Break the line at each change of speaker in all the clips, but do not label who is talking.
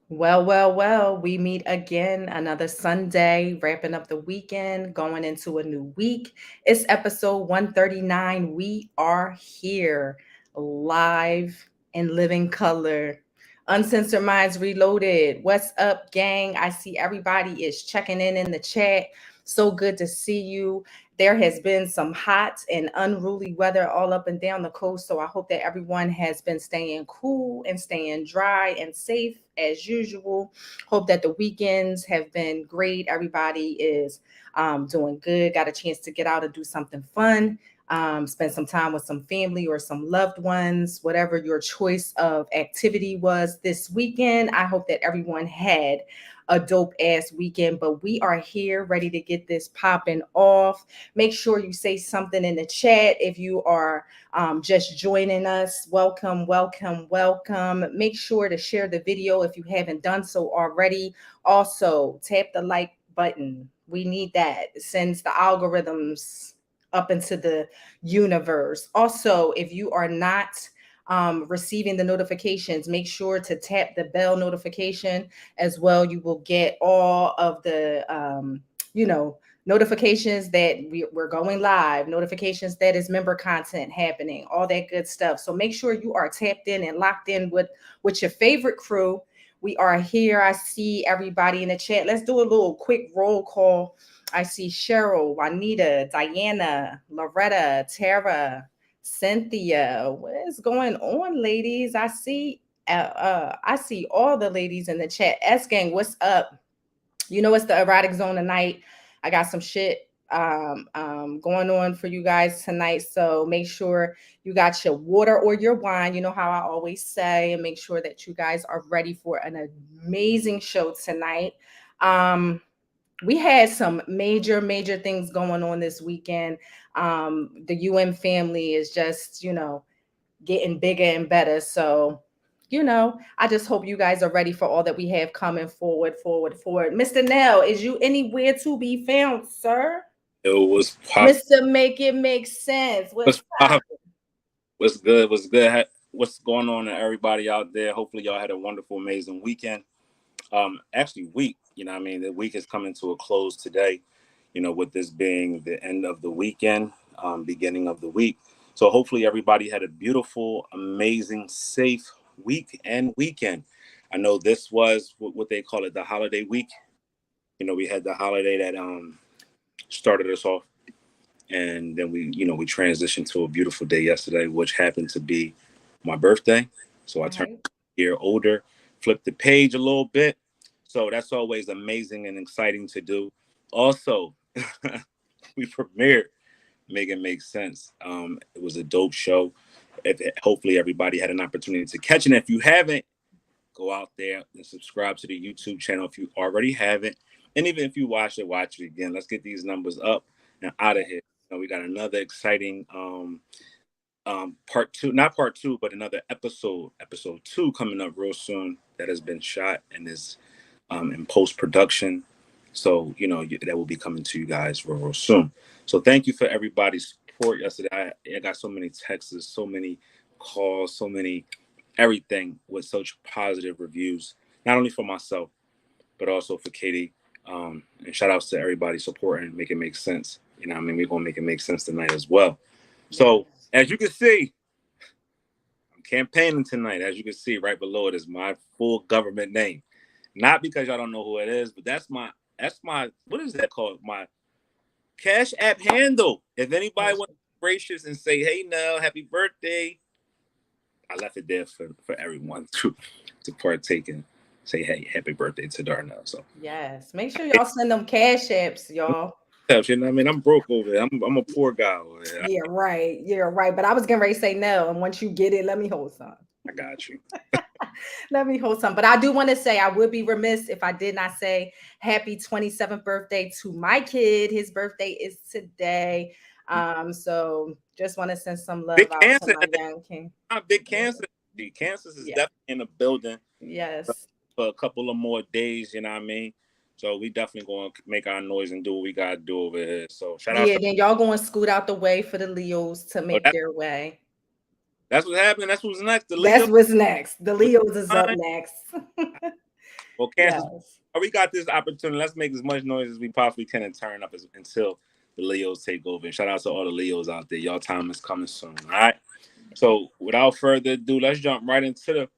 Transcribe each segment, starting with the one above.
Well, we meet again another Sunday, wrapping up the weekend, going into a new week. It's episode 139. We are here live in living color. Uncensored Minds Reloaded. What's up, gang? I see everybody is checking in the chat. So good to see you. There has been some hot and unruly weather all up and down the coast. So I hope that everyone has been staying cool and staying dry and safe as usual. Hope that the weekends have been great. Everybody is doing good. Got a chance to get out and do something fun. Spend some time with some family or some loved ones, whatever your choice of activity was this weekend. I hope that everyone had a dope ass weekend, but we are here ready to get this popping off. Make sure you say something in the chat if you are just joining us. Welcome. Make sure to share the video if you haven't done so already. Also, tap the like button. We need that. It sends the algorithms up into the universe. Also, if you are not receiving the notifications, make sure to tap the bell notification as well. You will get all of the, notifications that we're going live, notifications that is member content happening, all that good stuff. So make sure you are tapped in and locked in with your favorite crew. We are here. I see everybody in the chat. Let's do a little quick roll call. I see Cheryl, Juanita, Diana, Loretta, Tara, Cynthia. What is going on, ladies? I see all the ladies in the chat. S gang, what's up? You know it's the erotic zone tonight. I got some shit going on for you guys tonight. So make sure you got your water or your wine. You know how I always say, and make sure that you guys are ready for an amazing show tonight. We had some major things going on this weekend. The UN family is just, getting bigger and better. So, I just hope you guys are ready for all that we have coming forward. Mr. Nell, is you anywhere to be found, sir?
It was pop.
Mr. Make It Make Sense. What's
What's pop?
poppin'?
What's good? What's good? What's going on to everybody out there? Hopefully, y'all had a wonderful, amazing weekend. Actually, week. What I mean, the week is coming to a close today. With this being the end of the weekend, beginning of the week. So hopefully, everybody had a beautiful, amazing, safe week and weekend. I know this was what they call it, the holiday week. We had the holiday that started us off, and then we transitioned to a beautiful day yesterday, which happened to be my birthday. So I turned
Right.
a year older, flipped the page a little bit. So that's always amazing and exciting to do. Also, we premiered Make It Make Sense. It was a dope show. Hopefully everybody had an opportunity to catch it. And if you haven't, go out there and subscribe to the YouTube channel if you already haven't. And even if you watch it again. Let's get these numbers up and out of here. We got another exciting part two, not part two, but another episode two coming up real soon that has been shot and is in post production. So that will be coming to you guys real soon. So thank you for everybody's support yesterday. I got so many texts, so many calls, so many everything with such positive reviews, not only for myself but also for KeKe. And shout outs to everybody supporting Make It Make Sense. We're gonna make it make sense tonight as well. So
Yes.
as you can see, I'm campaigning tonight. As you can see, right below it is my full government name. Not because y'all don't know who it is, but that's my what is that called? My Cash App handle. If anybody wants to be gracious and say, "Hey, Nell, happy birthday," I left it there for everyone to partake and say, "Hey, happy birthday to Darnell." So,
Yes. Make sure y'all send them cash apps, y'all.
I'm broke over there. I'm a poor guy over there.
Yeah, right. Yeah, right. But I was getting ready to say no. And once you get it, let me hold some.
I got you.
Let me hold some. But I do want to say I would be remiss if I did not say happy 27th birthday to my kid. His birthday is today. So just want to send some love
Big
out to
cancer.
my young king.
Big
Yeah.
cancer. Cancer is
Yeah.
definitely in the building
Yes.
for a couple of more days. You know what I mean? So we definitely going to make our noise and do what we got to do over here. So shout out
Yeah,
to.
then y'all going to scoot out the way for the Leos to
Oh,
make their way.
that's what's happening. That's what's next. The Leo.
That's what's next. The Leos is up
Fine.
next.
Well, Cancers,
Yes.
we got this opportunity. Let's make as much noise as we possibly can and turn up until the Leos take over. And shout out to all the Leos out there. Y'all time is coming soon. All right. So without further ado, let's jump right into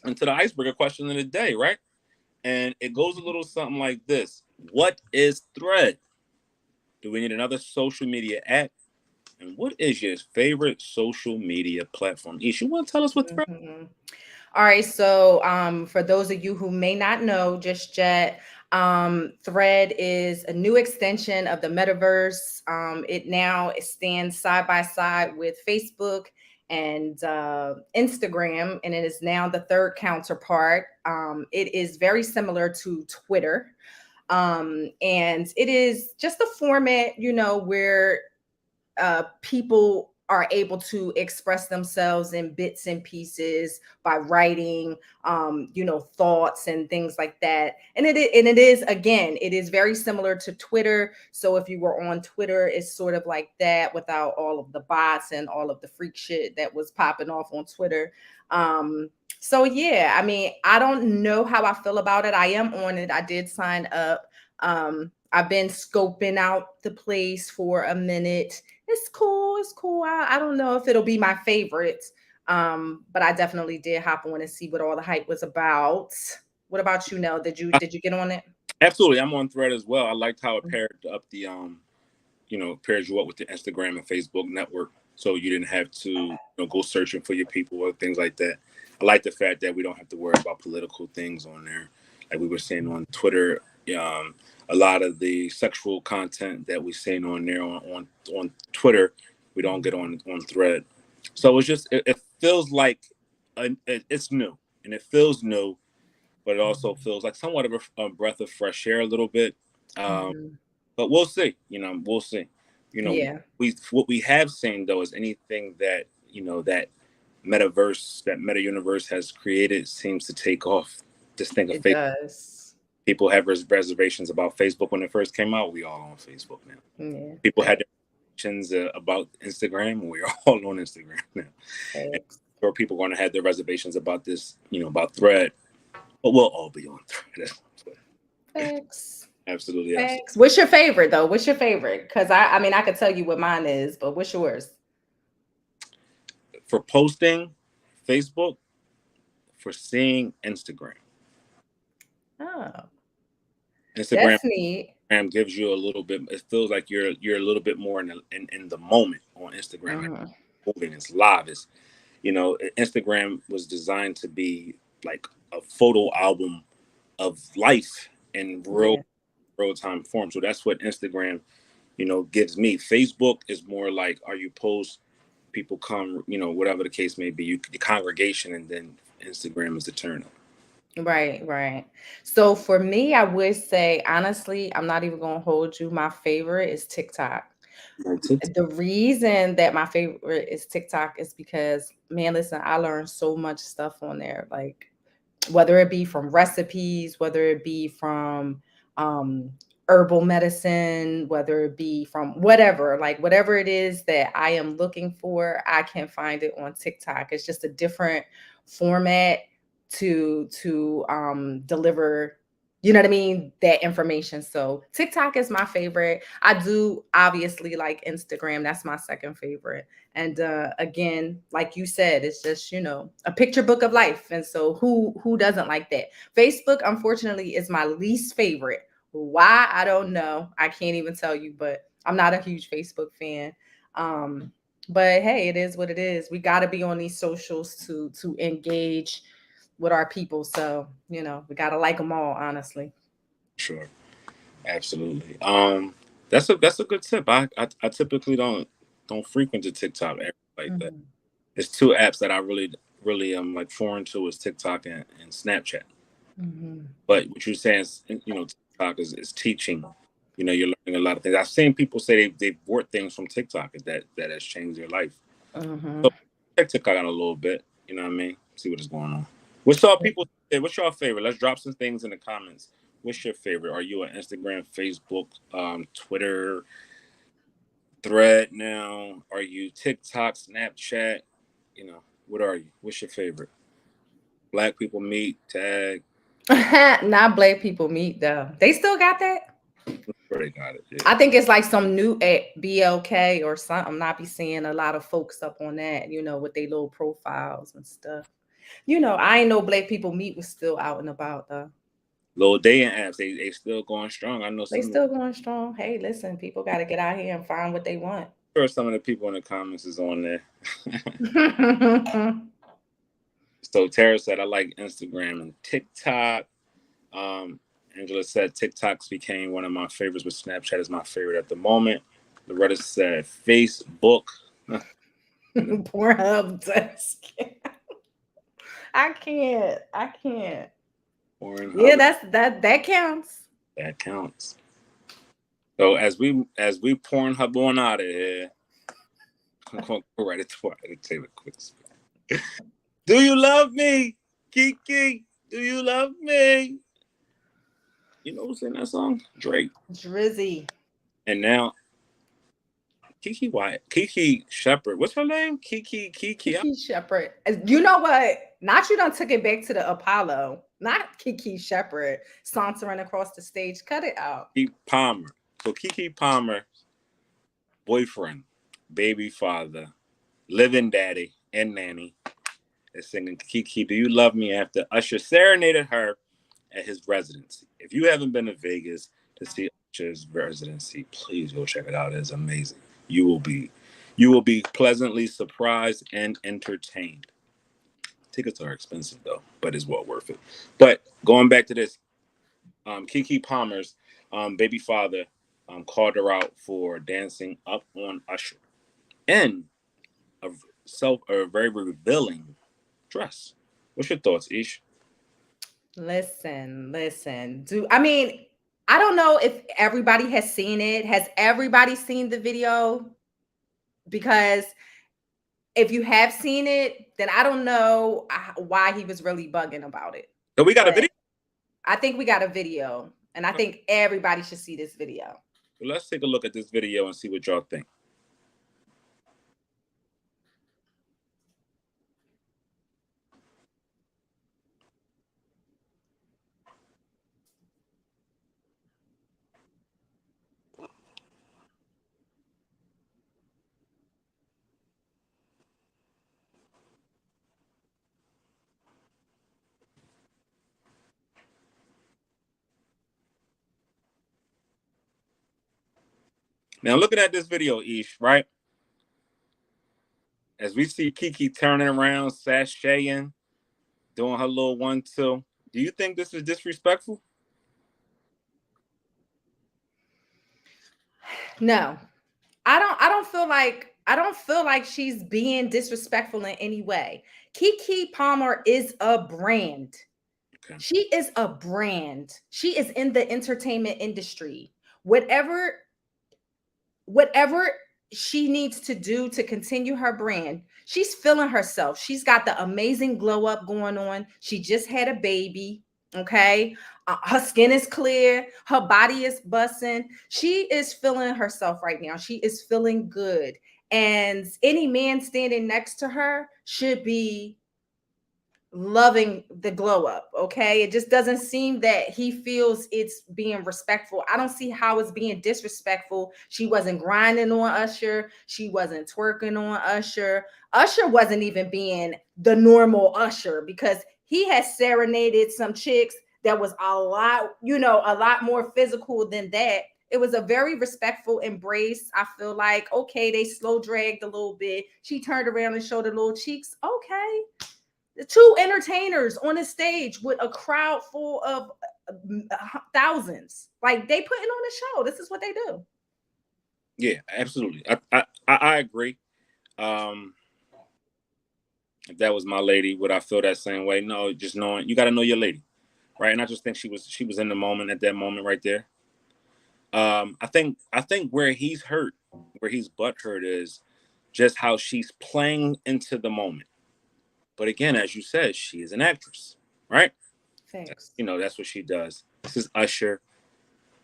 the icebreaker question of the day, right? And it goes a little something like this: what is Thread? Do we need another social media app? And what is your favorite social media platform? Ish, you want to tell us what Thread?
Mhm. All right, so for those of you who may not know just yet, Thread is a new extension of the metaverse. It now stands side by side with Facebook and Instagram, and it is now the third counterpart. It is very similar to Twitter, and it is just a format, where people are able to express themselves in bits and pieces by writing, thoughts and things like that. And it is, again, it is very similar to Twitter. So if you were on Twitter, it's sort of like that without all of the bots and all of the freak shit that was popping off on Twitter. So yeah, I mean, I don't know how I feel about it. I am on it. I did sign up. I've been scoping out the place for a minute. It's cool. It's cool. I don't know if it'll be my favorite. But I definitely did hop on and see what all the hype was about. What about you, Nell? Did you get on it?
Absolutely, I'm on Thread as well. I liked how it paired up the pairs you up with the Instagram and Facebook network, so you didn't have to go searching for your people or things like that. I like the fact that we don't have to worry about political things on there, like we were saying on Twitter. Um, a lot of the sexual content that we're seeing on there on Twitter, we don't get on Thread. So it feels like it's new and it feels new, but it also feels like somewhat of a breath of fresh air a little bit. Um,
Mhm.
but we'll see. We'll see.
Yeah,
We what we have seen though is anything that that metaverse, that meta universe has created seems to take off. Just think of
it
Facebook.
does.
People have reservations about Facebook when it first came out. We all on Facebook now.
Yeah,
People had reservations about Instagram. We're all on Instagram now. And
facts.
or people are going to have their reservations about this, about Thread, but we'll all be on Thread.
Facts.
Absolutely, absolutely.
Facts. What's your favorite though? What's your favorite? Because I mean, I could tell you what mine is, but what's yours?
For posting, Facebook. For seeing, Instagram.
Oh,
Instagram
that's neat.
gives you a little bit. It feels like you're a little bit more in the moment on Instagram. It's
Mhm.
moving, it's live. Instagram was designed to be like a photo album of life in
Yeah.
real time form. So that's what Instagram, gives me. Facebook is more like, are you post, people come, whatever the case may be, the congregation, and then Instagram is the turn up.
Right, right. So for me, I would say honestly, I'm not even gonna hold you. My favorite is TikTok. The reason that my favorite is TikTok is because, man, listen, I learned so much stuff on there. Like whether it be from recipes, whether it be from um, herbal medicine, whether it be from whatever, like whatever it is that I am looking for, I can find it on TikTok. It's just a different format to deliver, you know what I mean, that information. So TikTok is my favorite. I do obviously like Instagram. That's my second favorite. And again, like you said, it's just, a picture book of life. And so who doesn't like that? Facebook, unfortunately, is my least favorite. Why? I don't know. I can't even tell you, but I'm not a huge Facebook fan. Um, but hey, it is what it is. We got to be on these socials to engage with our people. So, we got to like them all, honestly.
Sure. Absolutely. That's a good tip. I typically don't frequent the TikTok area like that.
Mhm.
There's two apps that I really am like foreign to is TikTok and Snapchat.
Mhm.
But what you're saying is, TikTok is teaching. You're learning a lot of things. I've seen people say they've bought things from TikTok that has changed their life. So
Mhm.
check TikTok out a little bit. You know what I mean? See what is going on. What's all people say? What's your favorite? Let's drop some things in the comments. What's your favorite? Are you on Instagram, Facebook, Twitter, Thread now? Are you TikTok, Snapchat? What are you? What's your favorite? Black people meet, tag.
Not Black People Meet though. They still got that.
Where they got it, yeah.
I think it's like some new BLK or something. Not be seeing a lot of folks up on that, with their little profiles and stuff. I ain't know Black People Meet was still out and about though.
Little dating apps, they still going strong. I know
They
some.
still going strong. Hey, listen, people got to get out here and find what they want.
Sure, some of the people in the comments is on there. So Tara said, I like Instagram and TikTok. Um, Angela said TikToks became one of my favorites, but Snapchat is my favorite at the moment. Loretta said Facebook.
Pornhub does. I can't. I can't. Yeah,
Pornhub,
that counts.
that counts. So as we Pornhub on out of here, I'm going to go right into our entertainment quick. Do you love me, KeKe? Do you love me? You know who's in that song? Drake.
Drizzy.
And now KeKe Wyatt, KeKe Shepherd. What's her name? KeKe.
KeKe Shepherd. You know what? Not you done took it back to the Apollo. Not KeKe Shepherd sauntering across the stage. Cut it out.
KeKe Palmer. So KeKe Palmer, boyfriend, baby father, living daddy, and nanny, is singing KeKe, Do You Love Me after Usher serenaded her at his residency. If you haven't been to Vegas to see Usher's residency, please go check it out. It's amazing. You will be pleasantly surprised and entertained. Tickets are expensive though, but it's well worth it. But going back to this, KeKe Palmer's baby father called her out for dancing up on Usher in a very revealing dress. What's your thoughts, Ish?
Listen. I don't know if everybody has seen it. Has everybody seen the video? Because if you have seen it, then I don't know why he was really bugging about it.
So we got a
But
video.
I think we got a video, and I think everybody should see this video.
So let's take a look at this video and see what y'all think. Now, looking at this video, Ish, right? As we see KeKe turning around, sashaying, doing her little 1-2, do you think this is disrespectful?
No, I don't feel like she's being disrespectful in any way. KeKe Palmer is a brand.
Okay.
She is a brand. She is in the entertainment industry. Whatever she needs to do to continue her brand, she's feeling herself. She's got the amazing glow up going on. She just had a baby. Okay. Her skin is clear. Her body is bussing. She is feeling herself right now. She is feeling good. And any man standing next to her should be loving the glow up. Okay, it just doesn't seem that he feels it's being respectful. I don't see how it's being disrespectful. She wasn't grinding on Usher, she wasn't twerking on Usher. Usher wasn't even being the normal Usher, because he has serenaded some chicks that was a lot more physical than that. It was a very respectful embrace. I feel like, okay, they slow dragged a little bit. She turned around and showed her little cheeks. Okay, the two entertainers on the stage with a crowd full of thousands. Like, they putting on a show. This is what they do.
Yeah, absolutely. I agree. Um, if that was my lady, would I feel that same way? No, just knowing you got to know your lady, right? And I just think she was in the moment at that moment right there. I think where he's hurt, where he's butthurt is just how she's playing into the moment. But again, as you said, she is an actress, right?
Thanks.
That's what she does. This is Usher.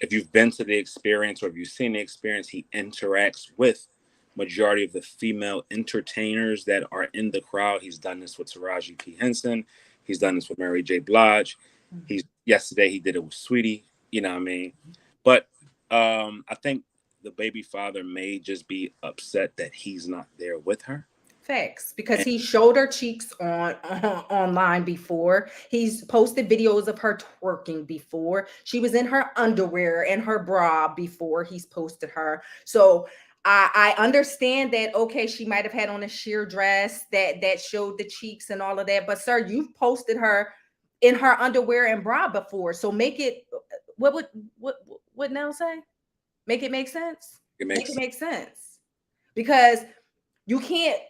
If you've been to the experience or if you've seen the experience, he interacts with majority of the female entertainers that are in the crowd. He's done this with Taraji P. Henson. He's done this with Mary J. Blige. Yesterday he did it with Sweetie, you know what I mean? But I think the baby father may just be upset that he's not there with her.
Facts, because
And
he showed her cheeks online before. He's posted videos of her twerking before. She was in her underwear and her bra before he's posted her. So I understand that, okay, she might have had on a sheer dress that showed the cheeks and all of that, but sir, you've posted her in her underwear and bra before. So make it, what would what Nell say? Make it make sense.
it
Make
makes
it
sense.
make sense. Because you can't,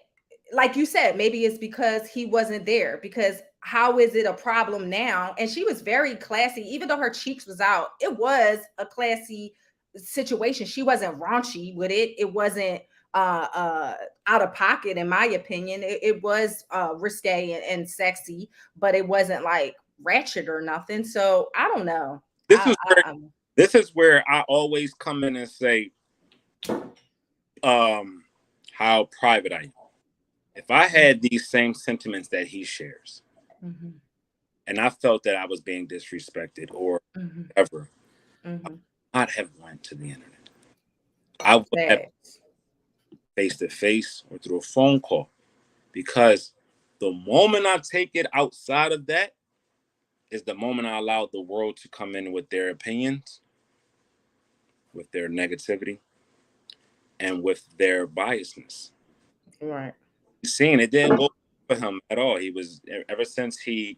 like you said, maybe it's because he wasn't there. Because how is it a problem now? And she was very classy, even though her cheeks was out. It was a classy situation. She wasn't raunchy with it. It wasn't out of pocket, in my opinion. It was risque and sexy, but it wasn't like ratchet or nothing. So I don't know.
This is where
I
this is where I always come in and say how private I am. If I had these same sentiments that he shares,
Mhm,
and I felt that I was being disrespected or
mhm,
whatever,
mhm.
I would not have went to the internet. I would have
Facts.
face to face or through a phone call, because the moment I take it outside of that is the moment I allow the world to come in with their opinions, with their negativity, and with their biasness.
Right.
Seeing it didn't go for him at all. He was, ever since he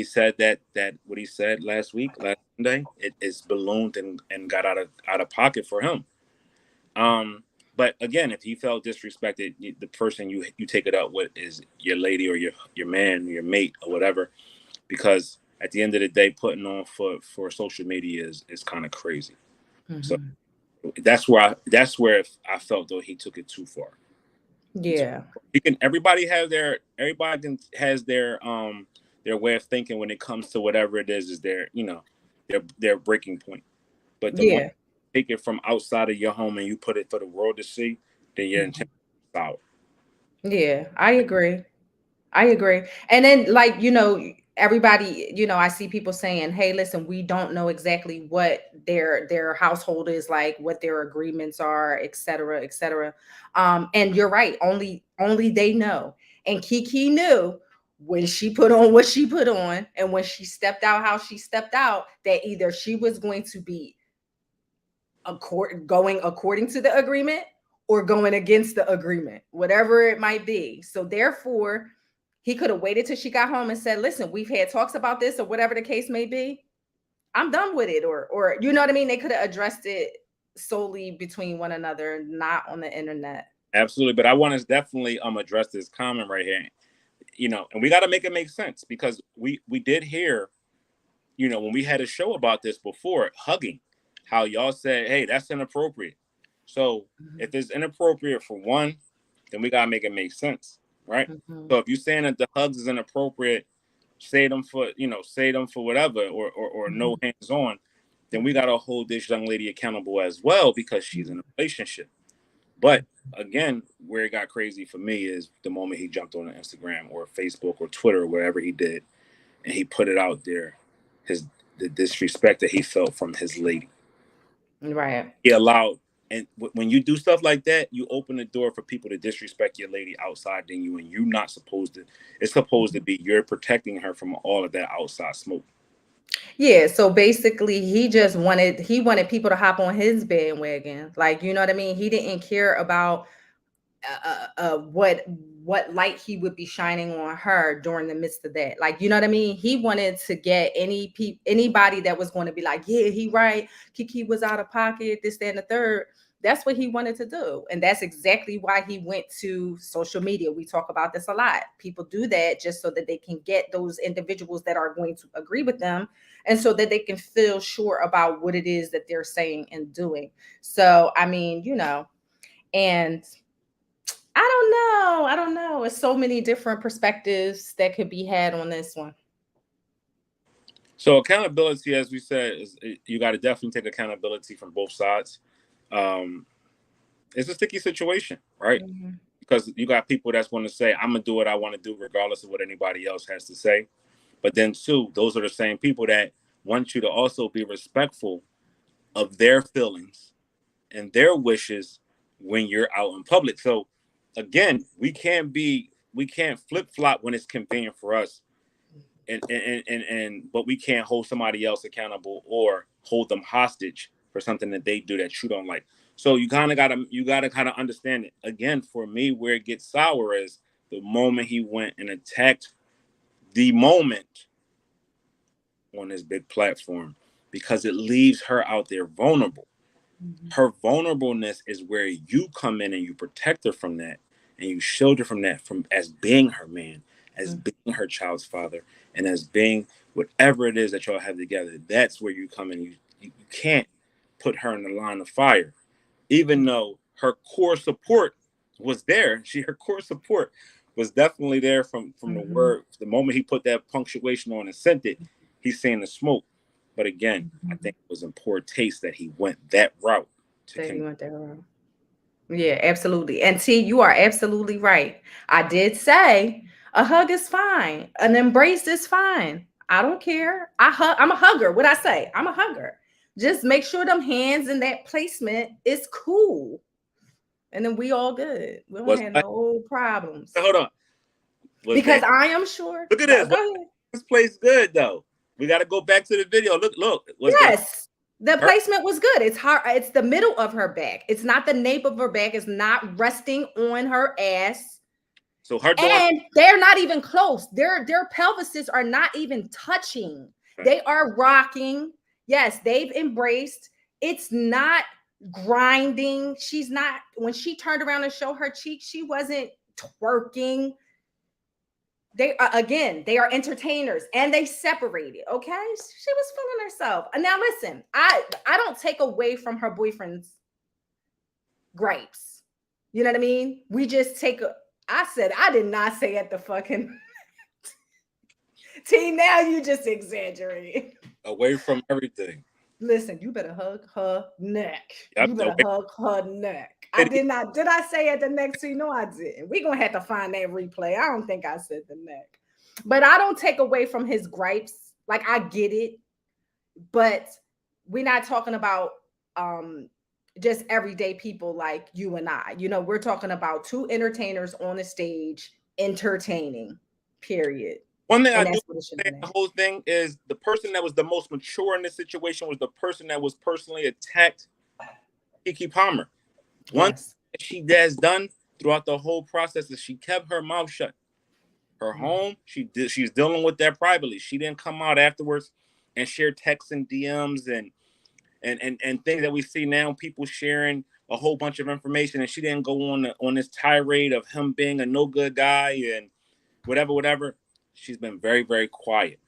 said that what he said last Sunday, it is ballooned and got out of pocket for him. Um, but again, if he felt disrespected, the person you take it up with is your lady or your man, your mate or whatever. Because at the end of the day, putting on for social media is kind of crazy. So
Mhm.
that's where I felt though he took it too far.
Yeah.
You can everybody can has their way of thinking when it comes to whatever it is their their breaking point. But the moment
Yeah.
you take it from outside of your home and you put it for the world to see, then your
Mhm.
intent is sour.
Yeah, I agree. I agree. And then, like, everybody, I see people saying, "Hey, listen, we don't know exactly what their household is like, what their agreements are, et cetera, et cetera." And you're right. Only they know. And KeKe knew when she put on what she put on, and when she stepped out how she stepped out, that either she was going to be going according to the agreement or going against the agreement, whatever it might be. So therefore, he could have waited till she got home and said, "Listen, we've had talks about this," or whatever the case may be. I'm done with it, or you know what I mean. They could have addressed it solely between one another, not on the internet.
Absolutely. But I want to definitely address this comment right here. And we got to make it make sense, because we did hear, when we had a show about this before, hugging, how y'all said, hey, that's inappropriate. So
Mhm,
if it's inappropriate for one, then we gotta make it make sense, right?
mhm,
So if you're saying that the hugs is inappropriate, say them for whatever, or no
mhm,
hands on, then we
mhm,
gotta hold this young lady accountable as well, because she's in
mhm,
a relationship. But again, where it got crazy for me is the moment he jumped on Instagram or Facebook or Twitter or whatever he did, and he put it out there, his the disrespect that he felt from his lady.
right.
He allowed, and when you do stuff like that, you open the door for people to disrespect your lady outside than you, and you're not supposed to. It's supposed to
Mhm.
be you're protecting her from all of that outside smoke.
Yeah, so basically he wanted people to hop on his bandwagon. Like, you know what I mean? He didn't care about what light he would be shining on her during the midst of that. Like, you know what I mean? He wanted to get anybody that was going to be like, yeah, he right. KeKe was out of pocket, this, that, and the third. That's what he wanted to do. And that's exactly why he went to social media. We talk about this a lot. People do that just so that they can get those individuals that are going to agree with them, and so that they can feel sure about what it is that they're saying and doing. So, I mean, and I don't know. I don't know. It's so many different perspectives that could be had on this one.
So accountability, as we said, is you got to definitely take accountability from both sides. Um, it's a sticky situation, right?
Mhm.
Because you got people that's going to say, "I'm gonna do what I want to do, regardless of what anybody else has to say." But then too, those are the same people that want you to also be respectful of their feelings and their wishes when you're out in public. So again, we can't flip flop when it's convenient for us, and but we can't hold somebody else accountable or hold them hostage for something that they do that you don't like. So you gotta kind of understand it. Again, for me, where it gets sour is the moment he went and attacked the moment on this big platform, because it leaves her out there vulnerable. Her vulnerableness is where you come in and you protect her from that, and you shield her from that, from as being her man, as being her child's father, and as being whatever it is that y'all have together. That's where you come in. You can't put her in the line of fire, even though her core support was there. Her core support was definitely there from the moment he put that punctuation on and sent it. He's seeing the smoke. But again, I think it was in poor taste that he went that route to
That he
Kim.
went that route. Yeah, absolutely. And T, you are absolutely right. I did say a hug is fine. An embrace is fine. I don't care. I'm a hugger. What I say? I'm a hugger. Just make sure them hands and that placement is cool. And then we all good. We don't
Was
have no problems.
hold on? Was
Because
that?
I am sure.
Look at
Go
this.
ahead.
This place good though. We got to go back to the video. Look. Was the
Yes. The
her?
placement was good. It's her, it's the middle of her back. It's not the nape of her back. It's not resting on her ass.
So her doing.
And they're not even close. Their pelvises are not even touching. They are rocking. Yes, they've embraced. It's not grinding. She's not, when she turned around and showed her cheek, she wasn't twerking. They are, again, they are entertainers and they separated. Okay. She was feeling herself. And now listen, I don't take away from her boyfriend's gripes. You know what I mean? We just take a, I said, I did not say at the fucking T. Now you just exaggerating.
Away from everything.
Listen, you better hug her neck.
Yep.
You better hug her neck. I did not. Did I say at the neck? T? No, I didn't. We're gonna have to find that replay. I don't think I said the neck. But I don't take away from his gripes. Like I get it, but we're not talking about just everyday people like you and I. You know, we're talking about two entertainers on the stage entertaining. Period.
One thing I
And
do
that's what it should
say
have
in
been.
the whole thing is the person that was the most mature in this situation was the person that was personally attacked, KeKe Palmer. One thing
Yes.
that she has done throughout the whole process is she kept her mouth shut. Her home, she's dealing with that privately. She didn't come out afterwards and share texts and DMs and things that we see now, people sharing a whole bunch of information, and she didn't go on this tirade of him being a no good guy and whatever. She's been very, very quiet.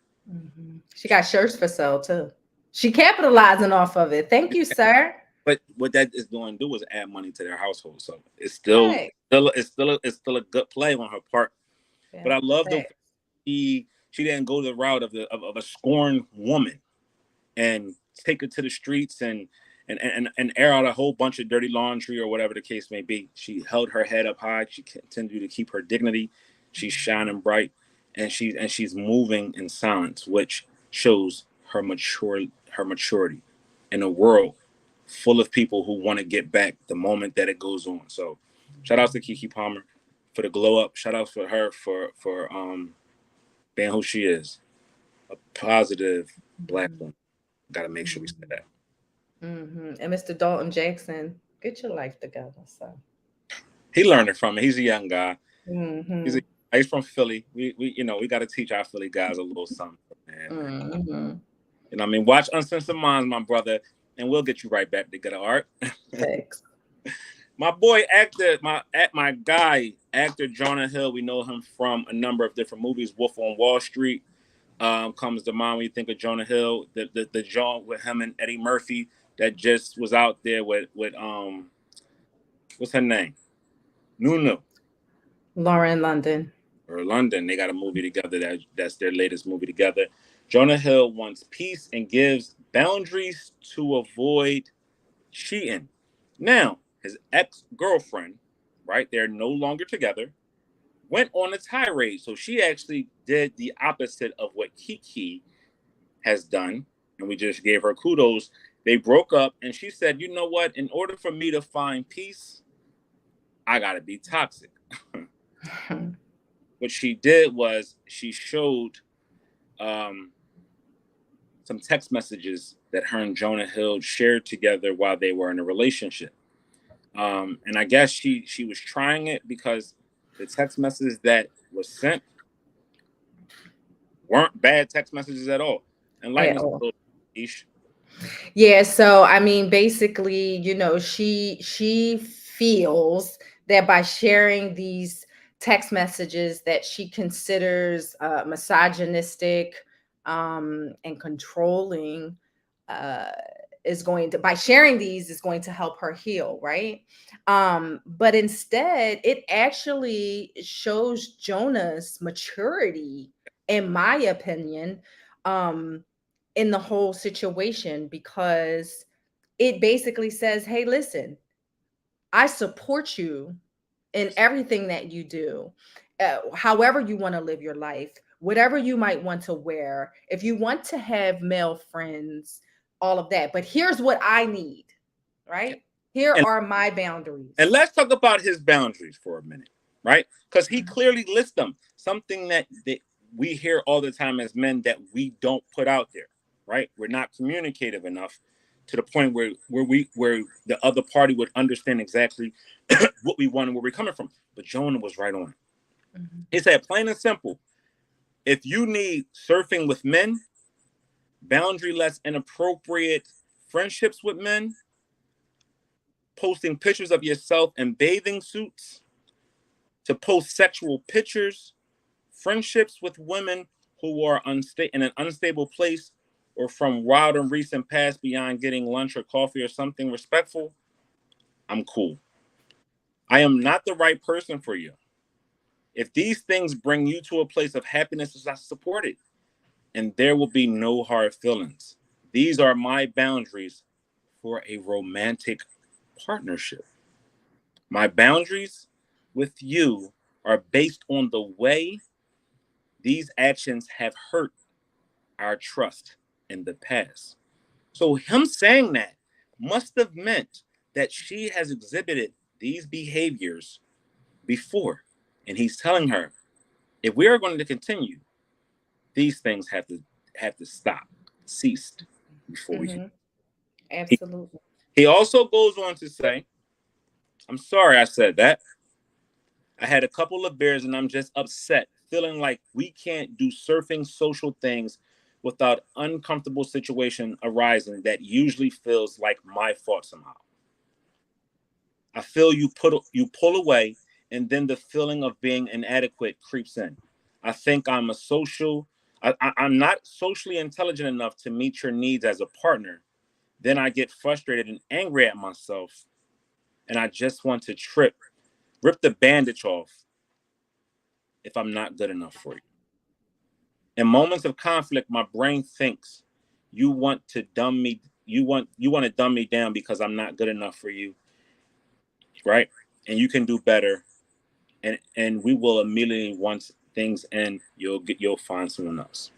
She got shirts for sale too. She capitalizing off of it. Thank you, sir.
But what that is going to do is add money to their household. So
Right.
it's still a good play on her part.
Yeah.
But I love the
Facts.
she didn't go the route of a scorned woman and take her to the streets and air out a whole bunch of dirty laundry or whatever the case may be. She held her head up high. She continued to keep her dignity. She's shining bright, and she's moving in silence, which shows her maturity in a world full of people who want to get back the moment that it goes on. So, shout out to KeKe Palmer for the glow up. Shout out for her for being who she is, a positive black woman. Got to make sure we say that.
And Mr. Dalton Jackson, get your life together. So.
He learned it from me. He's a young guy.
Mm-hmm.
He's from Philly. We got to teach our Philly guys a little something, man.
Mm-hmm.
You know what I mean? Watch Uncensored Minds, my brother, and we'll get you right back together, Art.
Thanks.
My boy, my guy, actor Jonah Hill. We know him from a number of different movies. Wolf on Wall Street comes to mind when you think of Jonah Hill. The joint with him and Eddie Murphy that just was out there with what's her name? Nunu.
Lauren London.
Or London. They got a movie together that's their latest movie together. Jonah Hill wants peace and gives boundaries to avoid cheating. Now, his ex-girlfriend, right? They're no longer together. went on a tirade. So she actually did the opposite of what KeKe has done, and we just gave her kudos. They broke up, and she said, "You know what? In order for me to find peace, I gotta be toxic." What she did was she showed um, some text messages that her and Jonah Hill shared together while they were in a relationship. And I guess she was trying it because the text messages that was sent weren't bad text messages at all. Enlighten
At
us
all.
a little, Ish.
Yeah, so I mean, basically, she feels that by sharing these text messages that she considers misogynistic and controlling, uh, is going to, by sharing these, is going to help her heal, right? But instead, it actually shows Jonah's maturity, in my opinion. In the whole situation, because it basically says, hey, listen, I support you in everything that you do, however you want to live your life, whatever you might want to wear, if you want to have male friends, all of that. But here's what I need, right? Here
And
are my
and
boundaries.
let's talk about his boundaries for a minute, right? Because he clearly lists them. Something that we hear all the time as men that we don't put out there, right? We're not communicative enough to the point where the other party would understand exactly what we want and where we're coming from. But Jonah was right on.
Mhm.
He said, plain and simple, if you need surfing with men, boundaryless, inappropriate friendships with men, posting pictures of yourself in bathing suits, to post sexual pictures, friendships with women who are in an unstable place or from wild and recent past beyond getting lunch or coffee or something respectful, I'm cool. I am not the right person for you. If these things bring you to a place of happiness, I support it. And there will be no hard feelings. These are my boundaries for a romantic partnership. My boundaries with you are based on the way these actions have hurt our trust in the past. So, him saying that must have meant that she has exhibited these behaviors before. And he's telling her, if we are going to continue, these things have to stop, ceased before we can.
Mhm.
He,
Absolutely.
he also goes on to say, I'm sorry I said that. I had a couple of beers and I'm just upset, feeling like we can't do surfing social things without uncomfortable situation arising that usually feels like my fault somehow. I feel you pull away and then the feeling of being inadequate creeps in. I think I'm not socially intelligent enough to meet your needs as a partner. Then I get frustrated and angry at myself and I just want to rip the bandage off if I'm not good enough for you. In moments of conflict, my brain thinks you want to dumb me down because I'm not good enough for you, right? And you can do better, and we will immediately once things end, you'll find someone else.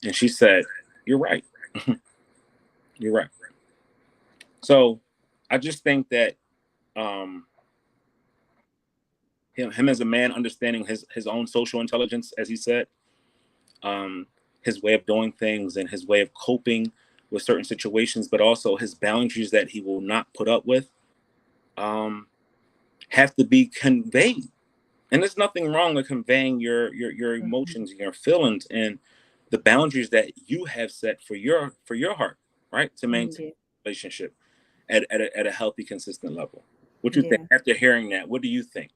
And she said, "You're right. You're right." So I just think that um, him as a man understanding his own social intelligence, as he said, um, his way of doing things and his way of coping with certain situations, but also his boundaries that he will not put up with, um, have to be conveyed. And there's nothing wrong with conveying your
Mhm.
emotions and your feelings and the boundaries that you have set for your heart, right? To maintain
Yeah.
a relationship at a healthy, consistent level. What do you think
Yeah.
after hearing that? What do you think?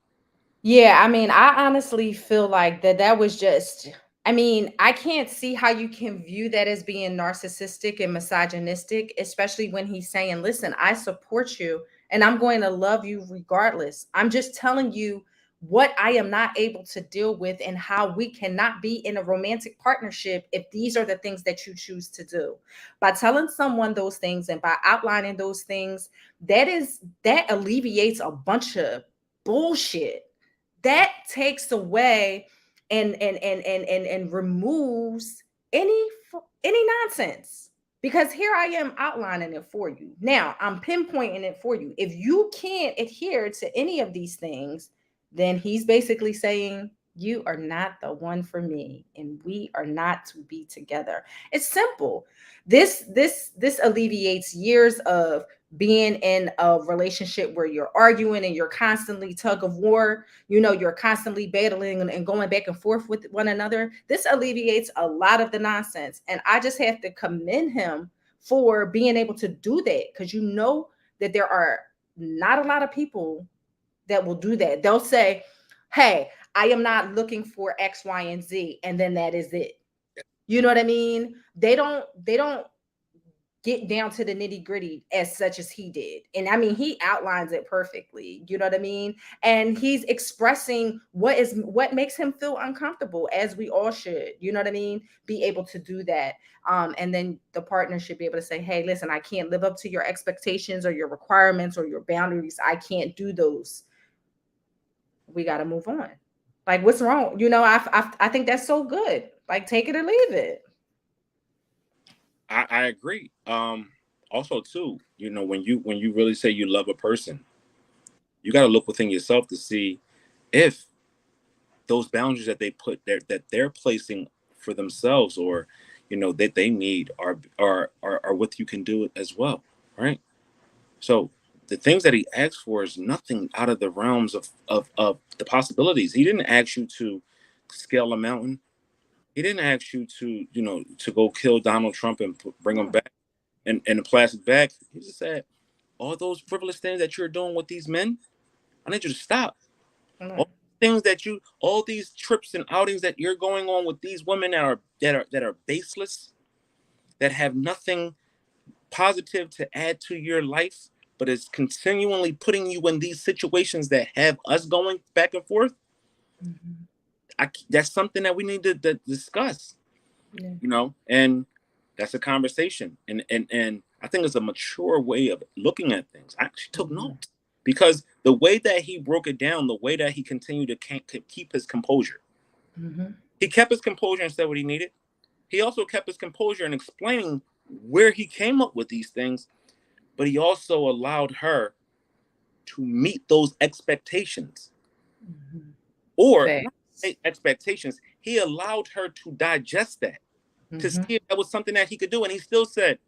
Yeah, I mean, I honestly feel like that was just, I mean, I can't see how you can view that as being narcissistic and misogynistic, especially when he's saying, "Listen, I support you and I'm going to love you regardless. I'm just telling you what I am not able to deal with and how we cannot be in a romantic partnership if these are the things that you choose to do." By telling someone those things and by outlining those things, that alleviates a bunch of bullshit that takes away and removes any any nonsense, because here I am outlining it for you. Now I'm pinpointing it for you. If you can't adhere to any of these things, then he's basically saying you are not the one for me and we are not to be together. It's simple. This alleviates years of being in a relationship where you're arguing and you're constantly tug of war, you're constantly battling and going back and forth with one another. This alleviates a lot of the nonsense, and I just have to commend him for being able to do that, because that there are not a lot of people that will do that. They'll say, hey, I am not looking for X, Y, and Z, and then that is it. You know what I mean? They don't get down to the nitty gritty as such as he did. And I mean, he outlines it perfectly. You know what I mean? And he's expressing what makes him feel uncomfortable, as we all should. You know what I mean? Be able to do that. And then the partner should be able to say, hey, listen, I can't live up to your expectations or your requirements or your boundaries. I can't do those. We got to move on. Like, what's wrong? I think that's so good. Like, take it or leave it.
I agree. Also too, when you really say you love a person, you got to look within yourself to see if those boundaries that they put there, that they're placing for themselves, or that they need, are what you can do as well, right? So the things that he asked for is nothing out of the realms of the possibilities. He didn't ask you to scale a mountain. He didn't ask you to to go kill Donald Trump and bring him
No.
back in a plastic bag. He just said, all those frivolous things that you're doing with these men, I need you to stop.
No.
All things all these trips and outings that you're going on with these women that are baseless, that have nothing positive to add to your life, but is continually putting you in these situations that have us going back and forth.
Mm-hmm.
That's something that we need to discuss,
Yeah.
and that's a conversation, and I think it's a mature way of looking at things. I actually took
Mm-hmm.
notes because the way that he broke it down, the way that he continued to keep his composure,
Mm-hmm.
he kept his composure and said what he needed. He also kept his composure in explaining where he came up with these things, but he also allowed her to meet those expectations,
Mm-hmm.
or not
Facts.
expectations. He allowed her to digest that, to see
Mm-hmm.
if that was something that he could do, and he still said,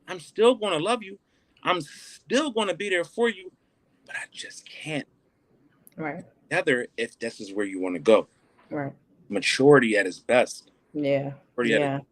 I'm still going to love you. I'm still going to be there for you, but I just can't
Right.
together if this is where you want to go.
Right.
Maturity at its best.
Yeah.
Maturity at its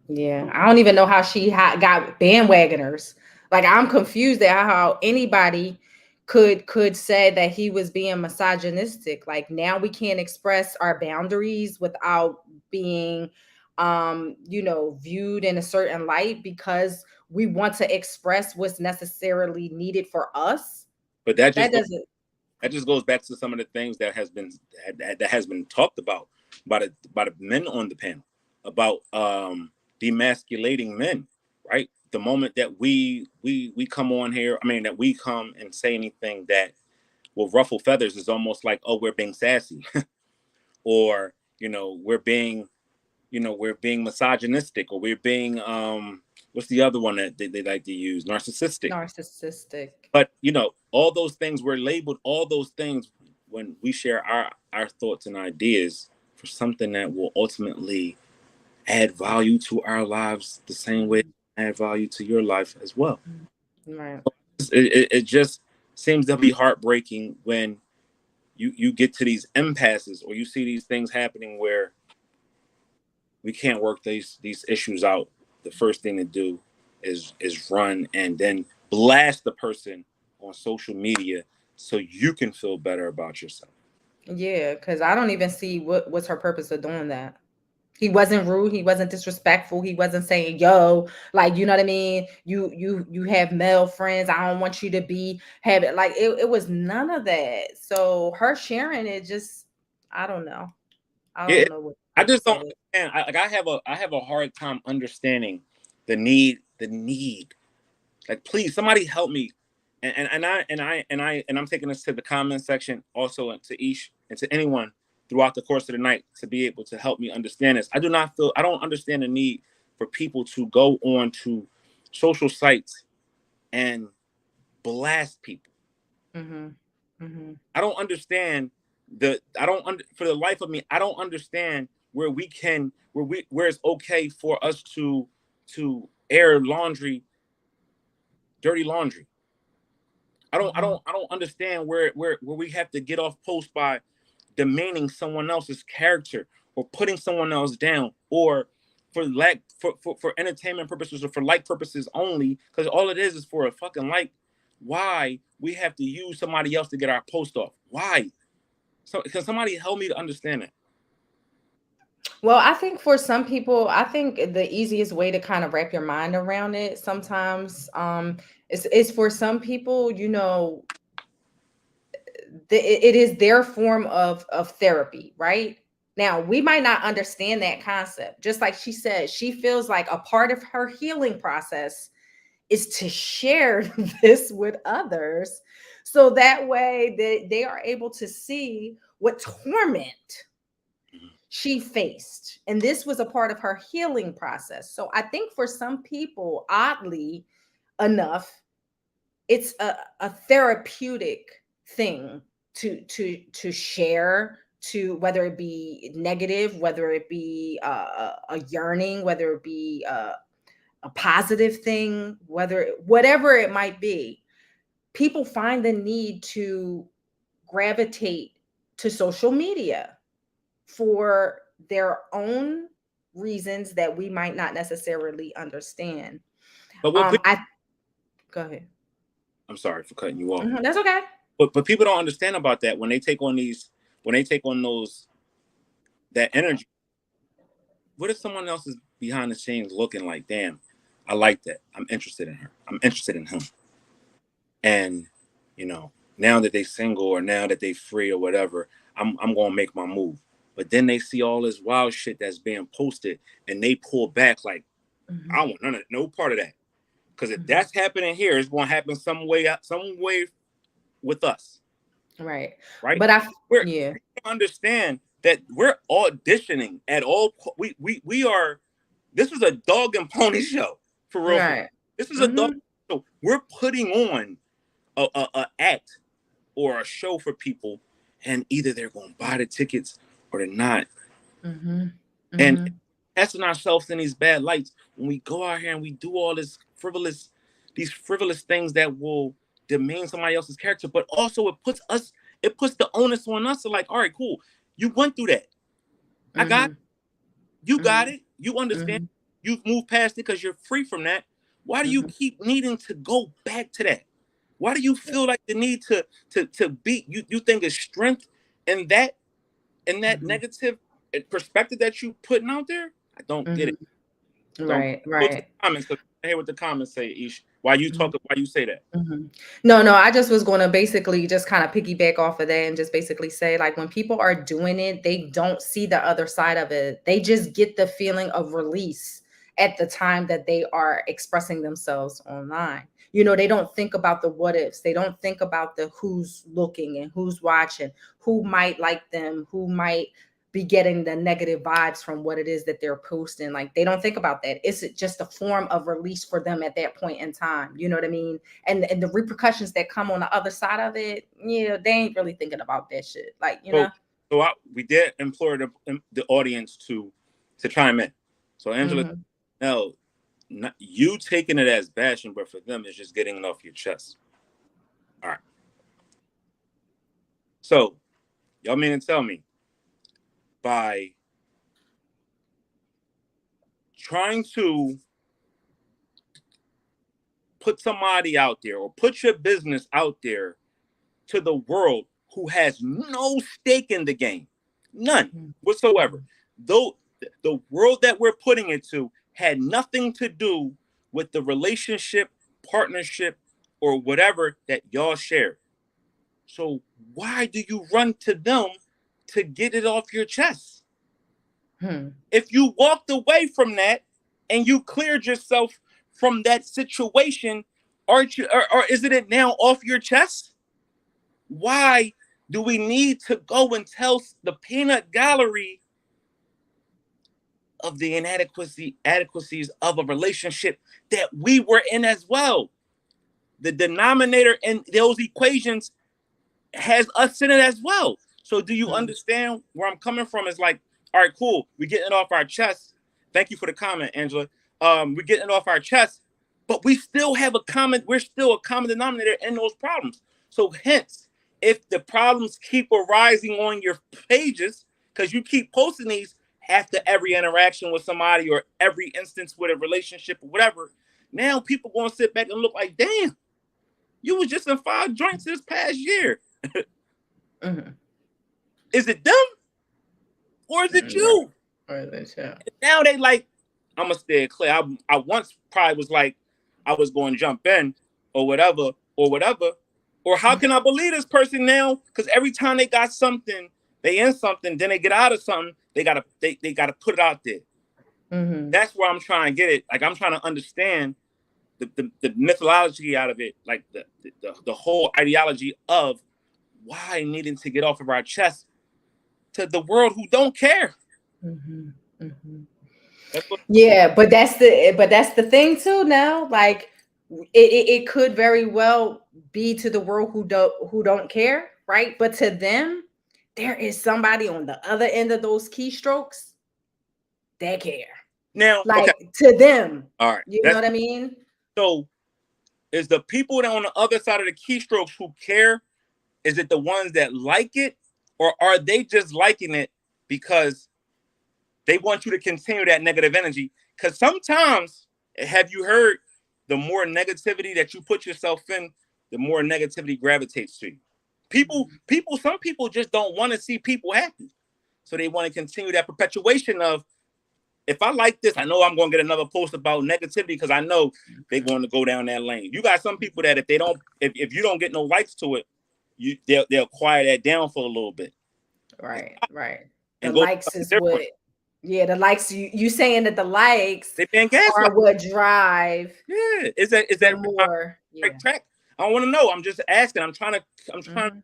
Yeah. Yeah. I don't even know how she got bandwagoners. Like, I'm confused at how anybody could say that he was being misogynistic. Like, now we can't express our boundaries without being viewed in a certain light because we want to express what's necessarily needed for us.
but that
That
just goes
doesn't.
that just goes back to some of the things that has been talked about by the men on the panel about demasculating men, right? The moment that we come on here, I mean, that we come and say anything that will ruffle feathers, is almost like, oh, we're being sassy, or we're being misogynistic, or we're being what's the other one that they like to use, narcissistic.
Narcissistic.
But all those things, we're labeled all those things when we share our thoughts and ideas for something that will ultimately add value to our lives the same way add value to your life as well.
Right.
It just seems to be heartbreaking when you get to these impasses, or you see these things happening where we can't work these issues out. The first thing to do is run and then blast the person on social media so you can feel better about yourself.
Yeah, because I don't even see what's her purpose of doing that. He wasn't rude. He wasn't disrespectful. He wasn't saying, "Yo," like, you know what I mean. You have male friends. I don't want you to be have it. Like, it was none of that. So her sharing it just, I don't know. I
Yeah,
don't know what
I just
purpose
don't
of it.
understand. I have a hard time understanding the need. Like, please, somebody help me. And I'm taking this to the comment section also, to Ish. and to anyone throughout the course of the night to be able to help me understand this. I don't understand the need for people to go on to social sites and blast people.
Mm-hmm. Mm-hmm.
I don't understand for the life of me, I don't understand where where it's okay for us to air dirty laundry. I don't understand where we have to get off post by demeaning someone else's character or putting someone else down, or for entertainment purposes or for like purposes only, because all it is for a fucking like. Why we have to use somebody else to get our post off? Why? So can somebody help me to understand it?
Well, I think for some people, I think the easiest way to kind of wrap your mind around it sometimes is for some people, it is their form of therapy, right? Now, we might not understand that concept. Just like she said, she feels like a part of her healing process is to share this with others, so that way they are able to see what torment she faced. And this was a part of her healing process. So I think for some people, oddly enough, it's a therapeutic thing to share, to whether it be negative, whether it be a yearning, whether it be a positive thing, whatever it might be. People find the need to gravitate to social media for their own reasons that we might not necessarily understand.
But what people,
I Go ahead.
I'm sorry for cutting you off.
That's okay.
But people don't understand about that when they take on those that energy. What if someone else is behind the scenes looking like, damn, I like that. I'm interested in her. I'm interested in him. And now that they single or now that they free or whatever, I'm gonna make my move. But then they see all this wild shit that's being posted and they pull back like, I don't want no part of that. Because if that's happening here, it's gonna happen some way with us.
Right.
Right?
But
We understand that we're auditioning at all. We are. This is a dog and pony show for real.
Right.
This is a dog. So we're putting on a act or a show for people, and either they're going to buy the tickets or they're not. And testing ourselves in these bad lights when we go out here and we do all these frivolous things that will demean somebody else's character, but also it puts the onus on us to like, all right, cool, you went through that. I got it. You got it. You understand. You've moved past it because you're free from that. Why do you keep needing to go back to that? Why do you feel like the need to be? You think it's strength in that negative perspective that you putting out there? I don't get it.
Right.
Go to the comments. I hear what the comments say, Ish. Why you say that?
No, I just was going to basically just kind of piggyback off of that and just basically say, like, when people are doing it, they don't see the other side of it. They just get the feeling of release at the time that they are expressing themselves online. They don't think about the what ifs. They don't think about the who's looking and who's watching, who might like them, who might be getting the negative vibes from what it is that they're posting. Like, they don't think about that. It's just a form of release for them at that point in time. You know what I mean? And the repercussions that come on the other side of it, they ain't really thinking about that shit. Like,
So we did implore the audience to chime in. So Angela, Nell, you taking it as bashing, but for them it's just getting it off your chest. All right. So y'all mean to tell me, by trying to put somebody out there or put your business out there to the world who has no stake in the game, none whatsoever, though the world that we're putting it to had nothing to do with the relationship, partnership, or whatever that y'all shared. So why do you run to them to get it off your chest? If you walked away from that and you cleared yourself from that situation, aren't you, or is it now off your chest? Why Do we need to go and tell the peanut gallery of the inadequacies of a relationship that we were in as well? The denominator in those equations has us in it as well. So do you understand where I'm coming from? It's like, all right, cool. We're getting it off our chest. Thank you for the comment, Angela. We're getting it off our chest, but we're still a common denominator in those problems. So hence, if the problems keep arising on your pages, because you keep posting these after every interaction with somebody or every instance with a relationship or whatever, now people going to sit back and look like, damn, you was just in 5 joints this past year. Is it them? Or is it you?
Or is it you?
Now they like, I'm going to stay clear. I once probably was like, I was going to jump in or whatever. Or how can I believe this person now? Because every time they got something, they in something, then they get out of something, they gotta put it out there. That's where I'm trying to get it. Like, I'm trying to understand the mythology out of it, like the whole ideology of why needing to get off of our chest to the world who don't care.
Yeah, but that's the thing too now. Like it could very well be to the world who don't care, right? But to them, there is somebody on the other end of those keystrokes that care.
Now,
like
okay.
To them.
All right.
You know what I mean?
So is the people that on the other side of the keystrokes who care, is it the ones that like it, or are they just liking it because they want you to continue that negative energy? Because sometimes, have you heard, the more negativity that you put yourself in, the more negativity gravitates to you. Some people just don't want to see people happy. So they want to continue that perpetuation of, if I like this, I know I'm going to get another post about negativity because I know they're going to go down that lane. You got some people that if you don't get no likes to it, they'll quiet that down for a little bit.
Right. The
And
likes is what. Yeah, the likes. You saying that the likes are what drive.
Yeah, is that
more?
Right track? I don't want to know. I'm just asking. I'm trying to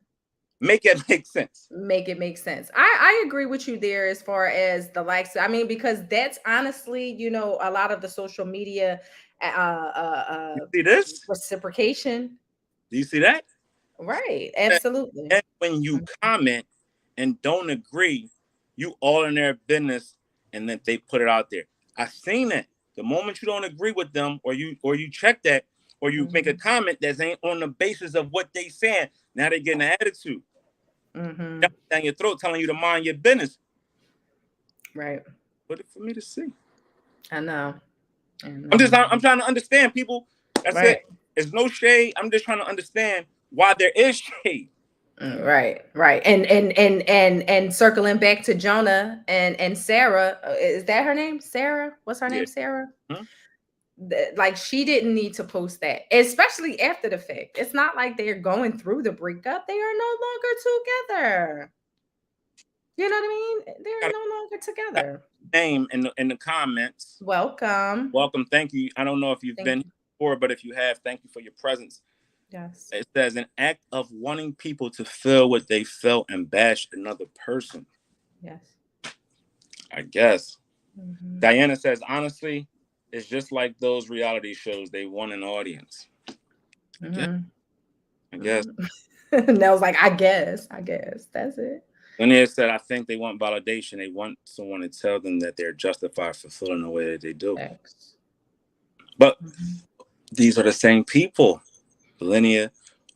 make it make sense.
Make it make sense. I agree with you there as far as the likes. I mean, because that's honestly, a lot of the social media
you see this?
Reciprocation.
Do you see that?
Right. Absolutely.
And when you comment and don't agree, you all in their business, and then they put it out there. I've seen that. The moment you don't agree with them, or you check that, or you make a comment that ain't on the basis of what they saying, now they getting an attitude. Down your throat, telling you to mind your business.
Right.
Put it for me to see.
I know.
I'm trying to understand, people. That's right. It. There's no shade. I'm just trying to understand why there is shade.
Right. And circling back to Jonah and Sarah, is that her name? Sarah? What's her name? Sarah? Like, she didn't need to post that, especially after the fact. It's not like they're going through the breakup. They are no longer together. You know what I mean? They're no longer together.
Name in the comments.
Welcome.
Thank you. I don't know if you've been before, but if you have, thank you for your presence.
Yes.
It says, an act of wanting people to feel what they felt and bash another person.
Yes.
I guess. Diana says, honestly, it's just like those reality shows. They want an audience. I guess.
Nell's like, I guess. That's it.
Linnea said, I think they want validation. They want someone to tell them that they're justified for feeling the way that they do.
Thanks.
But these are the same people, Linnea,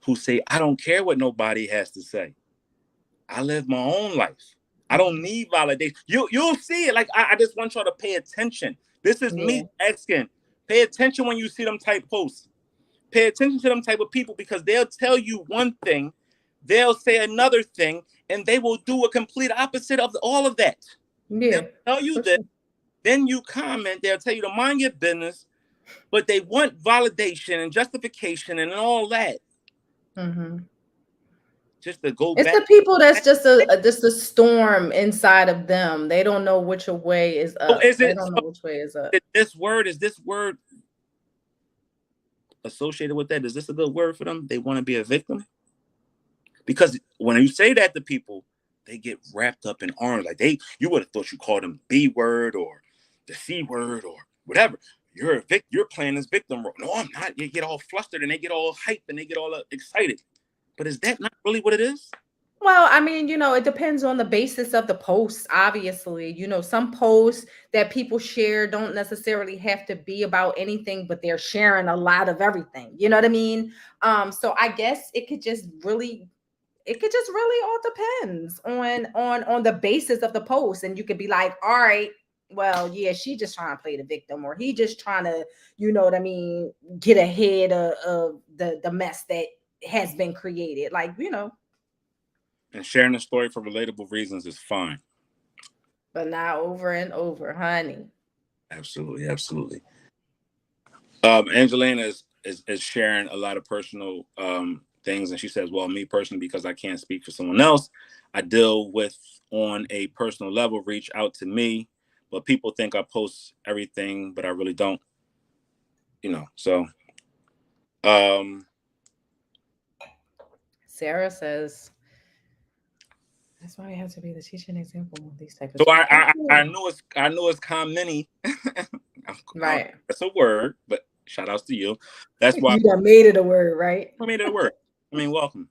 who say, I don't care what nobody has to say. I live my own life. I don't need validation. You'll see it. Like, I just want y'all to pay attention. This is me asking. Pay attention when you see them type posts. Pay attention to them type of people, because they'll tell you one thing, they'll say another thing, and they will do a complete opposite of all of that.
Yeah.
They'll tell you this, then you comment, they'll tell you to mind your business, but they want validation and justification and all that. Just to go back.
It's the people that's just a storm inside of them. They don't know which way is up. They don't know which way is up.
Is this word associated with that? Is this a good word for them? They want to be a victim? Because when you say that to people, they get wrapped up in arms. Like you would have thought you called them B word or the C word or whatever. You're playing this victim role. No, I'm not. You get all flustered and they get all hyped and they get all excited. But is that not really what it is?
Well, I mean, it depends on the basis of the post, obviously. Some posts that people share don't necessarily have to be about anything, but they're sharing a lot of everything. You know what I mean? So I guess it could just really all depends on the basis of the post. And you could be like, all right, well, yeah, she just trying to play the victim, or he just trying to, you know what I mean, get ahead of the mess that has been created.
And sharing the story for relatable reasons is fine.
But not over and over, honey.
Absolutely, absolutely. Angelina is sharing a lot of personal things, and she says, well, me personally, because I can't speak for someone else, I deal with on a personal level, reach out to me, but people think I post everything, but I really don't. So
Sarah says that's why we have to be the teaching example of these type of
so
stuff.
I know it's commenty.
Right.
That's a word, but shout outs to you. That's why
You done made it a word, right?
I made it a word. I mean, welcome.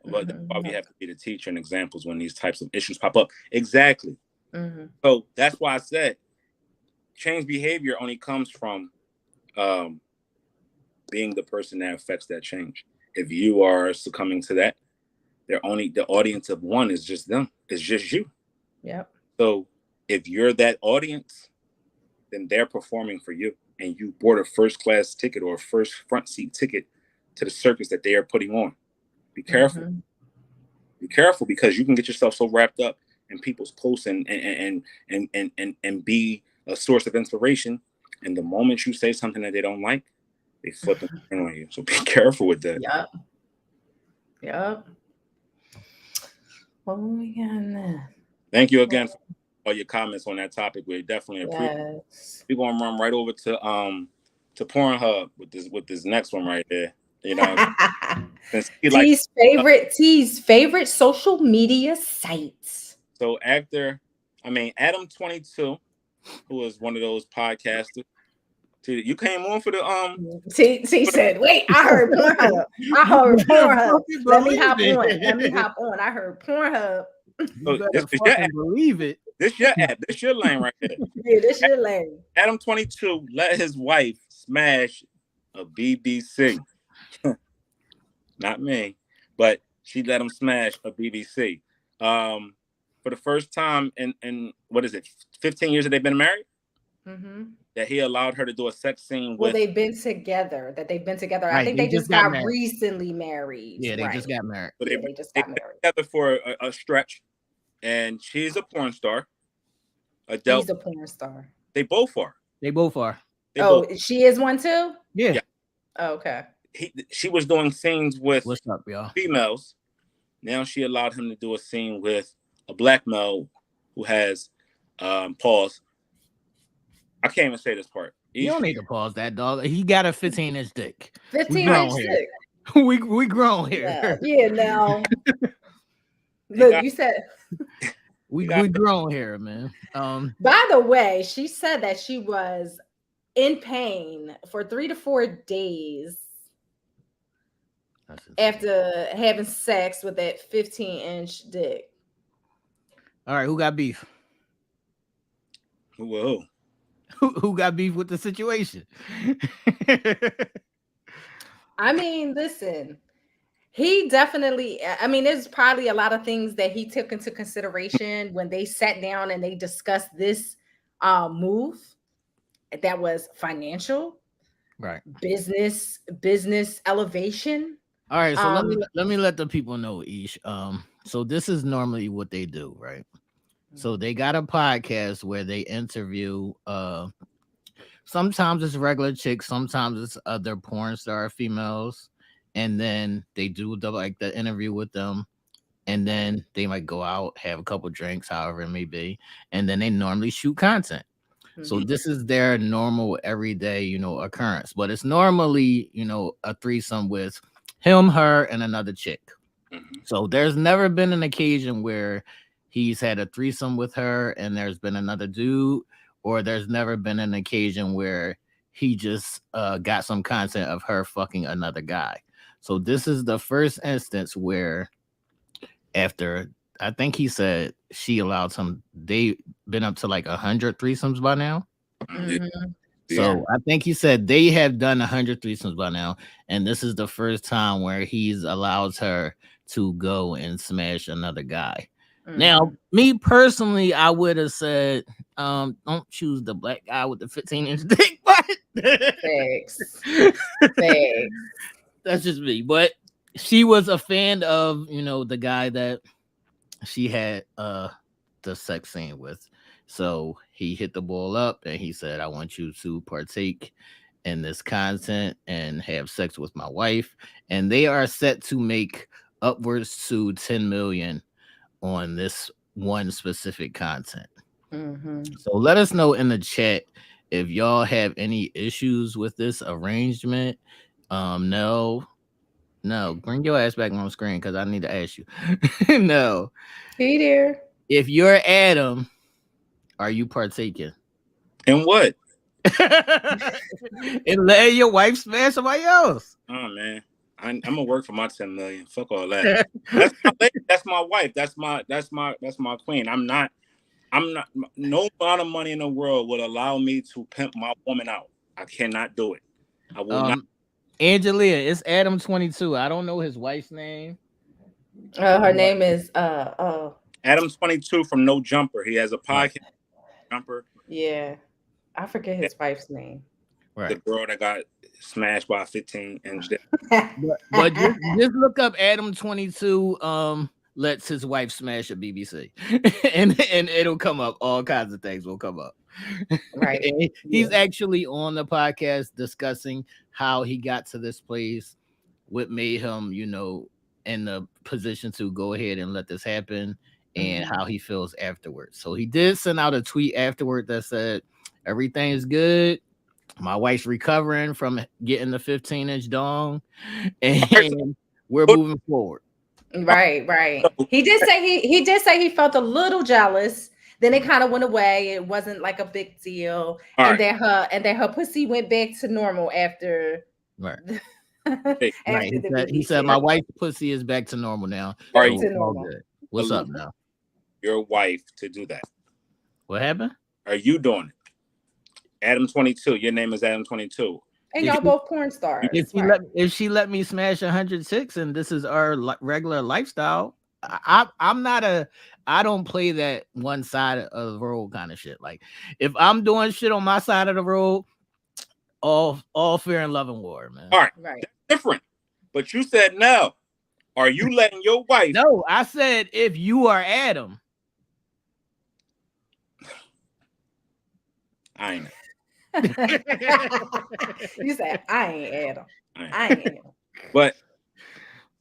But that's why we have to be the teacher and examples when these types of issues pop up. Exactly.
Mm-hmm.
So that's why I said change behavior only comes from being the person that affects that change. If you are succumbing to that, the audience of one is just them. It's just you.
Yep.
So if you're that audience, then they're performing for you, and you bought a first class ticket or a first front seat ticket to the circus that they are putting on. Be careful. Mm-hmm. Be careful, because you can get yourself so wrapped up in people's posts and be a source of inspiration. And the moment you say something that they don't like, they flip and turn on you. So be careful with that.
Yep. Yep. Oh yeah.
Thank you again for all your comments on that topic. We definitely appreciate it. We're gonna run right over to Pornhub with this next one right there.
T's favorite social media sites.
So Adam 22, who is one of those podcasters. You came on for the
T said, "Wait, I heard Pornhub. I heard Pornhub. Let me hop on. I heard Pornhub.
You better fucking believe it.
This your app. This your lane right there.
Yeah, this your lane."
Adam 22 let his wife smash a BBC. Not me, but she let him smash a BBC. For the first time in what is it, 15 years that they've been married? Mm-hmm. That he allowed her to do a sex scene with.
Well, they've been together. Right, I think they just got recently married.
Yeah, they just got married.
So they just got married together for a stretch. And she's a porn star.
He's a porn star.
They both are.
She is one too?
Yeah.
Oh, okay.
She was doing scenes with
what's up, y'all?
Females. Now she allowed him to do a scene with a black male who has pause. I can't even say this part.
You don't need to pause that, dog. He got a 15-inch dick.
15-inch dick.
we grown here.
Yeah, now. Look, you said
we grown here, man.
By the way, she said that she was in pain for 3 to 4 days after having sex with that 15-inch dick.
All right, who got beef?
Whoa.
Who got beef with the situation?
I mean, listen, he definitely, there's probably a lot of things that he took into consideration when they sat down and they discussed this move that was financial,
right?
Business elevation.
All right, so let me let the people know, Ish. So this is normally what they do, right? So they got a podcast where they interview sometimes it's regular chicks, sometimes it's other porn star females, and then they do the interview with them, and then they might go out, have a couple drinks, however it may be, and then they normally shoot content. Mm-hmm. So this is their normal everyday, occurrence, but it's normally, a threesome with him, her, and another chick. So there's never been an occasion where he's had a threesome with her and there's been another dude, or there's never been an occasion where he just got some content of her fucking another guy. So this is the first instance where, after I think he said she allowed some, they been up to like 100 threesomes by now.
Mm-hmm.
So I think he said they have done 100 threesomes by now, and this is the first time where he's allowed her to go and smash another guy.
Mm-hmm.
Now, me personally, I would have said, don't choose the black guy with the 15-inch dick, but
Thanks.
That's just me. But she was a fan of, the guy that she had the sex scene with. So he hit the ball up and he said, I want you to partake in this content and have sex with my wife. And they are set to make upwards to 10 million on this one specific content.
Mm-hmm.
So let us know in the chat if y'all have any issues with this arrangement. No, bring your ass back on the screen because I need to ask you. No.
Hey there.
If you're Adam, are you partaking?
And what?
And let your wife smash somebody else.
Oh man, I'm gonna work for my 10 million. Fuck all that. That's my lady. That's my wife. That's my queen. I'm not. No amount of money in the world would allow me to pimp my woman out. I cannot do it. I will not.
Angelia, it's Adam 22. I don't know his wife's name.
Her name is
Adam 22 from No Jumper. He has a podcast. Jumper.
Yeah, I forget his wife's name.
Right. The girl that got smashed by a 15-inch dick.
but just look up Adam 22 lets his wife smash a BBC. and it'll come up. All kinds of things will come up.
Right.
He's actually on the podcast discussing how he got to this place, what made him, in the position to go ahead and let this happen, and how he feels afterwards. So he did send out a tweet afterward that said, everything is good. My wife's recovering from getting the 15-inch dong, and we're moving forward.
Right. He did say he felt a little jealous. Then it kind of went away. It wasn't like a big deal. And then her pussy went back to normal after.
Right.
After
he said my wife's pussy is back to normal now.
All
right. All good. What's up now?
Your wife to do that.
What happened?
Are you doing it? Adam 22. Your name is Adam 22.
And y'all both porn stars.
If she let me smash 106 and this is our regular lifestyle, I don't play that one side of the road kind of shit. Like if I'm doing shit on my side of the road, all fair and love and war, man.
All right. That's different. But you said no. Are you letting your wife?
No, I said if you are Adam.
I ain't.
You said I ain't Adam. I ain't Adam.
But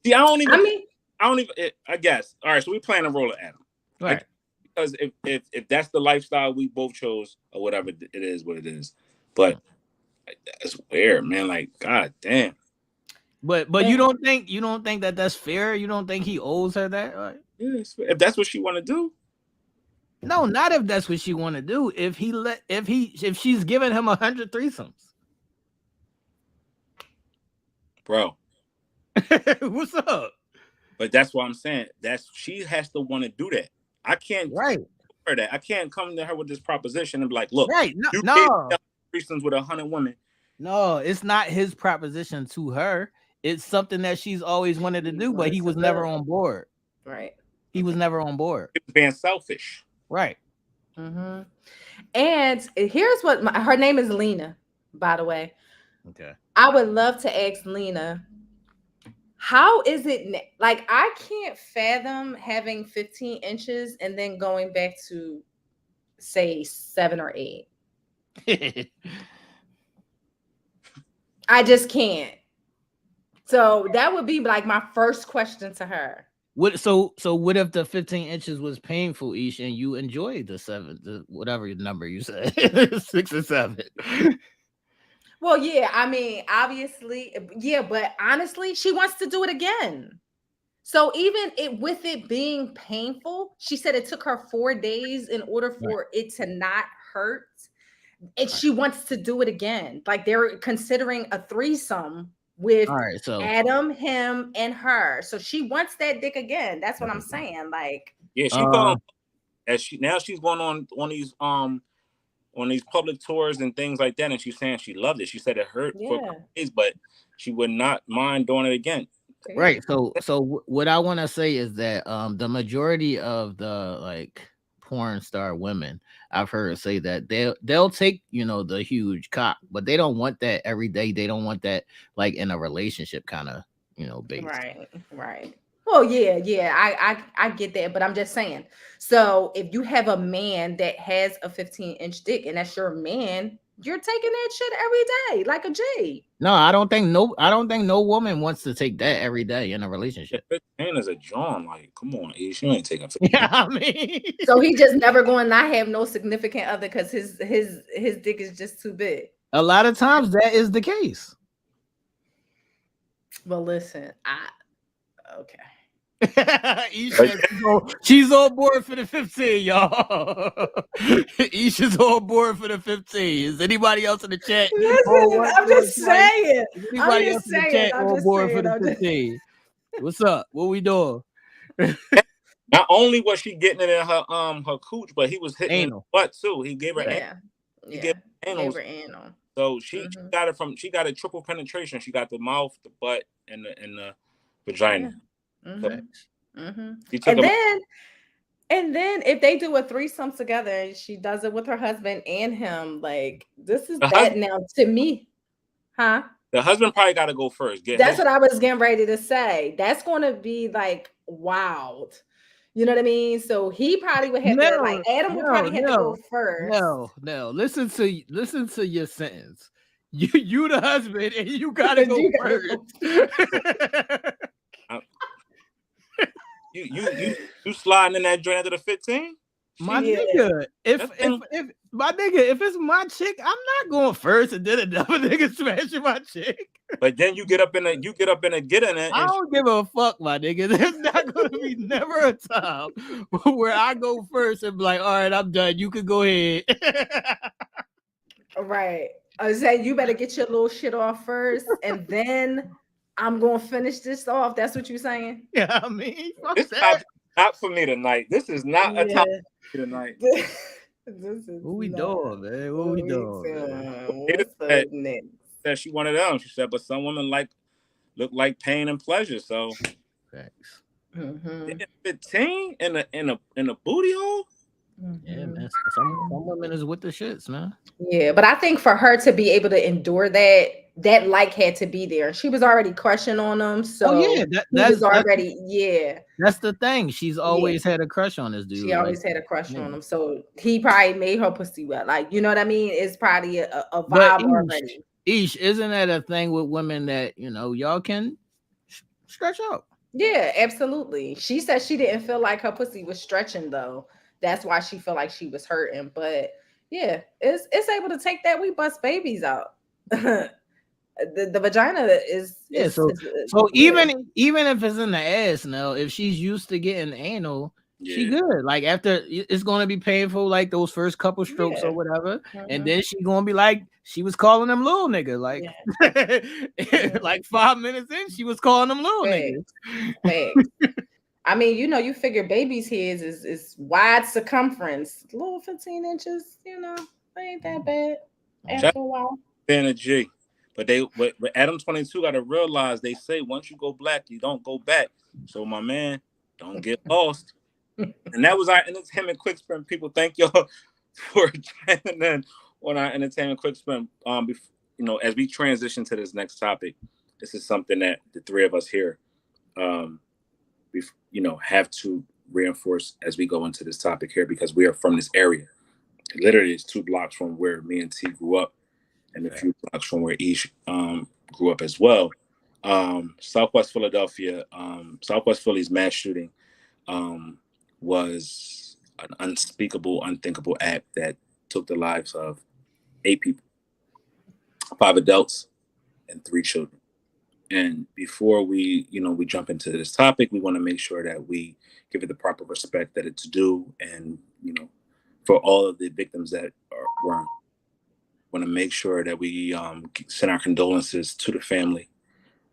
see, I guess. All right, so we playing the role of Adam.
Right.
Because if that's the lifestyle we both chose, or whatever, it is what it is. But that's weird, man. Like, god damn.
But you don't think that that's fair? You don't think he owes her that? Right?
Yes, if that's what she want to do.
No, not if that's what she want to do. If she's giving him 100 threesomes,
bro.
What's up?
But that's what I'm saying. She has to want to do that. I can't her that. I can't come to her with this proposition and be like, look, you can't threesomes with 100 women.
No, it's not his proposition to her. It's something that she's always wanted to do, but he was never on board.
Right.
He was never on board.
He was being selfish.
Right.
Mm-hmm. And here's what her name is Lena, by the way.
Okay.
I would love to ask Lena, how is it like I can't fathom having 15 inches and then going back to say 7 or 8. I just can't. So that would be like my first question to her.
So what if the 15 inches was painful, Aisha, and you enjoyed the 7, whatever number you said, 6 or 7?
Well, yeah, I mean, obviously, yeah, but honestly, she wants to do it again. So even with it being painful, she said it took her 4 days in order
Right.
for it to not hurt. And
Right.
she wants to do it again. Like they're considering a threesome with
All right. So
Adam, him, and her. So she wants that dick again. That's what I'm saying. Like,
Yeah, she felt as she's going on these public tours and things like that, and she's saying she loved it. She said it hurt for a
yeah.
couple days, but she would not mind doing it again.
right. So what I want to say is that the majority of the like porn star women I've heard say that they'll take, you know, the huge cock, but they don't want that every day. They don't want that like in a relationship kind of, you know, base.
Right, right. Well, yeah, I get that, but I'm just saying. So if you have a man that has a 15-inch dick and that's your man, you're taking that shit every day, like a G.
No, I don't think no woman wants to take that every day in a relationship.
15 is a John. Like, come on, Aisha, you ain't taking 15.
Yeah, I mean,
So he just never going to not have no significant other because his dick is just too big.
a lot of times that is the case.
Well, listen, okay.
She's on board for the 15, y'all. Isha's on board for the 15. Is anybody else in the chat?
I'm just saying.
Anybody else in the chat on board for the 15? What's up? What we doing?
Not only was she getting it in her cooch, but he was hitting
Anal.
her butt too. He gave her
Yeah.
He gave her anal. So she got it she got a triple penetration. She got the mouth, the butt, and the vagina.
Yeah.
So,
and then if they do a threesome together, she does it with her husband and him. Like this is that now to me, huh?
The husband probably got to go first.
That's what I was getting ready to say. That's going to be like wild. You know what I mean? So he probably would have to like Adam would probably have to go first.
No. Listen to your sentence. You the husband and you gotta go first.
You sliding in that joint under the 15?
My nigga, if it's my chick, I'm not going first and then another nigga smashing my chick.
But then you get up in it.
I don't give a fuck, my nigga. There's not gonna be never a time where I go first and be like, all right, I'm done. You can go ahead.
Right. I was saying you better get your little shit off first, and then I'm gonna finish this off. That's what you're saying?
Yeah, I mean,
this not for me tonight. This is not a topic tonight.
What we doing, man? What we doing?
What's up next?
That she one of them. She said, but some women look like pain and pleasure. So,
thanks.
15 in a booty hole.
Yeah, man. Some women is with the shits, man.
Yeah, but I think for her to be able to endure that like had to be there. She was already crushing on him, so that's already
That's the thing. She's always had a crush on this dude.
She always had a crush on him, so he probably made her pussy wet. Like, you know what I mean? It's probably a vibe already.
Isn't that a thing with women that y'all can stretch out?
Yeah, absolutely. She said she didn't feel like her pussy was stretching though. That's why she felt like she was hurting. But yeah, it's able to take that. We bust babies out. the vagina is
so even if it's in the ass now, if she's used to getting anal, she good. Like after it's gonna be painful, like those first couple strokes or whatever, and then she gonna be like she was calling them little nigga. Like like 5 minutes in, she was calling them little niggas.
I mean, you figure babies' heads is wide circumference, little 15 inches. They ain't that bad after a while.
Energy. But Adam 22 got to realize they say once you go black, you don't go back. So my man, don't get lost. And that was our entertainment quick spin. People, thank y'all for joining in on our entertainment quick spin. As we transition to this next topic, this is something that the three of us here, have to reinforce as we go into this topic here because we are from this area. Literally, it's 2 blocks from where me and T grew up, and a few blocks from where Ish grew up as well. Southwest Philadelphia, Southwest Philly's mass shooting was an unspeakable, unthinkable act that took the lives of 8 people, 5 adults and 3 children. And before we jump into this topic, we want to make sure that we give it the proper respect that it's due, and for all of the victims that were, want to make sure that we send our condolences to the family,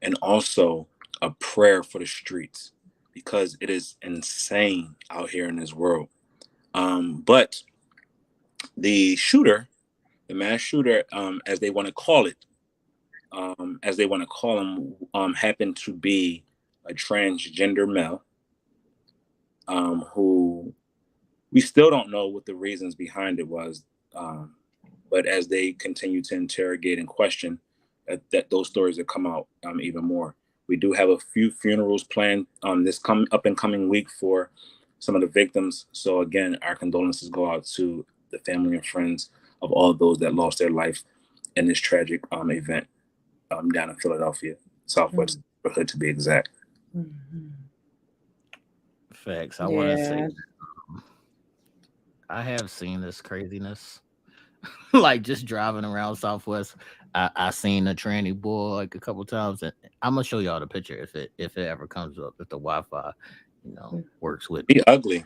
and also a prayer for the streets, because it is insane out here in this world. But the shooter, the mass shooter, as they want to call it, as they want to call him, happened to be a transgender male, who we still don't know what the reasons behind it was. But as they continue to interrogate and question, that those stories have come out even more. We do have a few funerals planned this up and coming week for some of the victims. So again, our condolences go out to the family and friends of all of those that lost their life in this tragic event down in Philadelphia, Southwest neighborhood to be exact.
Mm-hmm.
Facts. I want to say I have seen this craziness. Like just driving around Southwest, I seen a tranny boy like a couple times, and I'm gonna show y'all the picture if it ever comes up, if the Wi-Fi, works with me.
Be ugly.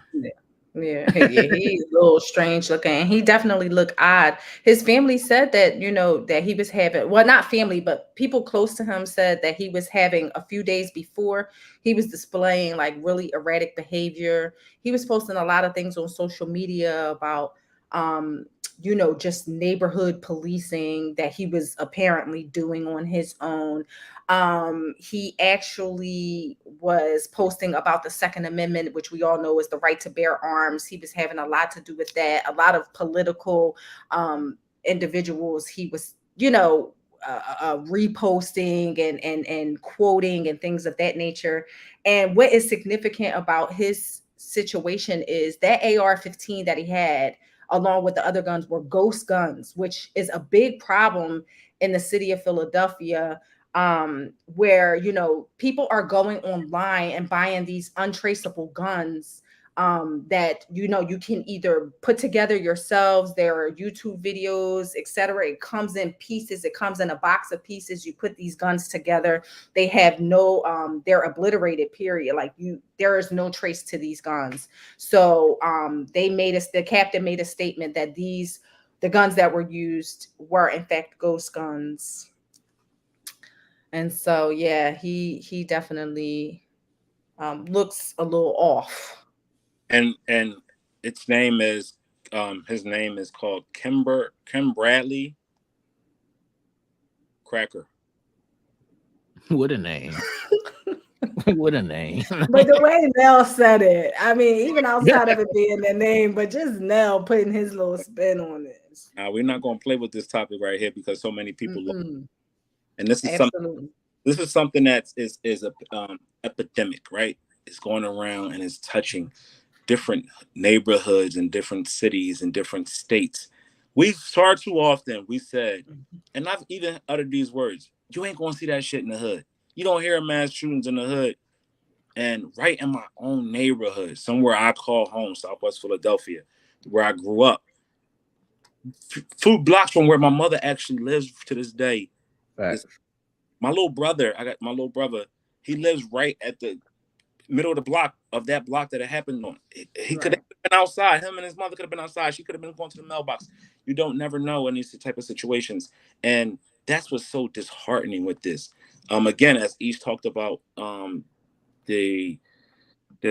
Yeah, he's a little strange looking. He definitely looked odd. His family said that, that he was having, well, not family, but people close to him said that he was having a few days before, he was displaying like really erratic behavior. He was posting a lot of things on social media about, just neighborhood policing that he was apparently doing on his own. He actually was posting about the Second Amendment, which we all know is the right to bear arms. He was having a lot to do with that. A lot of political individuals he was, reposting and quoting and things of that nature. And what is significant about his situation is that AR-15 that he had, along with the other guns, were ghost guns, which is a big problem in the city of Philadelphia, where people are going online and buying these untraceable guns, that you can either put together yourselves. There are YouTube videos, etc. It comes in pieces. It comes in a box of pieces. You put these guns together. They have no, they're obliterated. Period. Like there is no trace to these guns. So the captain made a statement that the guns that were used were in fact ghost guns. And so, yeah, he definitely looks a little off.
And its name is his name is called Kim Bradley Cracker.
What a name. What a name.
But the way Nell said it, I mean, even outside of it being their name, but just Nell putting his little spin on it.
Now, we're not going to play with this topic right here because so many people
Mm-hmm.
and this is something that is a epidemic, right? It's going around and it's touching different neighborhoods and different cities and different states. We've far too often we said, and I've even uttered these words: "You ain't gonna see that shit in the hood. You don't hear mass shootings in the hood." And right in my own neighborhood, somewhere I call home, Southwest Philadelphia, where I grew up, few blocks from where my mother actually lives to this day. My little brother, I got my little brother. He lives right at the middle of the block of that block that it happened on. He could have been outside. Him and his mother could have been outside. She could have been going to the mailbox. You don't never know in these type of situations, and that's what's so disheartening with this. Again, as East talked about, the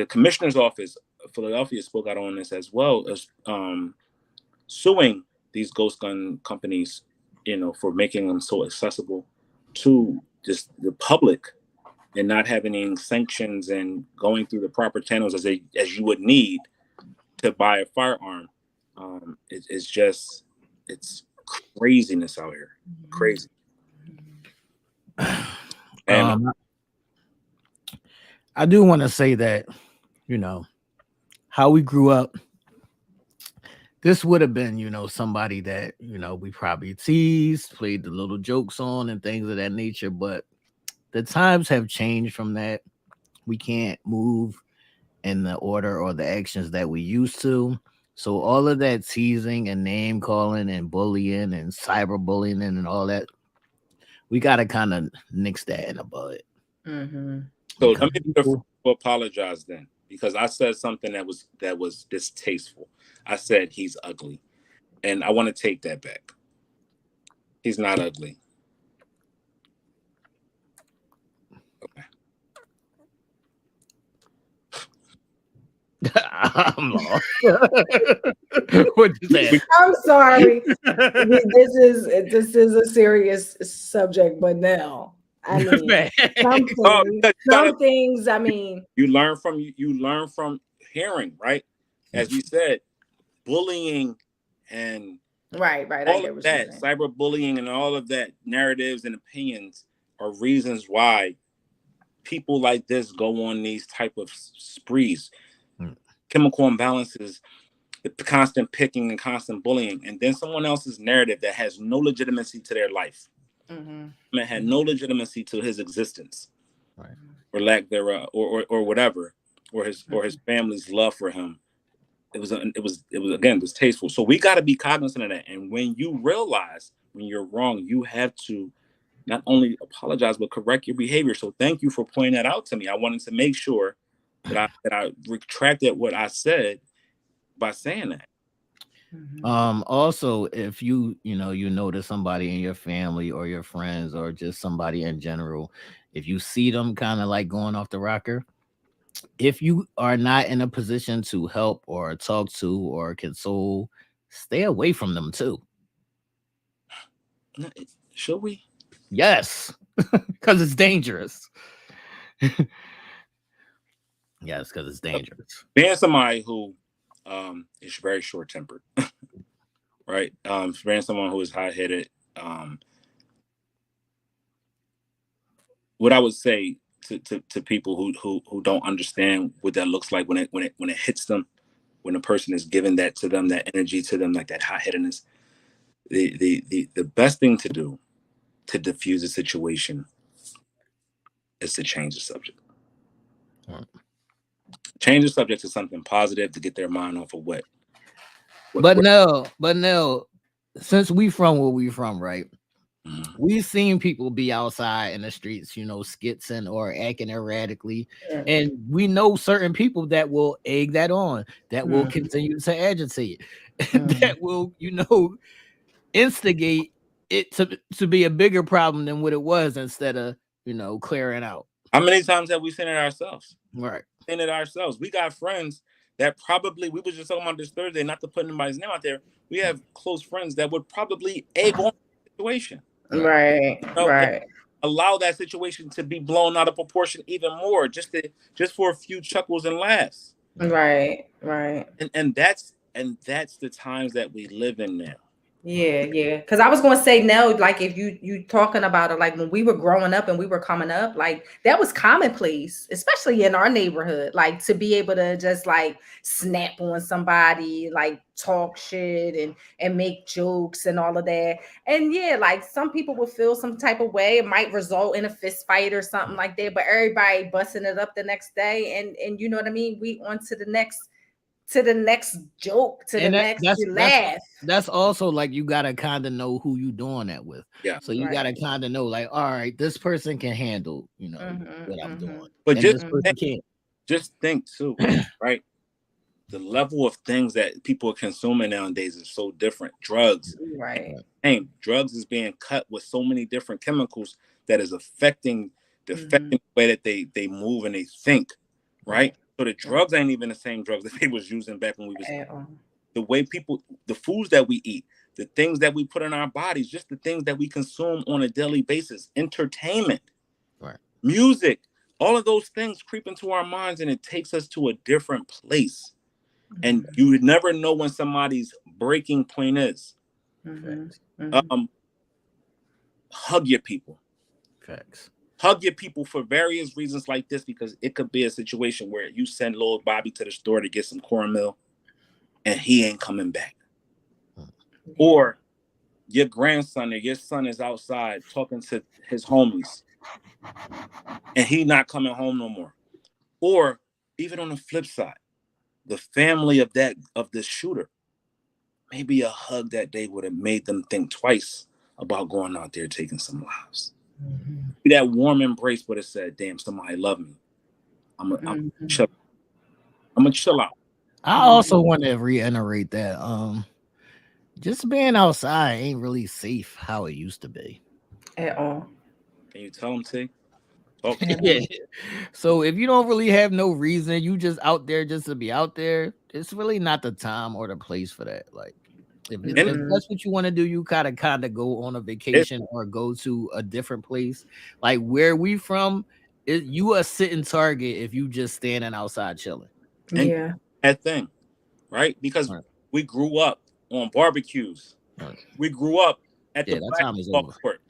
commissioner's office of Philadelphia spoke out on this, as well as suing these ghost gun companies, for making them so accessible to just the public, and not having any sanctions and going through the proper channels as you would need to buy a firearm. It's craziness out here. Crazy. And
I do want to say that, how we grew up, this would have been, somebody that, we probably teased, played the little jokes on and things of that nature. But the times have changed from that. We can't move in the order or the actions that we used to. So all of that teasing and name calling and bullying and cyberbullying and all that, we gotta kind of nix that in the bud.
Mm-hmm.
So
Because
let me be the first to apologize then, because I said something that was distasteful. I said he's ugly, and I want to take that back. He's not ugly. Okay.
I'm lost. What you saying?
I'm sorry. This is a serious subject, but now I mean
Man.
Oh,
some things. I mean,
you learn from hearing, right? As we said, bullying and
right. I
all of
get what you're
that,
saying.
cyberbullying and all of that narratives and opinions are reasons why people like this go on these type of sprees. Chemical imbalances, the constant picking and constant bullying, and then someone else's narrative that has no legitimacy to their life.
Mm-hmm.
Man had no legitimacy to his existence,
Right.
or lack thereof, or whatever, or his family's love for him. It was again distasteful. So we got to be cognizant of that. And when you realize when you're wrong, you have to not only apologize but correct your behavior. So thank you for pointing that out to me. I wanted to make sure that I retracted what I said by saying that.
Also, if you notice somebody in your family or your friends or just somebody in general, if you see them kind of like going off the rocker, if you are not in a position to help or talk to or console, stay away from them too.
Should we?
Yes, because it's dangerous. Yes, because it's dangerous.
Being somebody who is very short tempered, right? Being someone who is hot headed, what I would say to people who don't understand what that looks like when it hits them, when a person is giving that to them, that energy to them, like that hot headedness, the best thing to do to diffuse a situation is to change the subject. Change the subject to something positive to get their mind off of what.
But no, since we from where we from, right? We've seen people be outside in the streets, skitzing or acting erratically. And we know certain people that will egg that on, that will continue to agitate, that will, instigate it to be a bigger problem than what it was instead of, clearing out.
How many times have we seen it ourselves?
Right.
Seen it ourselves. We got friends that probably, we were just talking about this Thursday, not to put anybody's name out there. We have close friends that would probably egg on the situation.
Right.
Allow that situation to be blown out of proportion even more, just for a few chuckles and laughs.
Right.
And that's the times that we live in now.
Yeah. Because I was going to say, Nell, like if you talking about it, like when we were growing up and we were coming up, like that was commonplace, especially in our neighborhood, like to be able to just like snap on somebody, like talk shit and make jokes and all of that. And yeah, like some people would feel some type of way. It might result in a fist fight or something like that, but everybody busting it up the next day. And you know what I mean? We on to the next joke, to the next laugh.
That's also like you gotta kind of know who you doing that with.
Yeah.
So you gotta kind of know, like, all right, this person can handle, what I'm doing,
but
and this person can't.
Just think too, right? The level of things that people are consuming nowadays is so different. Drugs,
right?
Drugs is being cut with so many different chemicals that is affecting the way that they move and they think, right? So the drugs ain't even the same drugs that they was using back when we was. The way the foods that we eat, the things that we put in our bodies, just the things that we consume on a daily basis, entertainment,
right,
music, all of those things creep into our minds and it takes us to a different place. And you would never know when somebody's breaking point is. Hug your people.
Facts.
Hug your people for various reasons like this, because it could be a situation where you send little Bobby to the store to get some cornmeal and he ain't coming back. Or your grandson or your son is outside talking to his homies and he not coming home no more. Or even on the flip side, the family of the shooter, maybe a hug that day would have made them think twice about going out there taking some lives. That warm embrace, but it said, "Damn, somebody love me. I'm chill. I'm gonna chill out."
I also want to reiterate that just being outside ain't really safe how it used to be.
At all.
Can you tell them, T? Talk to
At
Yeah.
all.
So if you don't really have no reason, you just out there just to be out there, it's really not the time or the place for that. Like if
and
that's what you want to do, you kind of go on a
it,
vacation or go to a different place. Like where we from, you are sitting Target if you just standing outside chilling.
and
Yeah.
that thing, right? Because
Right.
we grew up on barbecues.
Right.
We grew up at the
Yeah, that time is
basketball
over.
court.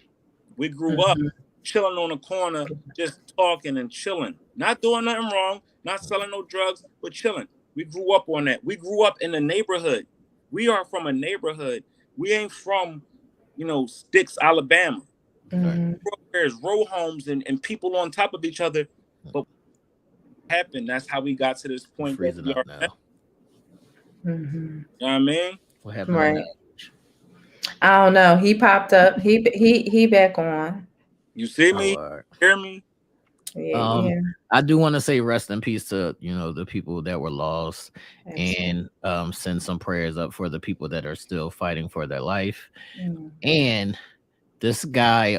We grew up
Mhm.
chilling on the corner, just talking and chilling, not doing nothing wrong, not selling no drugs, but chilling. We grew up on that. We grew up in the neighborhood. We are from a neighborhood. We ain't from, Sticks, Alabama.
Right.
Mhm.
There's row homes and people on top of each other. But what happened? That's how we got to this
You're
point that
freezing
we
up
are now.
now.
Mhm.
You know what I mean?
What happened to
Right.
Nell?
I don't know. He popped up. He back on.
You see
Oh,
me?
all right.
Hear me?
Yeah,
Um,
yeah.
I do want to say rest in peace to the people that were lost,
Absolutely.
and send some prayers up for the people that are still fighting for their life.
Mm.
And this guy,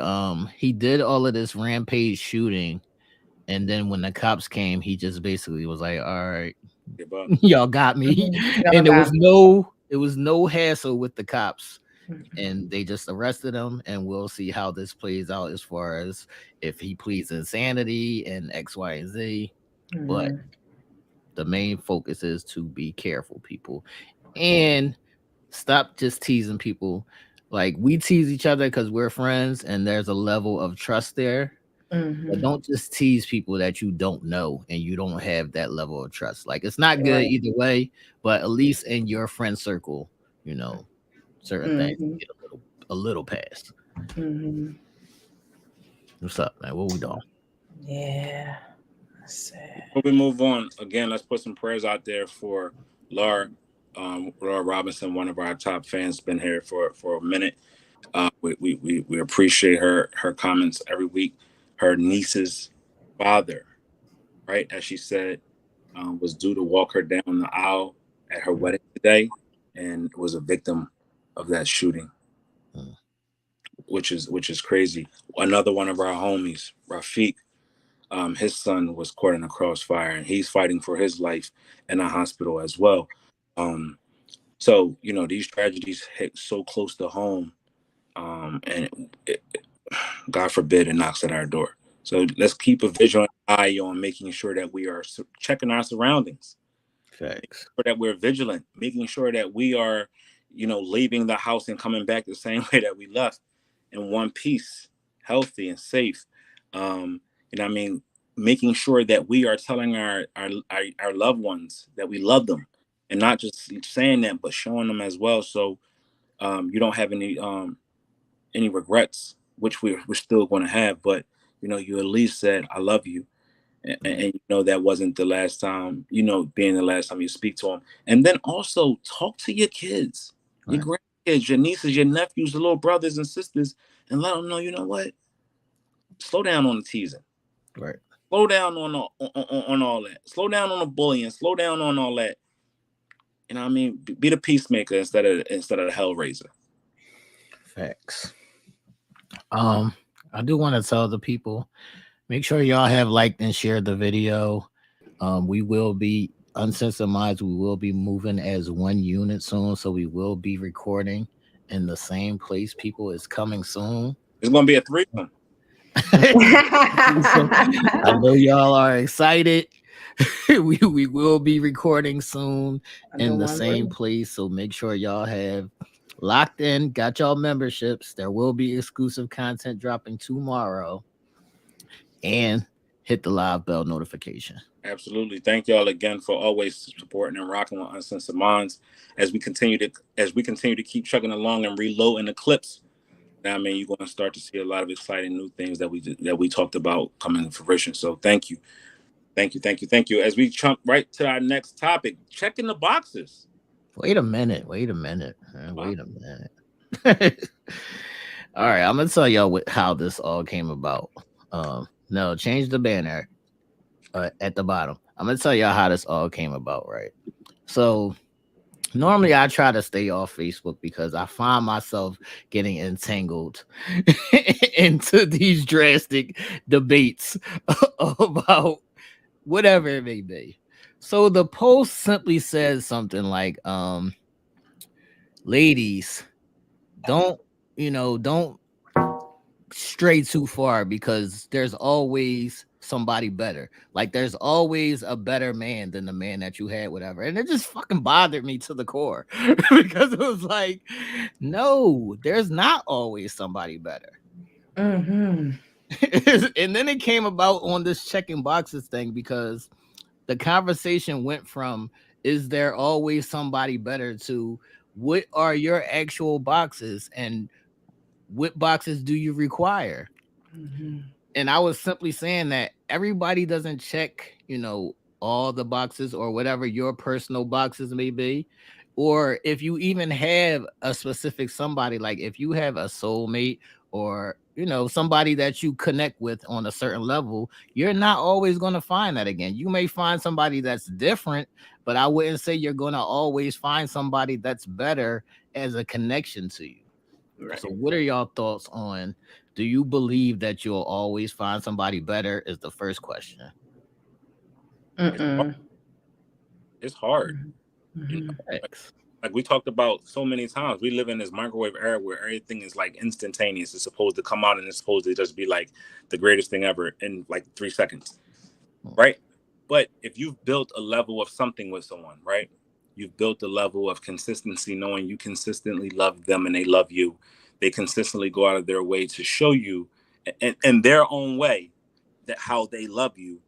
he did all of this rampage shooting, and then when the cops came, he just basically was like, "All right,
Yeah, but
y'all got me,"
Mhm. Y'all
and
got
it was no hassle with the cops,
me.
and they just arrested him, and we'll see how this plays out as far as if he pleads insanity and X, Y, and Z. But
Mhm.
the main focus is to be careful, people, and stop just teasing people. Like we tease each other because we're friends, and there's a level of trust there. But
Mhm.
don't just tease people that you don't know and you don't have that level of trust. Like it's not good
Right.
either way, but at least in your friend circle, you know, certain things
Mhm.
get a little past.
Mhm.
What's up, man? What we doing?
Yeah. That's sad.
before we move on, again, let's put some prayers out there for Laura. Laura Robinson, one of our top fans, been here for a minute. We appreciate her comments every week. Her niece's father, right, as she said, was due to walk her down the aisle at her wedding today, and was a victim of that shooting,
Mm.
which is crazy. Another one of our homies, Rafiq, his son was caught in a crossfire, and he's fighting for his life in a hospital as well. Um, so these tragedies hit so close to home, and God forbid it knocks at our door. So let's keep a vigilant eye on making sure that we are checking our surroundings,
Facts.
or that we're vigilant, making sure that we are, leaving the house and coming back the same way that we left, in one piece, healthy and safe. I mean, making sure that we are telling our loved ones that we love them, and not just saying that, but showing them as well. So you don't have any regrets, which we're still going to have, but you at least said I love you, and that wasn't the last time, being the last time you speak to them. And then also talk to your kids, your
Right.
grandkids, your nieces, your nephews, the little brothers and sisters, and let them know, what, slow down on the teasing,
Right.
slow down on all that, slow down on the bullying, slow down on all that. What I mean? Be the peacemaker instead of the hellraiser.
Facts. I do want to tell the people, make sure y'all have liked and shared the video. We will be Uncensored Minds. We will be moving as one unit soon, so we will be recording in the same place. People is coming soon.
It's gonna be a threesome.
So I know y'all are excited. we will be recording soon
Under
in the
one
same
roof.
place, so make sure y'all have locked in, got y'all memberships. There will be exclusive content dropping tomorrow, and hit the live bell notification.
Absolutely. Thank y'all again for always supporting and rocking with Uncensored Minds as we continue to keep chugging along and reloading the clips. Now, I mean, you're going to start to see a lot of exciting new things that we talked about coming to fruition. So, thank you, thank you, thank you, thank you. As we jump right to our next topic, checking the boxes.
Wait a minute. Wait a minute.
Wow.
Wait a minute. All right, I'm gonna tell y'all how this all came about. No, change the banner at the bottom. I'm gonna tell y'all how this all came about, right? So normally I try to stay off Facebook because I find myself getting entangled into these drastic debates about whatever it may be. So the post simply says something like, ladies, don't, don't stray too far because there's always somebody better. Like there's always a better man than the man that you had, whatever. And it just fucking bothered me to the core because it was like, no, there's not always somebody better.
Mm-hmm.
And then it came about on this checking boxes thing because the conversation went from is there always somebody better to what are your actual boxes and what boxes do you require?
Mm-hmm.
And I was simply saying that everybody doesn't check, all the boxes or whatever your personal boxes may be. Or if you even have a specific somebody, like if you have a soulmate or, somebody that you connect with on a certain level, you're not always going to find that again. You may find somebody that's different, but I wouldn't say you're going to always find somebody that's better as a connection to you. So,
Right.
what are y'all thoughts on? Do you believe that you'll always find somebody better? Is the first question.
It's hard.
Mm-mm.
It's hard. You
Mm-hmm.
know, like,
X.
like we talked about so many times. We live in this microwave era where everything is like instantaneous. It's supposed to come out and it's supposed to just be like the greatest thing ever in like 3 seconds, right? But if you've built a level of something with someone, right? You've built a level of consistency, knowing you consistently love them and they love you. They consistently go out of their way to show you in their own way that how they love you.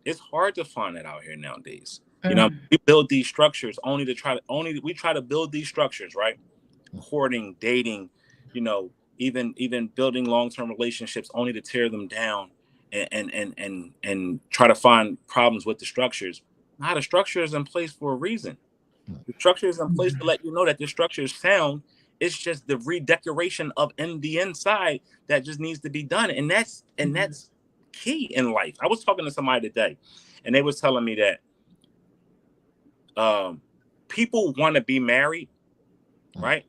It's hard to find it out here nowadays. You know,
Mm-hmm.
we build these structures only to try to only we try to build these structures, right? Courting, dating, you know, even building long-term relationships only to tear them down and try to find problems with the structures. Now the structure is in place for a reason. The structure is in place to let you know that the structure is sound. It's just the redecoration of in the inside that just needs to be done. And that's key in life. I was talking to somebody today and they was telling me that um people want to be married, right?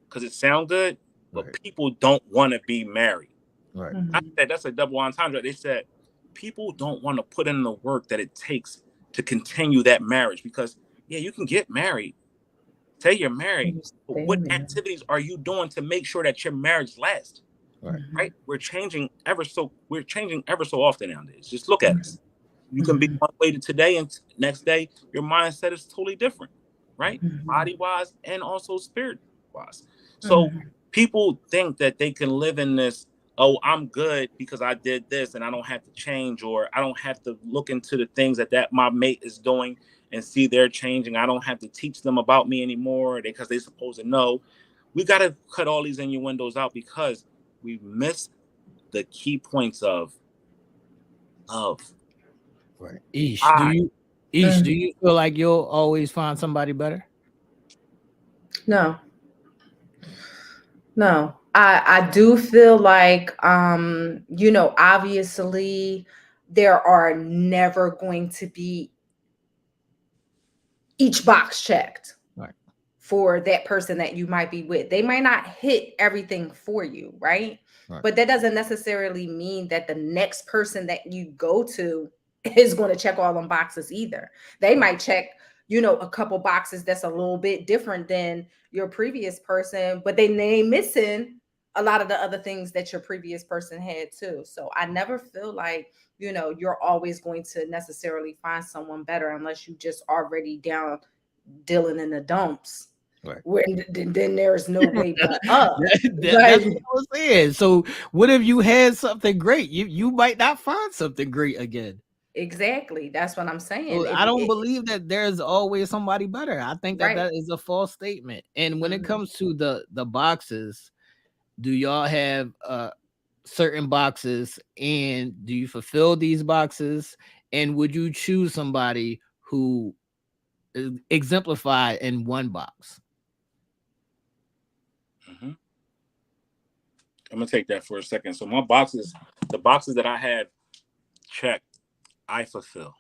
Because it sounds good, but
Right,
people don't want to be married.
right,
I said that's a double entendre. They said people don't want to put in the work that it takes to continue that marriage because yeah, you can get married, say you're married,
You
but
stay
what
there.
activities are you doing to make sure that your marriage lasts?
right,
Mm-hmm.
Right? We're changing ever so often nowadays. Just look at us. You can be
Mm-hmm.
one way to today and next day your mindset is totally different, right?
Mm-hmm.
Body wise and also spirit wise. So
Mm-hmm.
people think that they can live in this, oh, I'm good because I did this and I don't have to change, or I don't have to look into the things that my mate is doing and see they're changing. I don't have to teach them about me anymore because they're supposed to know. We got to cut all these innuendos out because we miss the key points of love.
right. Ish, do
I
you, Ish, do
Mm.
you feel like you'll always find somebody better?
No, no. I do feel like obviously there are never going to be each box checked
Right,
for that person that you might be with. They might not hit everything for you, right?
right,
But that doesn't necessarily mean that the next person that you go to is going to check all them boxes either. They
right,
might check, a couple boxes that's a little bit different than your previous person, but they missing a lot of the other things that your previous person had too. So I never feel like, you're always going to necessarily find someone better unless you just already down dealing in the dumps
right.
where then there's no way but up.
That's what
Like,
I was saying. So, what if you had something great? You might not find something great again.
exactly, that's what I'm saying.
So I don't believe that there's always somebody better. I think that
Right.
that is a false statement. And when it
Mhm.
comes to the boxes, do y'all have certain boxes and do you fulfill these boxes? And would you choose somebody who is exemplified in one box?
mhm. I'm gonna take that for a second. So my boxes, the boxes that I have checked, I fulfill.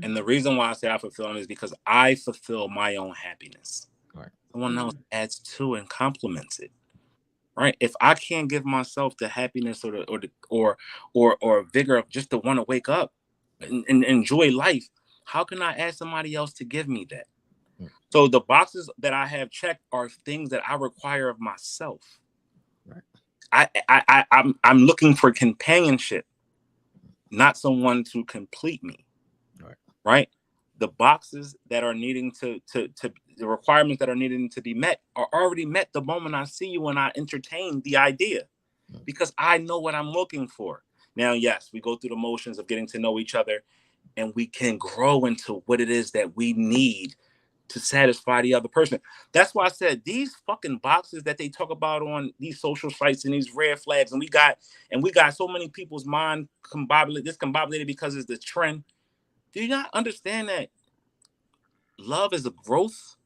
And the reason why I say I fulfill them is because I fulfill my own happiness.
Right.
Someone else adds to and complements it. Right. If I can't give myself the happiness or vigor of just to want to wake up and enjoy life, how can I ask somebody else to give me that? So the boxes that I have checked are things that I require of myself. Right. I'm looking for companionship, not someone to complete me. Right. The boxes that are needing to the requirements that are needing to be met are already met the moment I see you and I entertain the idea, because I know what I'm looking for. Now, yes, we go through the motions of getting to know each other, and we can grow into what it is that we need to satisfy the other person. That's why I said these fucking boxes that they talk about on these social sites and these red flags, and we got so many people's mind discombobulated because it's the trend. Do you not understand that love is a growth?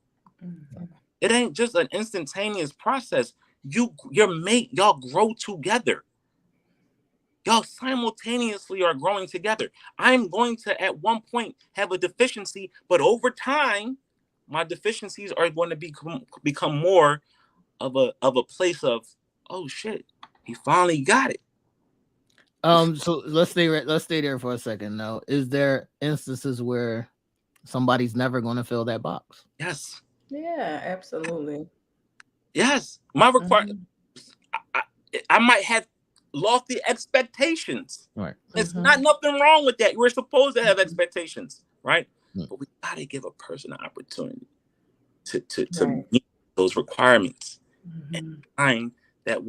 Mm-hmm. It ain't just an instantaneous process. Your mate, y'all grow together. Y'all simultaneously are growing together. I'm going to at one point have a deficiency, but over time, my deficiencies are going to become more of a place of, oh shit, he finally got it.
So let's stay there for a second. Now, is there instances where somebody's never going to fill that box?
Yes.
Yeah, absolutely.
Yes. My requirement. I might have lofty expectations.
Right.
It's not nothing wrong with that. We're supposed to have expectations, right? But we gotta give a person an opportunity to meet those requirements and find that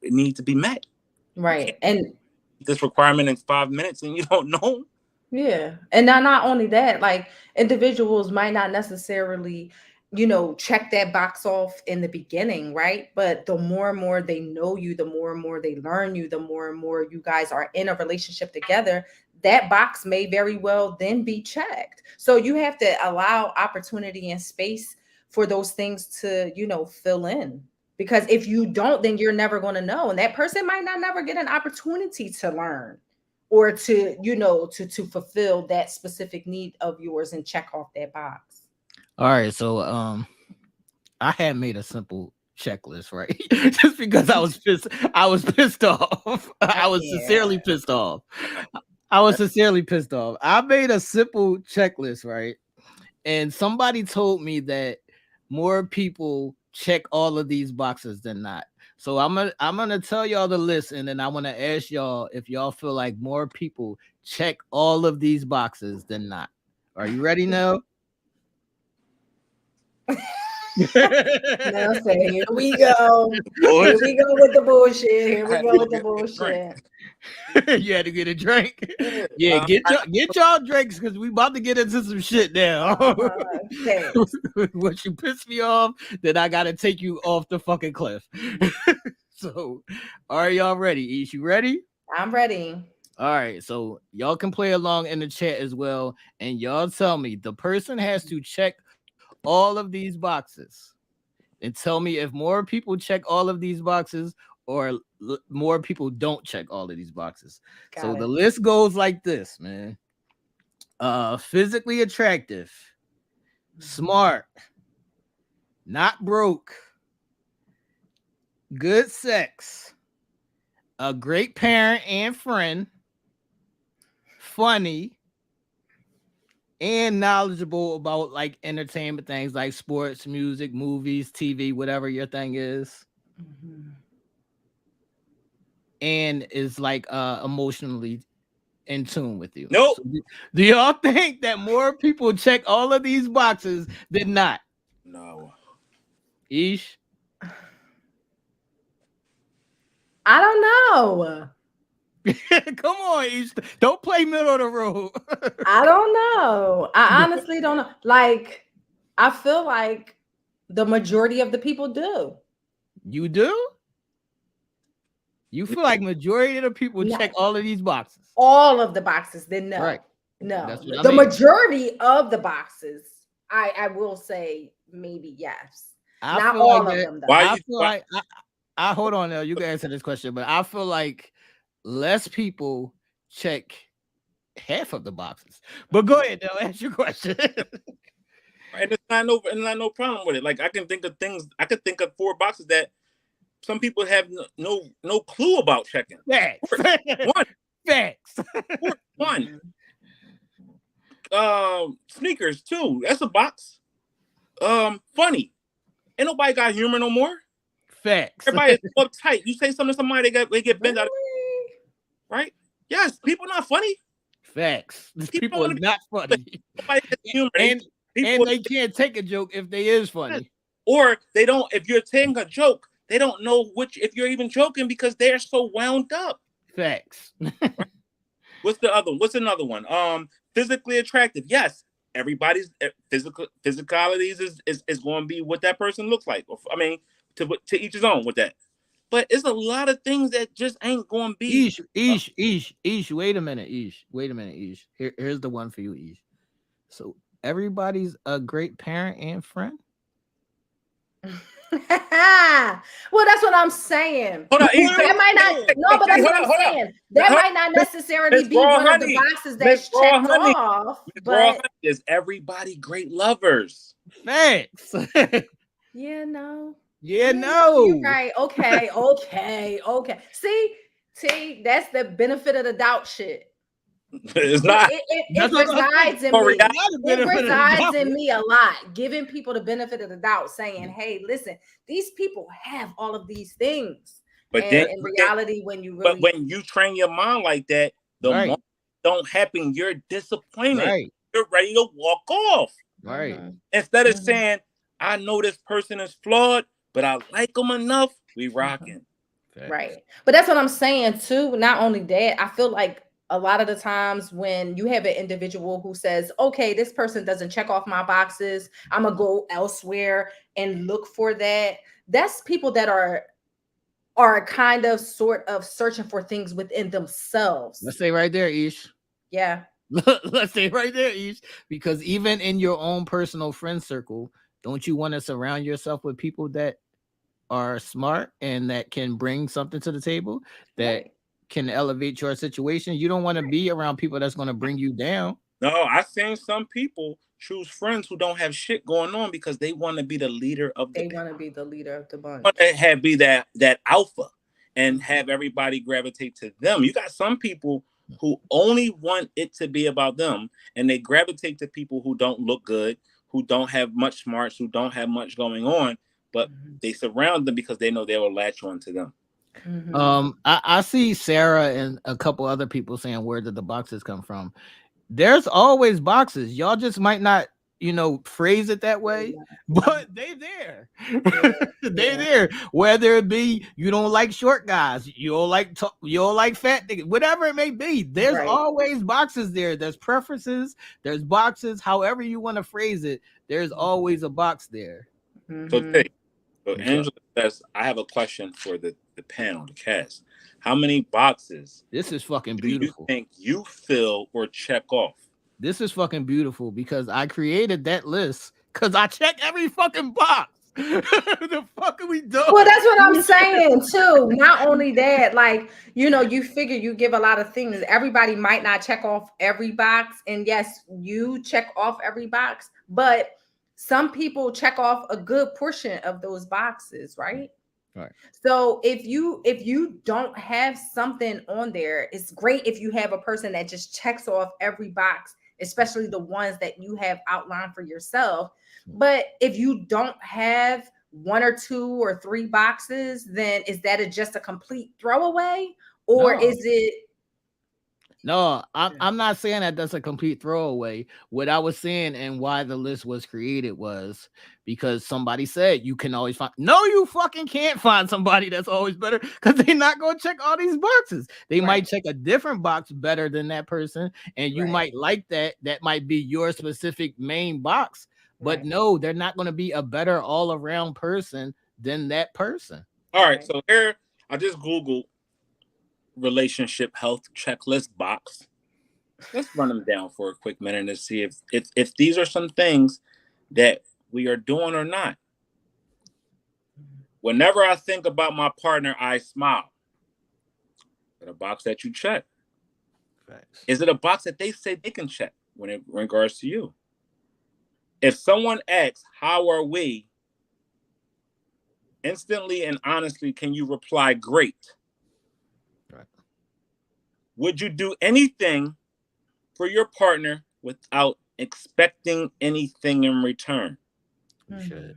need to be met.
Right. And
this requirement in 5 minutes and you don't know.
Yeah. And not only that, like individuals might not necessarily, check that box off in the beginning, right? But the more and more they know you, the more and more they learn you, the more and more you guys are in a relationship together, that box may very well then be checked. So you have to allow opportunity and space for those things to, fill in. Because if you don't, then you're never going to know. And that person might not never get an opportunity to learn or to, to fulfill that specific need of yours and check off that box.
All right. So I had made a simple checklist, right? Just because I was pissed off. I was sincerely pissed off. I made a simple checklist, right? And somebody told me that more people check all of these boxes than not. So I'm gonna tell y'all the list, and then I want to ask y'all if y'all feel like more people check all of these boxes than not. Are you ready now?
Now say, here we go. Here we go with the bullshit. Here we go with the bullshit.
You had to get a drink. Yeah, get y'all drinks because we about to get into some shit now. Once you piss me off, then I gotta take you off the fucking cliff. So, are y'all ready? Ish, you ready?
I'm ready.
All right, so y'all can play along in the chat as well, and y'all tell me the person has to check all of these boxes, and tell me if more people check all of these boxes or more people don't check all of these boxes. So the list goes like this, man. Physically attractive, smart, not broke, good sex, a great parent and friend, funny, and knowledgeable about like entertainment things like sports, music, movies, TV, whatever your thing is. And is like emotionally in tune with you.
Nope.
So do y'all think that more people check all of these boxes than not?
No.
Ish?
I don't know.
Come on, Ish. Don't play middle of the road.
I don't know. I honestly don't know. Like, I feel like the majority of the people do.
You do? You feel like majority of the people check all of these boxes?
All of the boxes, then no.
Right.
No.
That's what
majority of the boxes, I will say maybe yes. Not
feel
all
like
of
that.
them, though.
Why
I
you?
feel
Why,
like I hold on now. You can answer this question, but I feel like less people check half of the boxes. But go ahead, now ask your question.
and it's not no problem with it. Like I can think of things. I could think of 4 boxes that some people have no clue about checking.
Facts.
One,
Facts.
one. Sneakers 2. That's a box. Funny. Ain't nobody got humor no more.
Facts.
Everybody is so uptight. You say something to somebody, they get bent out.
Really?
Right? Yes, people not funny.
Facts. These
People
people
don't
are
want to
not
be.
funny.
Nobody has humor.
And
People,
they can't take a joke if they is funny.
or they don't. If you're saying a joke, they don't know if you're even joking because they're so wound up.
Facts.
Right? What's the other? What's another one? Physically attractive. Yes, everybody's physicalities is going to be what that person looks like. I mean, to each his own with that. But it's a lot of things that just ain't going to be.
Ish. Wait a minute, Ish. Here's the one for you, Ish. So everybody's a great parent and friend.
Well, that's what I'm saying.
Hold on,
That might not. No, but that's what I'm saying. That might not necessarily be one of the boxes that's checked off. But
is everybody great lovers?
Facts.
yeah, no.
Yeah, no.
You're right. Okay. See, that's the benefit of the doubt shit.
It's not.
It resides in me. It resides in me a lot. Giving people the benefit of the doubt, saying, "Hey, listen, these people have all of these things." But then, in reality, when
you train your mind like that, the moment don't happen, you're disappointed.
Right.
You're ready to walk off.
Right.
Instead of saying, "I know this person is flawed, but I like them enough," we rocking.
Right. But that's what I'm saying too. Not only that, I feel like a lot of the times when you have an individual who says, okay, this person doesn't check off my boxes, I'm gonna go elsewhere and look for that. That's people that are kind of sort of searching for things within themselves.
Let's say right there, Ish.
Yeah.
Let's say right there, Ish. Because even in your own personal friend circle, don't you want to surround yourself with people that are smart and that can bring something to the table that can elevate your situation? You don't want to be around people that's going to bring you down.
No, I've seen some people choose friends who don't have shit going on because they want to be the leader of the.
They want to be the leader of the bunch.
Want to be that alpha and have everybody gravitate to them. You got some people who only want it to be about them, and they gravitate to people who don't look good, who don't have much smarts, who don't have much going on, but they surround them because they know they will latch on to them.
I see Sarah and a couple other people saying, where did the boxes come from? There's always boxes. Y'all just might not, phrase it that way, but they there. They there. Whether it be you don't like short guys, you don't like fat niggas, whatever it may be. There's always boxes there. There's preferences. There's boxes. However you want to phrase it, there's always a box there.
So Angela says, I have a question for the panel, the cast. How many boxes?
This is fucking beautiful.
Do you think you fill or check off?
This is fucking beautiful because I created that list because I check every fucking box. The fuck are we doing?
Well, that's what I'm saying too. Not only that, like, you figure you give a lot of things. Everybody might not check off every box. And yes, you check off every box, but some people check off a good portion of those boxes, right?
Right.
So if you don't have something on there, it's great if you have a person that just checks off every box, especially the ones that you have outlined for yourself. But if you don't have 1 or 2 or 3 boxes, then is that just a complete throwaway, or is it?
No, I'm not saying that that's a complete throwaway. What I was saying and why the list was created was because somebody said you can always find. No, you fucking can't find somebody that's always better because they're not going to check all these boxes. They might check a different box better than that person, and you might like that. That might be your specific main box. But no, they're not going to be a better all-around person than that person.
All right, so here I just Googled relationship health checklist box. Let's run them down for a quick minute and see if these are some things that we are doing or not. Whenever I think about my partner, I smile. Is it a box that you check?
Facts.
Is it a box that they say they can check when it regards to you? If someone asks, how are we? Instantly and honestly, can you reply, great?
Right.
Would you do anything for your partner without expecting anything in return?
You should.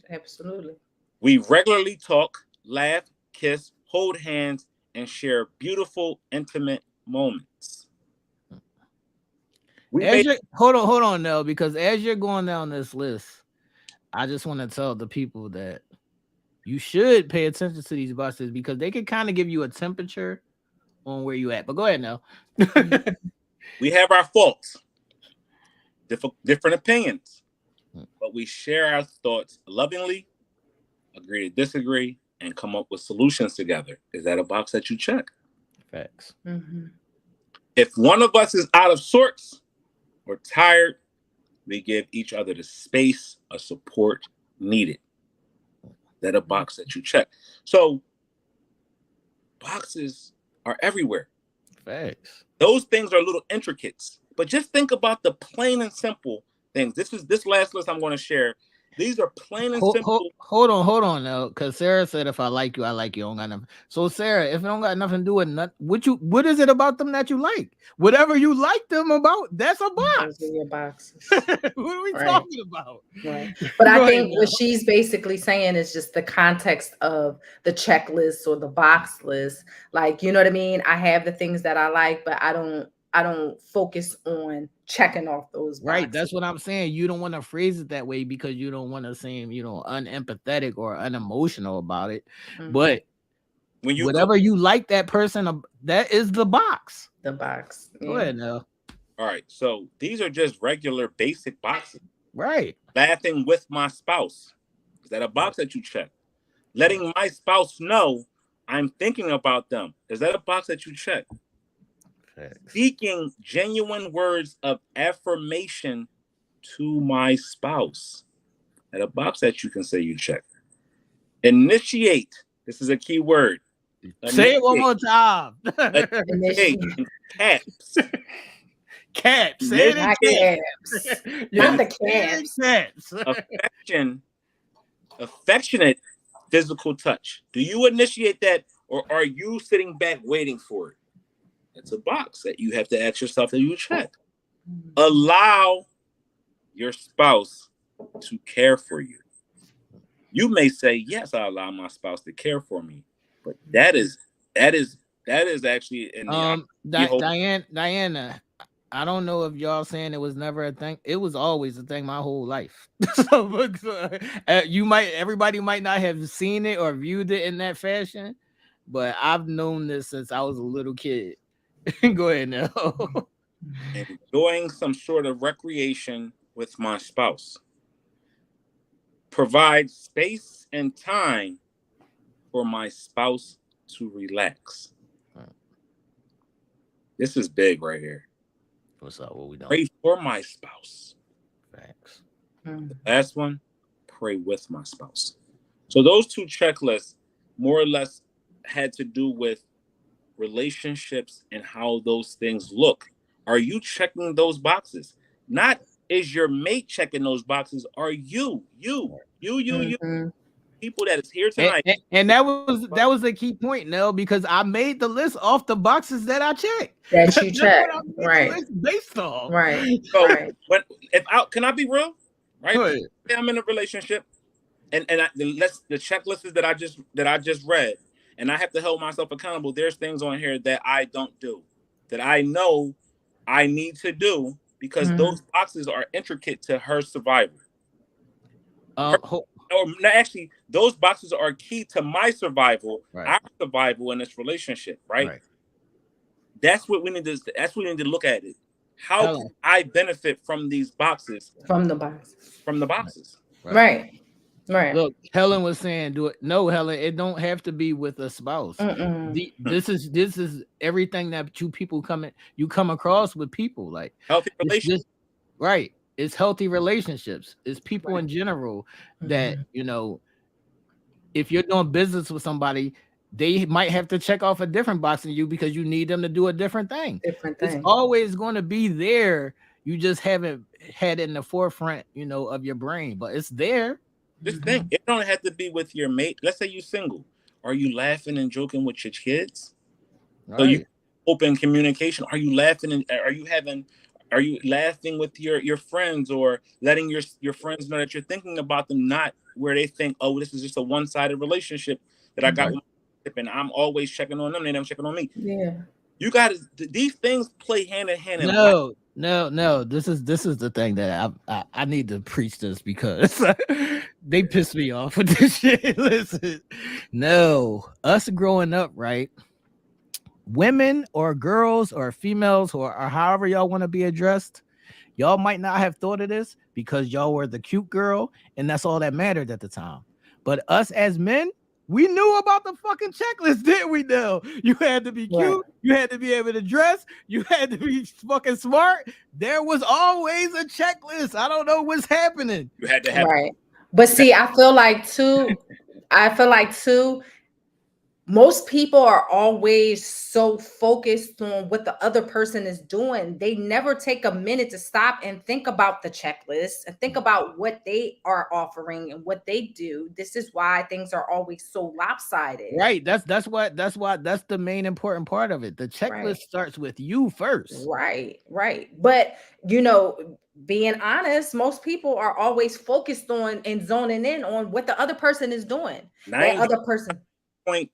Absolutely.
We regularly talk, laugh, kiss, hold hands, and share beautiful, intimate moments.
Hold on, Nell, because as you're going down this list, I just want to tell the people that you should pay attention to these boxes because they can kind of give you a temperature on where you at. But go ahead, Nell.
We have our faults, different opinions, but we share our thoughts lovingly, agree to disagree, and come up with solutions together. Is that a box that you check?
Facts.
If one of us is out of sorts or tired, we give each other the space or support needed. That a box that you check. So boxes are everywhere.
Facts.
Those things are little intricates, but just think about the plain and simple things. This last list I'm going to share. These are plain and simple.
Hold on now, because Sarah said if I like you, I like you. I don't got nothing. So Sarah, if it don't got nothing to do with nothing, what is it about them that you like? Whatever you like them about, that's a box.
Those are your boxes.
What are we talking about?
Right. But I think what she's basically saying is just the context of the checklist or the box list. Like, you know what I mean? I have the things that I like, but I don't focus on checking off those boxes.
Right. That's what I'm saying. You don't want to phrase it that way because you don't want to seem, unempathetic or unemotional about it. But when whatever you like that person, that is the box.
The box.
Go ahead now.
All right. So these are just regular basic boxes.
Right.
Laughing with my spouse. Is that a box that you check? Letting my spouse know I'm thinking about them. Is that a box that you check? Speaking genuine words of affirmation to my spouse. At a box that you can say you check. Initiate. This is a key word.
Say it one more time.
Initiate. Caps.
Caps. Say it in
caps. Not the caps.
Affectionate physical touch. Do you initiate that, or are you sitting back waiting for it? It's a box that you have to ask yourself that you check. Allow your spouse to care for you. You may say, yes, I allow my spouse to care for me, but that is actually in the
Diana, I don't know if y'all saying it was never a thing. It was always a thing my whole life. So everybody might not have seen it or viewed it in that fashion, but I've known this since I was a little kid. Go ahead now.
Enjoying some sort of recreation with my spouse. Provide space and time for my spouse to relax. This is big right here.
What's up? What we doing?
Pray for my spouse.
Facts.
The last one, pray with my spouse. So those two checklists more or less had to do with relationships and how those things look. Are you checking those boxes? Not is your mate checking those boxes? Are you people that is here tonight?
And that was the key point, Nell, because I made the list off the boxes that I checked.
That you check, right?
Based on
right.
So
right.
Can I be real? Right? I'm in a relationship, and the checklists that I just read. And I have to hold myself accountable. There's things on here that I don't do, that I know I need to do because those boxes are intricate to her survival. Actually, those boxes are key to my survival, our survival in this relationship, right? That's what we need to. That's what we need to look at it. How can I benefit from these boxes?
From the boxes.
Right. Look, Helen was saying, do it. No, Helen, it don't have to be with a spouse. This is everything that you come across with people, like
healthy relationships.
Right. It's healthy relationships. It's people in general that if you're doing business with somebody, they might have to check off a different box than you because you need them to do a different thing.
Different
It's
thing.
always going to be there. You just haven't had it in the forefront, of your brain, but it's there.
Just think,
Mhm.
it don't have to be with your mate. Let's say you single. Are you laughing and joking with your kids? So you
Right.
open communication. Are you laughing and are you laughing with your friends, or letting your friends know that you're thinking about them, not where they think, oh, this is just a one-sided relationship that I got
Mhm.
with my and I'm always checking on them and them checking on me.
Yeah.
You got to, these things play hand in hand in life.
No, no, no. This is the thing that I need to preach this because they piss me off with this shit. Listen, no, us growing up, right? Women or girls or females or however y'all want to be addressed, y'all might not have thought of this because y'all were the cute girl and that's all that mattered at the time. But us as men, we knew about the fucking checklist, didn't we? Know you had to be
Right.
cute, you had to be able to dress, you had to be fucking smart. There was always a checklist. I don't know what's happening.
You had to have.
Right. But see, I feel like too, most people are always so focused on what the other person is doing. They never take a minute to stop and think about the checklist and think about what they are offering and what they do. This is why things are always so lopsided.
Right. That's the main important part of it. The checklist
Right.
starts with you first.
Right, right. But you know, being honest, most people are always focused on and zoning in on what the other person is doing. That other person,
99.8%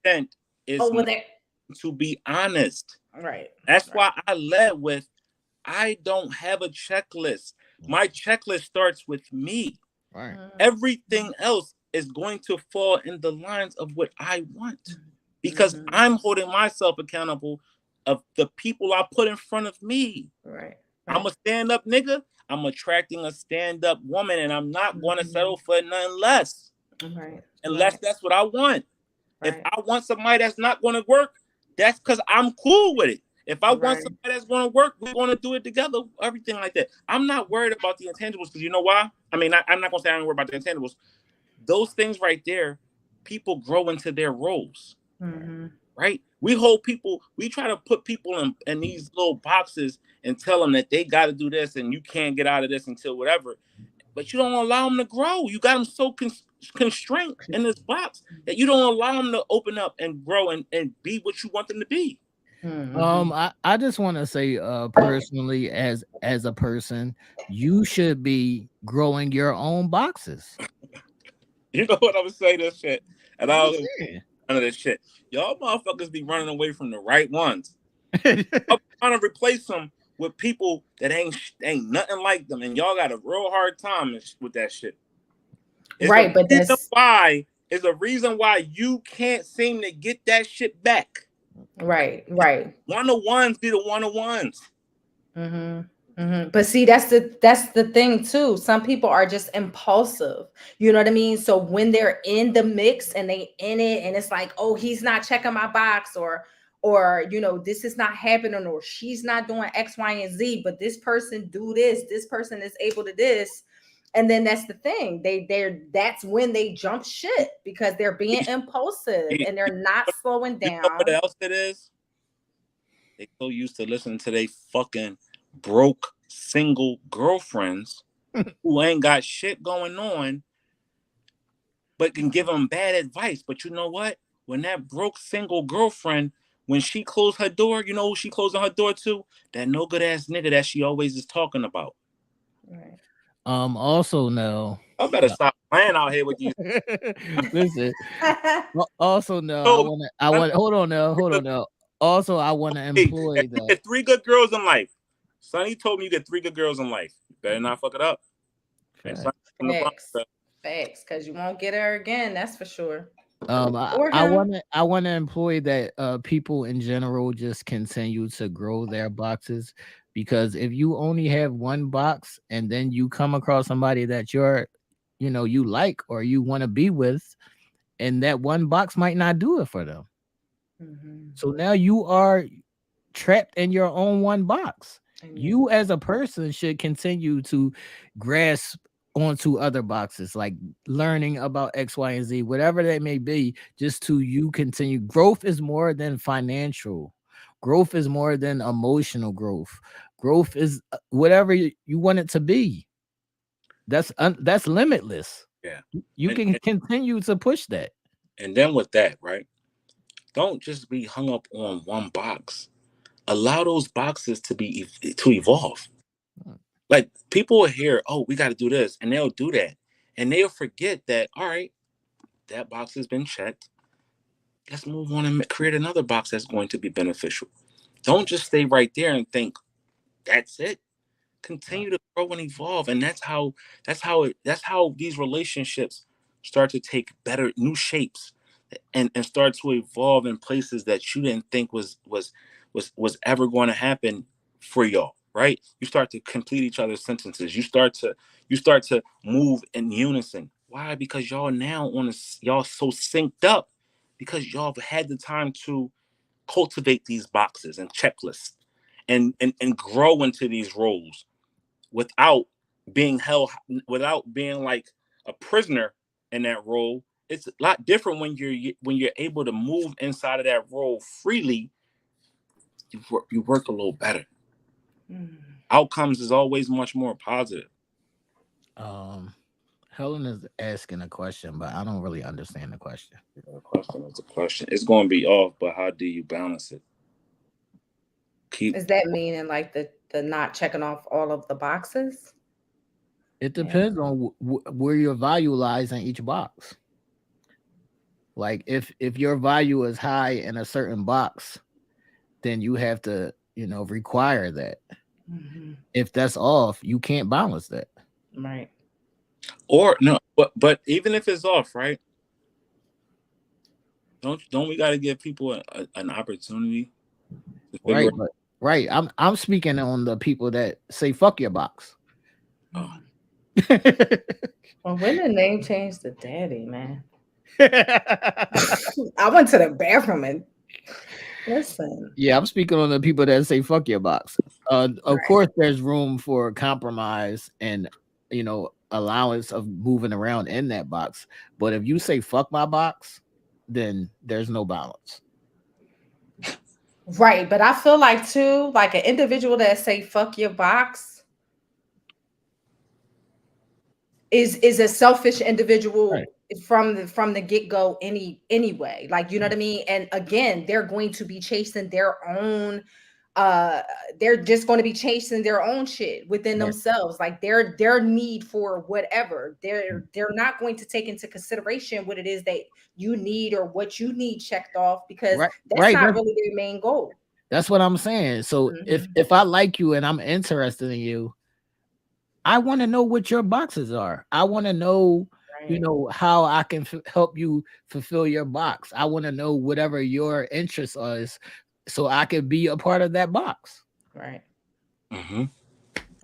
right?
is
Oh, well,
not,
that
to be honest.
right,
That's
right.
why I led with, I don't have a checklist. My checklist starts with me.
Right.
Everything else is going to fall in the lines of what I want, because
Mm-hmm.
I'm holding myself accountable of the people I put in front of me.
Right,
I'm
right.
a stand up nigga. I'm attracting a stand up woman, and I'm not going to
Mhm.
settle for nothing less,
Right,
unless
right,
that's what I want. If
right,
I want somebody that's not going to work, that's because I'm cool with it. If I want
right.
somebody that's going to work, we're going to do it together, everything like that. I'm not worried about the intangibles, because you know why? I mean, I'm not going to say I'm worried about the intangibles. Those things right there, people grow into their roles,
Mm-hmm.
right? We hold people, we try to put people in these little boxes and tell them that they got to do this and you can't get out of this until whatever. But you don't allow them to grow. You got them so constrained in this box that you don't allow them to open up and grow and be what you want them to be.
Mm-hmm.
I just want to say personally as a person, you should be growing your own boxes.
You know what, I'm gonna say this shit, and
I'm
I
just
don't
saying.
none of this shit. Y'all motherfuckers be running away from the right ones. I'm trying to replace them with people that ain't nothing like them, and y'all got a real hard time with that shit. It's a
Right, but
reason
that's
why. It's a reason why you can't seem to get that shit back.
right, right.
One of ones be the one of ones.
Mm-hmm. Mm-hmm. But see, that's the thing too. Some people are just impulsive. You know what I mean? So when they're in the mix and they in it, and it's like, oh, he's not checking my box, or this is not happening, or she's not doing X, Y, and Z, but this person do this, this person is able to this. And then that's the thing. That's when they jump shit because they're being impulsive
You
and they're not slowing
know what
down.
else it is? They so used to listening to they fucking broke single girlfriends who ain't got shit going on, but can give them bad advice. But you know what? When that broke single girlfriend, when she closed her door, you know who she closing her door to? That no good ass nigga that she always is talking about.
Right.
Also no.
I better stop playing out here with these.
Listen. Also no. I
Told me,
want to. I
son,
want. Hold on now. Hold on now. Also, I want to
hey,
employ
if you
that.
get three good girls in life, Sonny told me you get three good girls in life. You better not fuck it up. And Sonny
Fact.
from the Bronx.
Facts. Facts. Because you won't get her again. That's for sure.
I,
Or
I
him.
want to. I want to employ that. People in general just continue to grow their boxes because if you only have one box and then you come across somebody that you like or you want to be with, and that one box might not do it for them.
Mm-hmm.
So now you are trapped in your own one box.
And
You as a person should continue to grasp onto other boxes, like learning about X, Y, and Z, whatever that may be, just to you continue. Growth is more than financial. Growth is more than emotional growth. Growth is whatever you want it to be. That's limitless.
Yeah.
You can continue to push that.
And then with that, right? Don't just be hung up on one box. Allow those boxes to evolve. Like people will hear, oh, we got to do this, and they'll do that, and they'll forget that. All right, that box has been checked. Let's move on and create another box that's going to be beneficial. Don't just stay right there and think that's it. Continue to grow and evolve, and that's how these relationships start to take better new shapes and start to evolve in places that you didn't think was ever going to happen for y'all, right? You start to complete each other's sentences. You start to move in unison. Why? Because y'all now y'all so synced up because y'all have had the time to cultivate these boxes and checklists and grow into these roles without being held, without being like a prisoner in that role. It's a lot different when you're able to move inside of that role freely. You work a little better. Outcomes is always much more positive.
Helen is asking a question, but I don't really understand the question.
The question is a question. It's going to be off, but how do you balance it?
Is that meaning like the not checking off all of the boxes?
It depends on where your value lies in each box. Like if your value is high in a certain box, then you have to, require that. If that's off, you can't balance that.
Right.
Or no, but even if it's off, right? Don't we got to give people an opportunity to figure
out? Right. I'm speaking on the people that say fuck your box.
Oh.
Well, when the name changed to Daddy, man. I went to the bathroom and listen.
Yeah, I'm speaking on the people that say fuck your box. Of course, there's room for compromise and allowance of moving around in that box. But if you say fuck my box, then there's no balance.
Right, but I feel like too, like an individual that say fuck your box is a selfish individual from the get-go anyway. Like, you know what I mean? And again, they're going to be chasing their own they're just going to be chasing their own shit within themselves, like their need for whatever. They're not going to take into consideration what it is that you need or what you need checked off, because that's not really their main goal.
That's what I'm saying. So if I like you and I'm interested in you, I want to know what your boxes are. I want to know, how I can help you fulfill your box. I want to know whatever your interest is, so I could be a part of that box.
Right.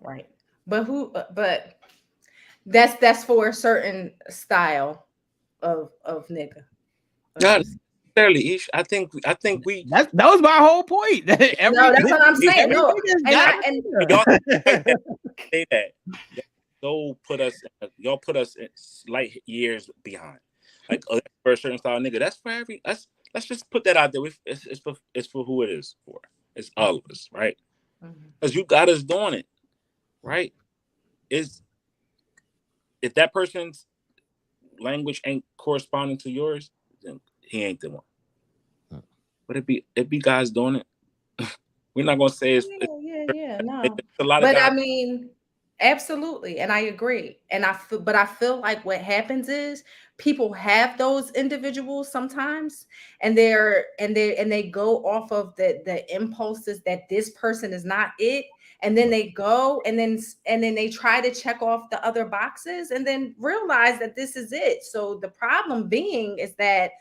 Right. But that's for a certain style of nigga.
Not necessarily, Ish. I think we.
That was my whole point.
No, that's what I'm saying. No,
y'all say that. Y'all put us light years behind. Like for a certain style nigga, that's for every. Let's just put that out there. It's for who it is for. It's all of us, right? Because you got us doing it, right? If that person's language ain't corresponding to yours, then he ain't the one. But it be guys doing it. We're not gonna say it's
no.
It's a lot
of
guys.
I mean, absolutely, and I agree. And I feel like what happens is people have those individuals sometimes, and they go off of the impulses that this person is not it, and then they go and then they try to check off the other boxes and then realize that this is it. So the problem being is that,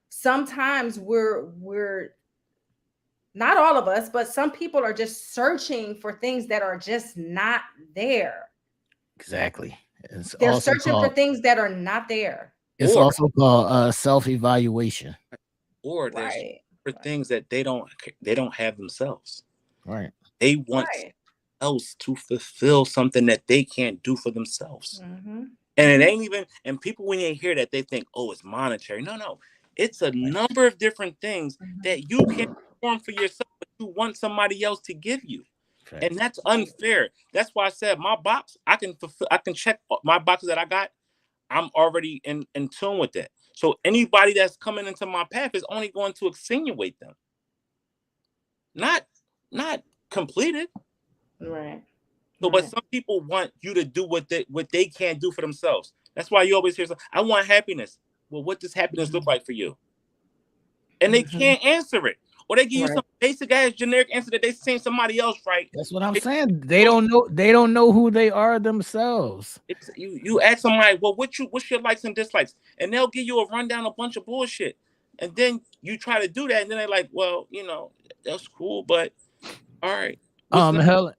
sometimes we're not all of us, but some people are just searching for things that are just not there.
Exactly.
They're searching for things that are not there.
It's also called self-evaluation.
Or there's for things that they don't have themselves.
Right.
They want else to fulfill something that they can't do for themselves.
Mm-hmm.
And it ain't even, and people, when they hear that, they think, oh, it's monetary. No. It's a number of different things that you can't perform for yourself, but you want somebody else to give you. And that's unfair. That's why I said my box, I can fulfill, I can check my boxes that I got. I'm already in tune with that. So anybody that's coming into my path is only going to accentuate them, not completed.
Right.
So, but some people want you to do what they can't do for themselves. That's why you always hear, I want happiness. Well, what does happiness look like for you? And they can't answer it. Or they give you some basic ass generic answer that they seen somebody else write.
That's what I'm saying. They don't know who they are themselves.
You ask somebody, well, what's your likes and dislikes? And they'll give you a rundown, a bunch of bullshit. And then you try to do that, and then they're like, well, that's cool, but all right.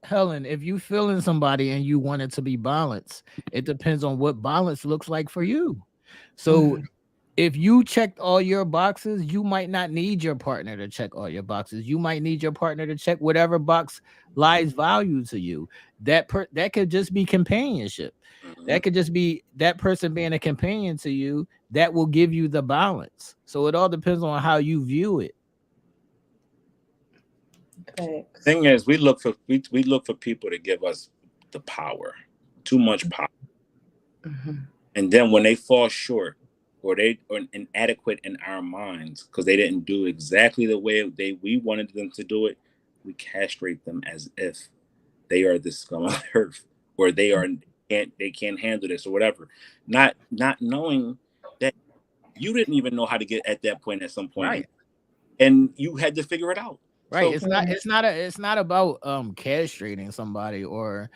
Helen, if you feeling somebody and you want it to be balanced, it depends on what balance looks like for you. So if you checked all your boxes, you might not need your partner to check all your boxes. You might need your partner to check whatever box lies value to you. That could just be companionship. That could just be that person being a companion to you that will give you the balance. So it all depends on how you view it.
Thing is, we look for people to give us the power, too much power, and then when they fall short or they are inadequate in our minds because they didn't do exactly the way we wanted them to do it, we castrate them as if they are the scum of the earth or they can't handle this or whatever, not knowing that you didn't even know how to get at that point at some point,
right?
And you had to figure it out.
Right. So, it's not about castrating somebody or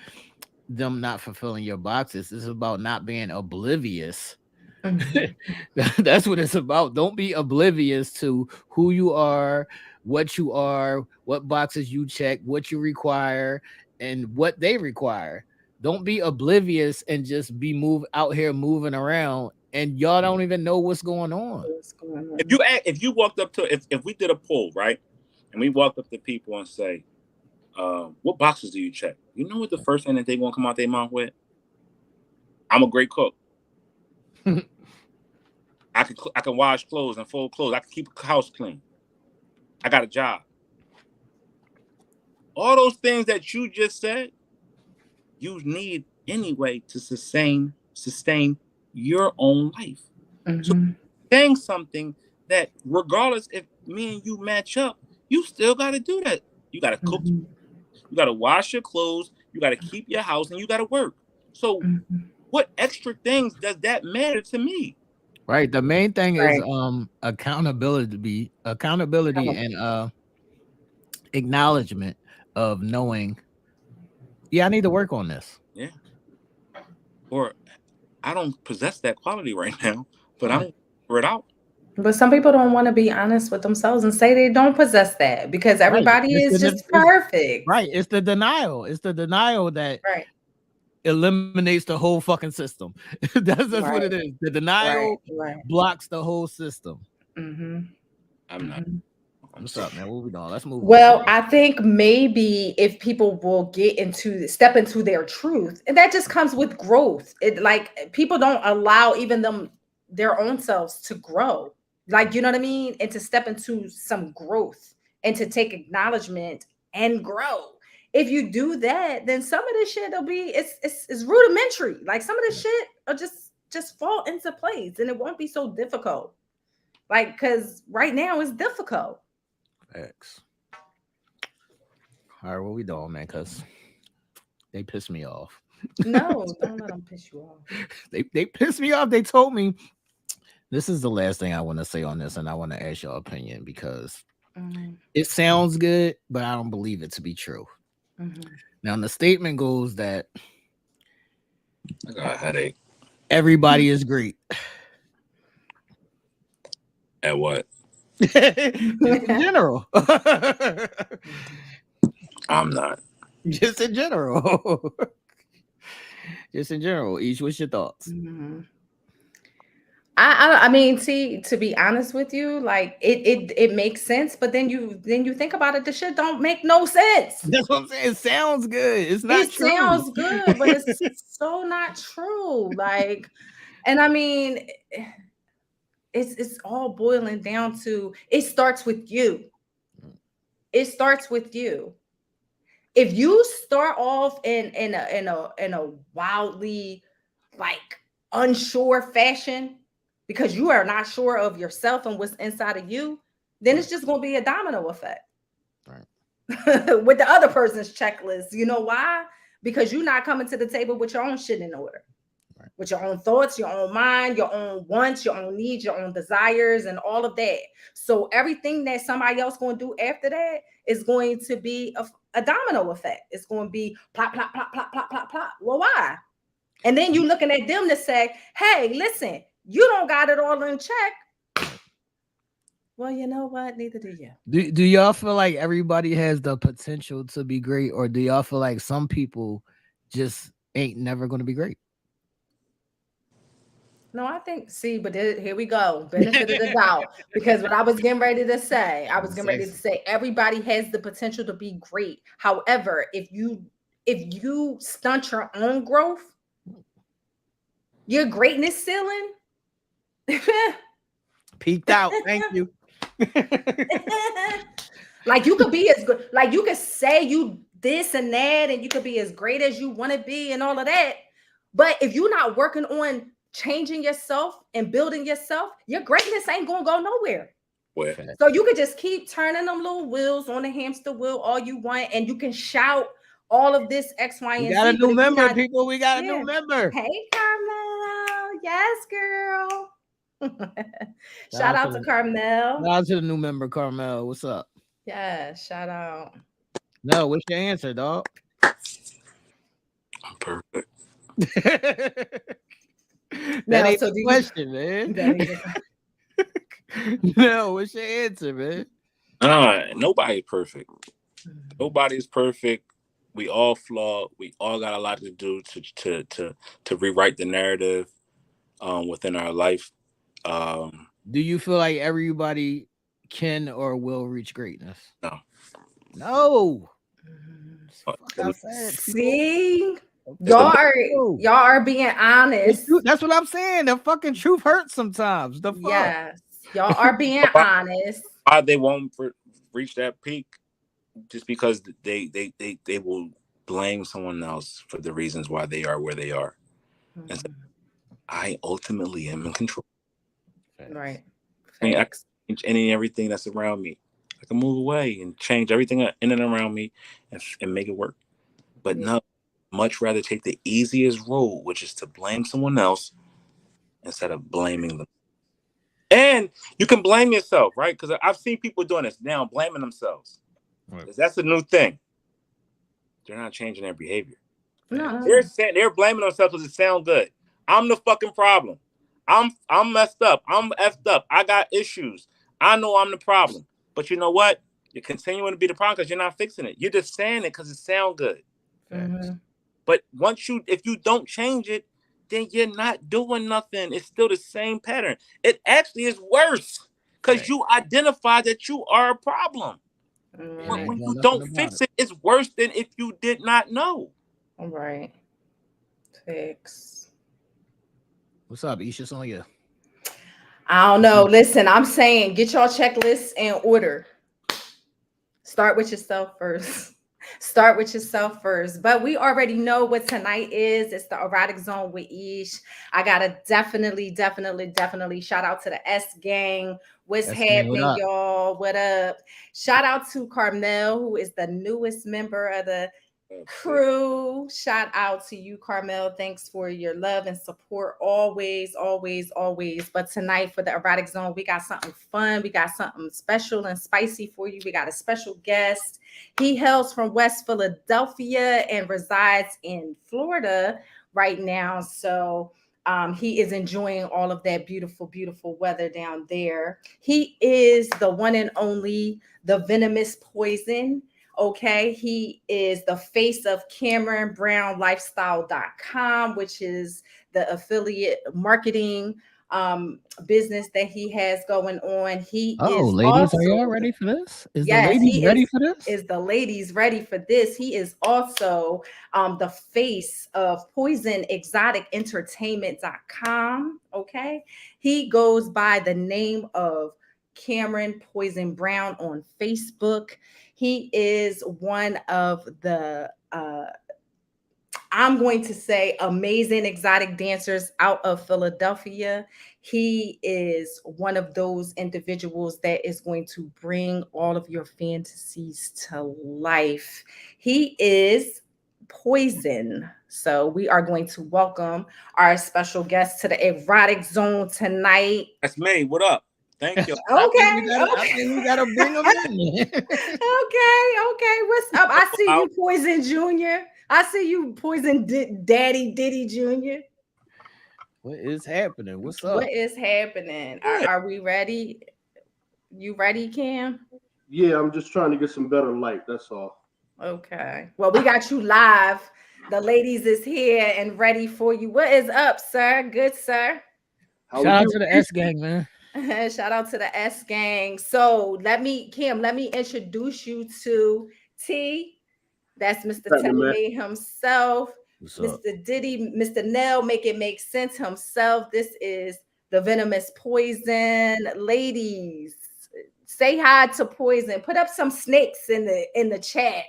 them not fulfilling your boxes. It's about not being oblivious. That's what it's about. Don't be oblivious to who you are, what boxes you check, what you require, and what they require. Don't be oblivious and just be out here moving around and y'all don't even know what's going on.
If you walked up to if we did a poll, right? And we walked up to people and say, what boxes do you check? You know what the first thing that they won't come out their mouth with? I'm a great cook. I can wash clothes and fold clothes. I can keep a house clean. I got a job. All those things that you just said, you need anyway to sustain your own life. So saying something that regardless if me and you match up, you still got to do that. You got to cook. You got to wash your clothes. You got to keep your house, and you got to work. So, what extra things does that matter to me?
Right. The main thing is accountability and acknowledgement of knowing. Yeah, I need to work on this.
Yeah. Or I don't possess that quality right now, but I'm gonna figure it out.
But some people don't want to be honest with themselves and say they don't possess that because everybody is just perfect.
Right. It's the denial. It's the denial that eliminates the whole fucking system. That's what it is. The denial blocks the whole system.
I'm not.
What's up, man? What we doing? Let's move.
Well, I think maybe if people will step into their truth, and that just comes with growth. It like people don't allow even their own selves to grow. Like, you know what I mean? And to step into some growth and to take acknowledgement and grow. If you do that, then some of this shit will be it's rudimentary. Like some of this shit will just fall into place and it won't be so difficult. Like, because right now it's difficult.
X. All right, what we doing, man? Because they pissed me off.
No, don't let them piss you off.
They pissed me off. They told me this is the last thing I want to say on this, and I want to ask your opinion because it sounds good, but I don't believe it to be true. Now, the statement goes that
I got a headache.
Everybody is great.
At what?
In general.
I'm not.
Just in general. Just in general. Each, what's your thoughts?
I mean, see, to be honest with you, like it makes sense, but then you think about it, the shit don't make no sense.
That's what I'm saying. It sounds good. It's not
It
true.
sounds good, but it's so not true. Like, and I mean, it's all boiling down to it starts with you. It starts with you. If you start off in a wildly like unsure fashion because you are not sure of yourself and what's inside of you, then it's
Right.
just going to be a domino effect
Right.
with the other person's checklist. You know why? Because you're not coming to the table with your own shit in order,
Right.
with your own thoughts, your own mind, your own wants, your own needs, your own desires, and all of that. So everything that somebody else going to do after that is going to be a domino effect. It's going to be plop, plop, plop, plop, plop, plop, plop. Well, why? And then you looking at them to say, hey, listen, you don't got it all in check. Well, you know what? Neither do you.
Do y'all feel like everybody has the potential to be great, or do y'all feel like some people just ain't never going to be great?
No, I think, see, but here we go. Benefit of the doubt. Because what I was getting ready to say, I was getting ready to
Sexy.
say everybody has the potential to be great. However, if you stunt your own growth, your greatness ceiling,
Peaked out. Thank you.
like you could be as good, like you could say you this and that, and you could be as great as you want to be and all of that. But if you're not working on changing yourself and building yourself, your greatness ain't gonna go nowhere.
Where
So you could just keep turning them little wheels on the hamster wheel all you want, and you can shout all of this X, Y,
We
and
got a
Z. But
new
if you're
member,
not,
people. We got a new
yeah,
member.
hey Carmel, yes, girl.
Shout
Shout
out to
out to
the,
Carmel.
shout out to the new member, Carmel. What's up?
Yeah, shout out.
No, what's your answer, dog?
I'm perfect.
That
Now,
ain't
so
the
do you?
question, man.
That ain't the
No, what's your answer, man?
Nobody's perfect. Nobody's perfect. We all flawed. We all got a lot to do to rewrite the narrative within our life. Um,
Do you feel like everybody can or will reach greatness?
no,
No.
Uh,
Fuck I
the,
said, people.
See,
The
it's
y'all
the
fuck
are
you.
y'all are being honest.
That's what I'm saying. The fucking truth hurts sometimes. The fuck.
Yes, y'all are being
why,
honest.
why they won't reach that peak just because they will blame someone else for the reasons why they are where they are, and so
Mhm.
I ultimately am in control.
Facts.
Right.
I can
Facts.
change any and everything that's around me. I can move away and change everything in and around me and make it work. But
Yeah.
no, much rather take the easiest road, which is to blame someone else instead of blaming them. And you can blame yourself, right? Because I've seen people doing this now, blaming themselves.
Right.
That's a new thing. They're not changing their behavior.
No,
Facts.
no,
They're
no.
saying they're blaming themselves because it sounds good. I'm the fucking problem. I'm messed up. I'm effed up. I got issues. I know I'm the problem. But you know what? You're continuing to be the problem because you're not fixing it. You're just saying it because it sounds good.
Facts.
Hmm.
But if you don't change it, then you're not doing nothing. It's still the same pattern. It actually is worse because
Facts.
you identify that you are a problem.
And
Right.
ain't
When
doing
you
nothing
don't
about it.
fix it, it's worse than if you did not know.
Right. Facts.
What's up, Isha? It's on you.
I don't know. Listen, I'm saying get your checklists in order. Start with yourself first. Start with yourself first. But we already know what tonight is. It's the erotic zone with Ish. I gotta definitely shout out to the S gang. What's
That's gang. What
happening,
up?
y'all? What up? Shout out to Carmel, who is the newest member of the crew. Shout out to you, Carmel. Thanks for your love and support always, always, always. But tonight for the erotic zone, we got something fun. We got something special and spicy for you. We got a special guest. He hails from West Philadelphia and resides in Florida right now. So he is enjoying all of that beautiful, beautiful weather down there. He is the one and only, the venomous poison. Okay, he is the face of CameronBrownLifestyle.com, which is the affiliate marketing business that he has going on. He
Oh,
is
ladies, are
also
y'all ready for this? Is the
yes,
ladies
he
ready for this?
is the ladies ready for this. He is also the face of poisonexoticentertainment.com. Okay. He goes by the name of Cameron Poison Brown on Facebook. He is one of the I'm going to say amazing exotic dancers out of Philadelphia. He is one of those individuals that is going to bring all of your fantasies to life. He is Poison. So we are going to welcome our special guest to the erotic zone tonight.
That's me. What up? Thank you.
I think we
Okay,
gotta. I
okay.
think we gotta bring them in.
Okay. What's up? I see
Out.
you, Poison Junior. I see you, Poison Daddy Diddy Junior.
What is happening? What's
What
up?
is happening?
Good.
Are we ready? You ready, Cam?
Yeah, I'm just trying to get some better light. That's all.
Okay. Well, we got you live. The ladies is here and ready for you. What is up, sir? Good, sir.
How are
Shout out
you?
to the S gang, man.
Shout out to the S gang. So Cam, let me introduce you to T. That's Mr.
Happening,
Teddy
man?
May himself.
What's up?
Mr. Diddy, Mr. Nell, make it make sense himself. This is the venomous poison. Ladies, say hi to Poison. Put up some snakes in the chat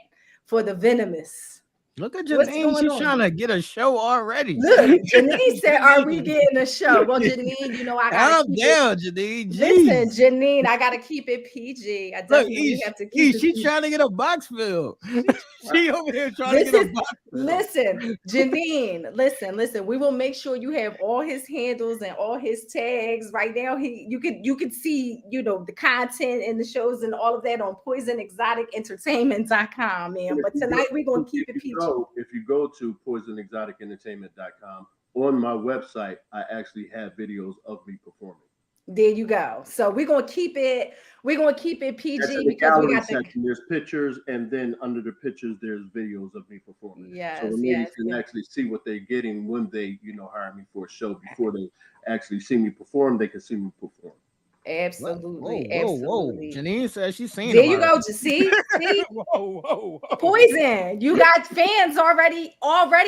for the venomous.
Look at
What's
Janine.
going
She's
on?
trying to get a show already.
Look, Janine said, "Are we
Janine.
getting a show?" Well, Janine, you know I gotta
Calm
keep it.
down, Janine.
Listen,
Jeez.
Janine, I gotta keep it PG. I
Look,
definitely have to keep it
She's
PG.
trying to get a box filled. She over here trying to
This
get a
is
box filled.
listen, Janine, listen. We will make sure you have all his handles and all his tags. Right now, you could see, the content and the shows and all of that on poisonexoticentertainment.com, man.
And
But tonight we're gonna keep it PG.
if you go to poisonexoticentertainment.com, on my website, I actually have videos of me performing.
There you go. So we're gonna keep it
That's
PG
in the
because we
gallery
got the
section. There's pictures, and then under the pictures, there's videos of me performing. So
yes,
the ladies
yes,
can
yes.
actually see what they're getting when they, hire me for a show. Before they actually see me perform, they can see me perform.
What? Whoa,
Absolutely,
whoa, whoa.
absolutely.
Janine says she's seen
There
a
you
lot of
go.
people.
To see,
Whoa, whoa, whoa.
Poison. You got fans already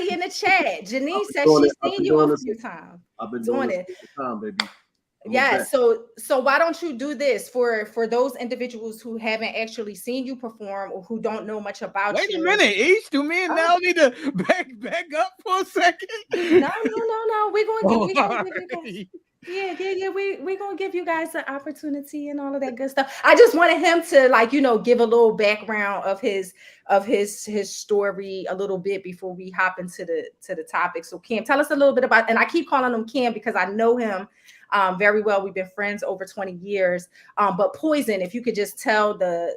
in the chat. Janine says she's
I've
seen
been
you
doing
a
this.
few times
I've been doing
doing
this
it.
all the time, baby. I'm a
Yeah.
vet.
So why don't you do this for those individuals who haven't actually seen you perform or who don't know much about
Wait a
you?
minute, Each. Do me and
Oh,
Nell need to back up for a second?
no.
Oh,
We're gonna
all
give you guys.
right.
Yeah. We're gonna give you guys the opportunity and all of that good stuff. I just wanted him to give a little background of his story a little bit before we hop into the topic. So Cam, tell us a little bit about, and I keep calling him Cam because I know him very well. We've been friends over 20 years. But Poison, if you could just tell the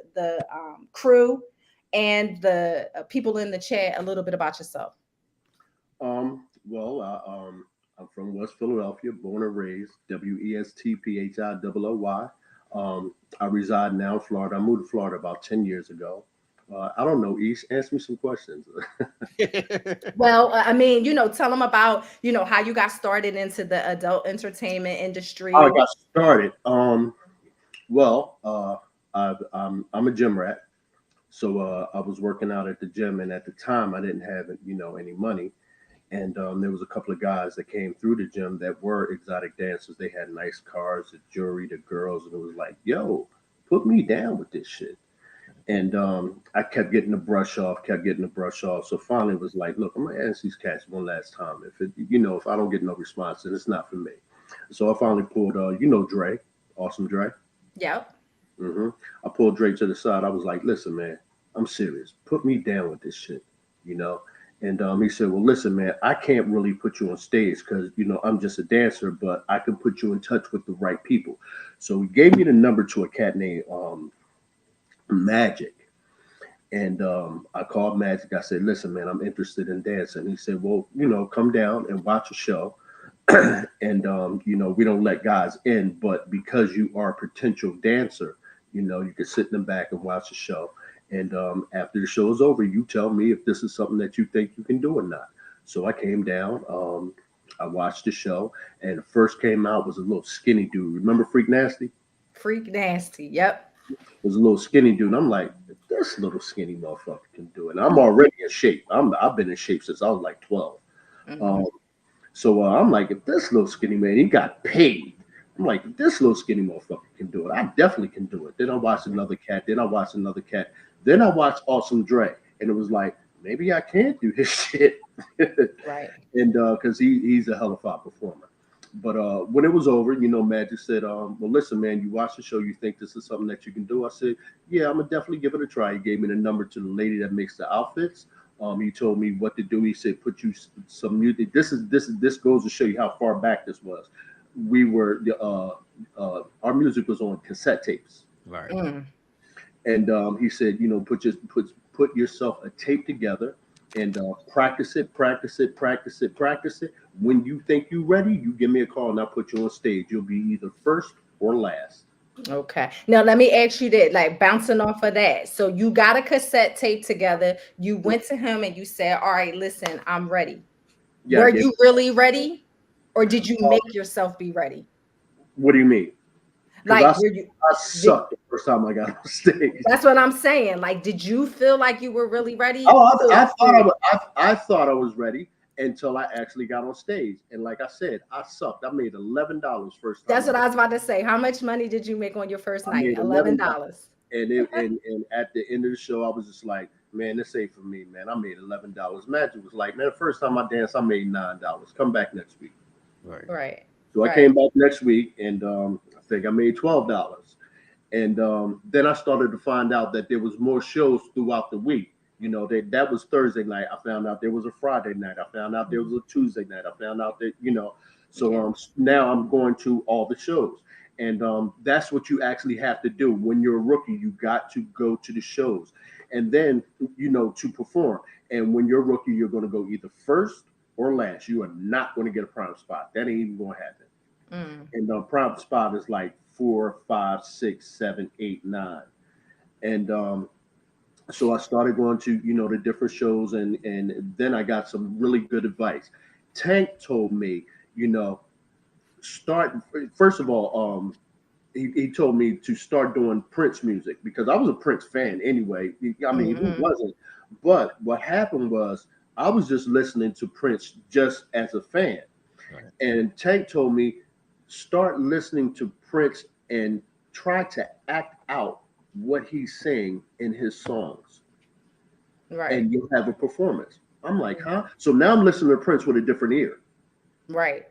crew and the people in the chat a little bit about yourself.
Well, I'm from West Philadelphia, born and raised, WESTPHIOOY. I reside now in Florida. I moved to Florida about 10 years ago. I don't know, East. Ask me some questions.
Well, I mean, tell them about, how you got started into the adult entertainment
How I
industry.
got started. Well, I'm a gym rat. So I was working out at the gym, and at the time I didn't have any money. And there was a couple of guys that came through the gym that were exotic dancers. They had nice cars, the jewelry, the girls, and it was like, yo, put me down with this shit. And I kept getting the brush off, kept getting the brush off. So finally, it was like, look, I'm gonna ask these cats one last time. If I don't get no response, then it's not for me. So I finally pulled, Dre, Awesome Dre.
Yep.
hmm I pulled Dre to the side. I was like, listen, man, I'm serious. Put me down with this shit, you know. And he said, well, listen, man, I can't really put you on stage because, I'm just a dancer, but I can put you in touch with the right people. So he gave me the number to a cat named Magic. And I called Magic. I said, listen, man, I'm interested in dancing. He said, well, come down and watch a show. And, we don't let guys in, but because you are a potential dancer, you can sit in the back and watch the show. And after the show is over, you tell me if this is something that you think you can do or not. So I came down. I watched the show, and the first came out was a little skinny dude. Remember Freak Nasty?
Freak Nasty. Yep.
It was a little skinny dude. And I'm like, this little skinny motherfucker can do it. And I'm already in shape. I've been in shape since I was like 12.
Mm-hmm.
Um, so I'm like, if this little skinny man, he got paid. I'm like, if this little skinny motherfucker can do it, I definitely can do it. Then I watched another cat. Then I watched another cat. Then I watched Awesome Dre, and it was like, maybe I can do this shit.
Right.
And because he's a hell of a performer. But when it was over, Magic said, well, listen, man, you watch the show, you think this is something that you can do? I said, yeah, I'm gonna definitely give it a try. He gave me the number to the lady that makes the outfits. He told me what to do. He said, put you some music. This goes to show you how far back this was. We were our music was on cassette tapes.
Right.
Mm.
And he said, put yourself a tape together and practice it. When you think you're ready, you give me a call and I'll put you on stage. You'll be either first or last.
Okay. Now let me ask you that, like bouncing off of that. So you got a cassette tape together. You went to him and you said, all right, listen, I'm ready.
Yeah.
Were you really ready? Or did you make yourself be ready?
What do you mean?
Like,
I sucked the first time I got on stage.
That's what I'm saying. Like, did you feel like you were really ready?
Oh, I thought I was ready until I actually got on stage. And like I said, I sucked. I made $11 first time.
That's what I was about to say. How much money did you make on your first
I
night?
made
$11.
And at the end of the show, I was just like, man, this ain't for me, man. I made $11. Magic was like, man, the first time I danced, I made $9. Come back next week.
Right.
So I came back next week, and I think I made $12. And then I started to find out that there was more shows throughout the week. That was Thursday night. I found out there was a Friday night. I found out there was a Tuesday night. I found out that, so now I'm going to all the shows. And that's what you actually have to do. When you're a rookie, you got to go to the shows and then, to perform. And when you're a rookie, you're going to go either first or last. You are not going to get a prime spot. That ain't even going to happen. And the prime spot is like 4, 5, 6, 7, 8, 9. And so I started going to, the different shows, and then I got some really good advice. Tank told me, start, first of all, he told me to start doing Prince music because I was a Prince fan anyway. I mean, who wasn't? But what happened was I was just listening to Prince just as a fan. Right. And Tank told me, start listening to Prince and try to act out what he's saying in his songs. Right. And you'll have a performance. I'm like, huh? So now I'm listening to Prince with a different ear.
Right.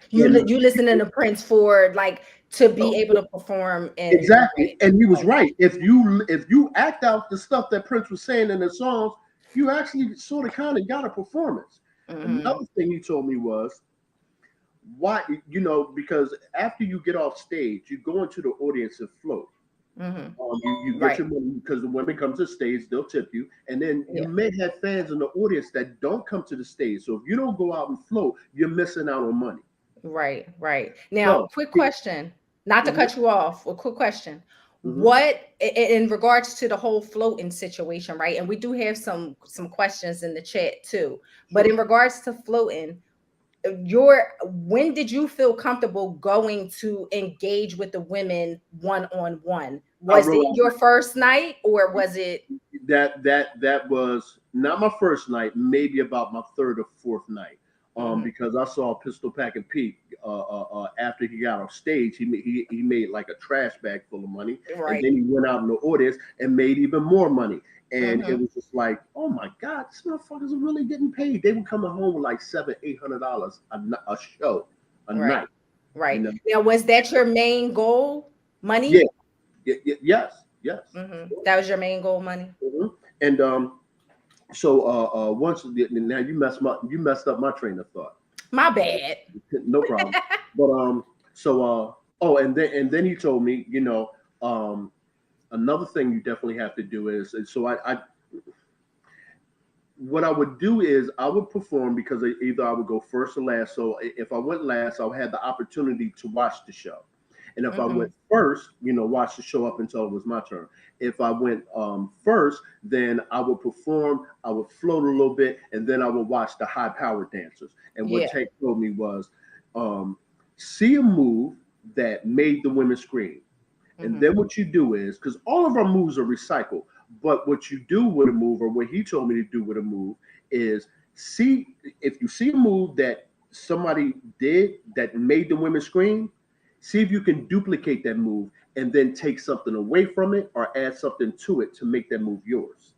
You listening to Prince for like to be able to perform.
Exactly. And he was right. If you act out the stuff that Prince was saying in the songs, you actually sort of kind of got a performance. Another thing he told me was, why, because after you get off stage, you go into the audience and float. You get your money because the women come to the stage, they'll tip you, and then you may have fans in the audience that don't come to the stage. So if you don't go out and float, you're missing out on money.
Right. Now, quick question, not to cut you off. A quick question. What, in regards to the whole floating situation, right? And we do have some questions in the chat too. But in regards to floating, when did you feel comfortable going to engage with the women one-on-one? Was it your first night, or was it
that was not my first night, maybe about my third or fourth night? Because I saw Pistol Packin' Pete after he got off stage, he made like a trash bag full of money, and then he went out in the audience and made even more money. And it was just like, oh my God, these motherfuckers are really getting paid. They were coming home with like $700-800 a show a night.
Right. Now, was that your main goal? Money?
Yeah. Yes.
That was your main goal, money.
And so once now you messed up my train of thought.
My bad.
No problem. But and then he told me, another thing you definitely have to do is, so what I would do is I would perform because either I would go first or last. So if I went last, I would have the opportunity to watch the show. And if I
Mm-hmm.
went first, watch the show up until it was my turn. If I went first, then I would perform, I would float a little bit, and then I would watch the high powered dancers. And what
Yeah.
Tank told me was, see a move that made the women scream. And
Mm-hmm.
then what you do is, because all of our moves are recycled, but what you do with a move, or what he told me to do with a move, is see if you see a move that somebody did that made the women scream, see if you can duplicate that move and then take something away from it or add something to it to make that move yours.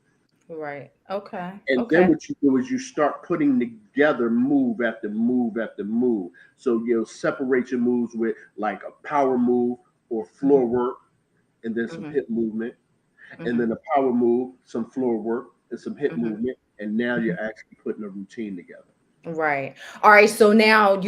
Right. Okay.
And then
Okay.
what you do is you start putting together move after move after move. So you'll separate your moves with like a power move or
Mm-hmm.
floor work and then some
Mm-hmm.
hip movement, and
Mm-hmm.
then a power move, some floor work, and some hip
Mm-hmm.
movement. And now
Mm-hmm.
you're actually putting a routine together.
Right. All right. So now,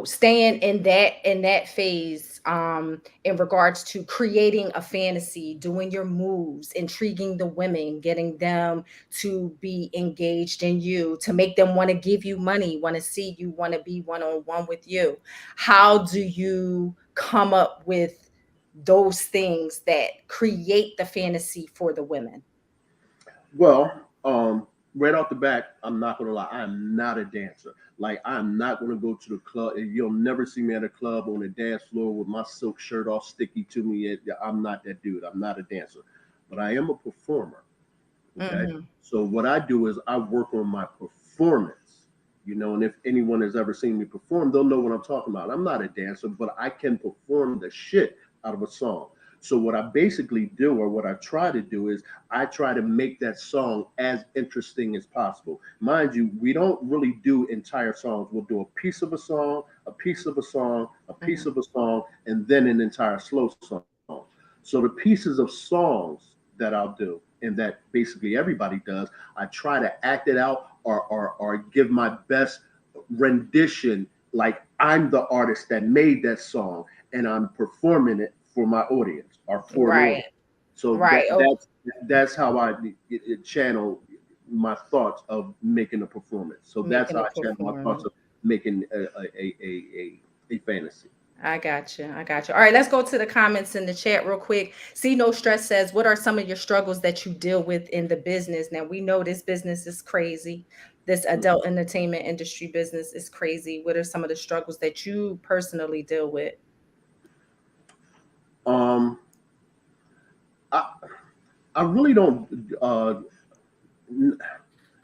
staying in that phase, in regards to creating a fantasy, doing your moves, intriguing the women, getting them to be engaged in you, to make them want to give you money, want to see you, want to be one-on-one with you. How do you come up with those things that create the fantasy for the women?
Well, right off the bat, I'm not gonna lie, I'm not a dancer. Like I'm not gonna go to the club. You'll never see me at a club on the dance floor with my silk shirt all sticky to me. I'm not that dude. I'm not a dancer, but I am a performer. Okay.
Mm-hmm.
So what I do is I work on my performance, and if anyone has ever seen me perform, they'll know what I'm talking about. I'm not a dancer, but I can perform the shit out of a song. So what I basically do, or what I try to do, is I try to make that song as interesting as possible. Mind you, we don't really do entire songs. We'll do a piece of a song, a piece of a song, a piece of a song, and then an entire slow song. So the pieces of songs that I'll do, and that basically everybody does, I try to act it out, or give my best rendition, like I'm the artist that made that song and I'm performing it for my audience or for an
Right.
audience. So
Right. Oh,
that's how I channel my thoughts of making a performance. So that's
making
how
a
I channel my thoughts
performance.
of making a fantasy.
I got you. I got you. All right, let's go to the comments in the chat real quick. See No Stress says, what are some of your struggles that you deal with in the business? Now, we know this business is crazy. This adult entertainment industry business is crazy. What are some of the struggles that you personally deal with?
Um, I I really don't. N-